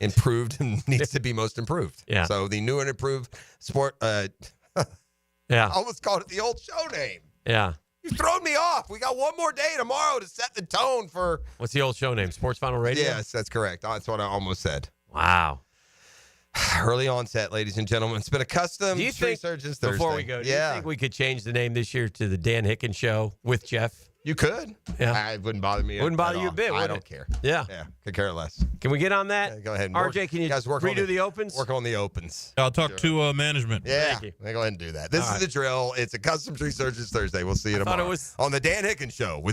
improved and needs to be most improved. Yeah. So the new and improved sport. Yeah. I almost called it the old show name. Yeah. You've thrown me off. We got one more day tomorrow to set the tone for. What's the old show name? Sports Final Radio? Yes, that's correct. That's what I almost said. Wow. Early onset, ladies and gentlemen. It's been a custom Tree Surgeons Thursday. Before we go, do you think we could change the name this year to the Dan Hicken Show with Jeff? You could. Yeah. It wouldn't bother me. Wouldn't bother you a bit, would I it? don't care. Yeah. Yeah. Could care less. Can we get on that? Go ahead. RJ, can you guys work on redo the opens? Work on the opens. I'll talk to management. Yeah. Thank you. Go ahead and do that. This is the drill. It's a custom Tree Surgeons Thursday. We'll see you thought it tomorrow was- on the Dan Hicken Show with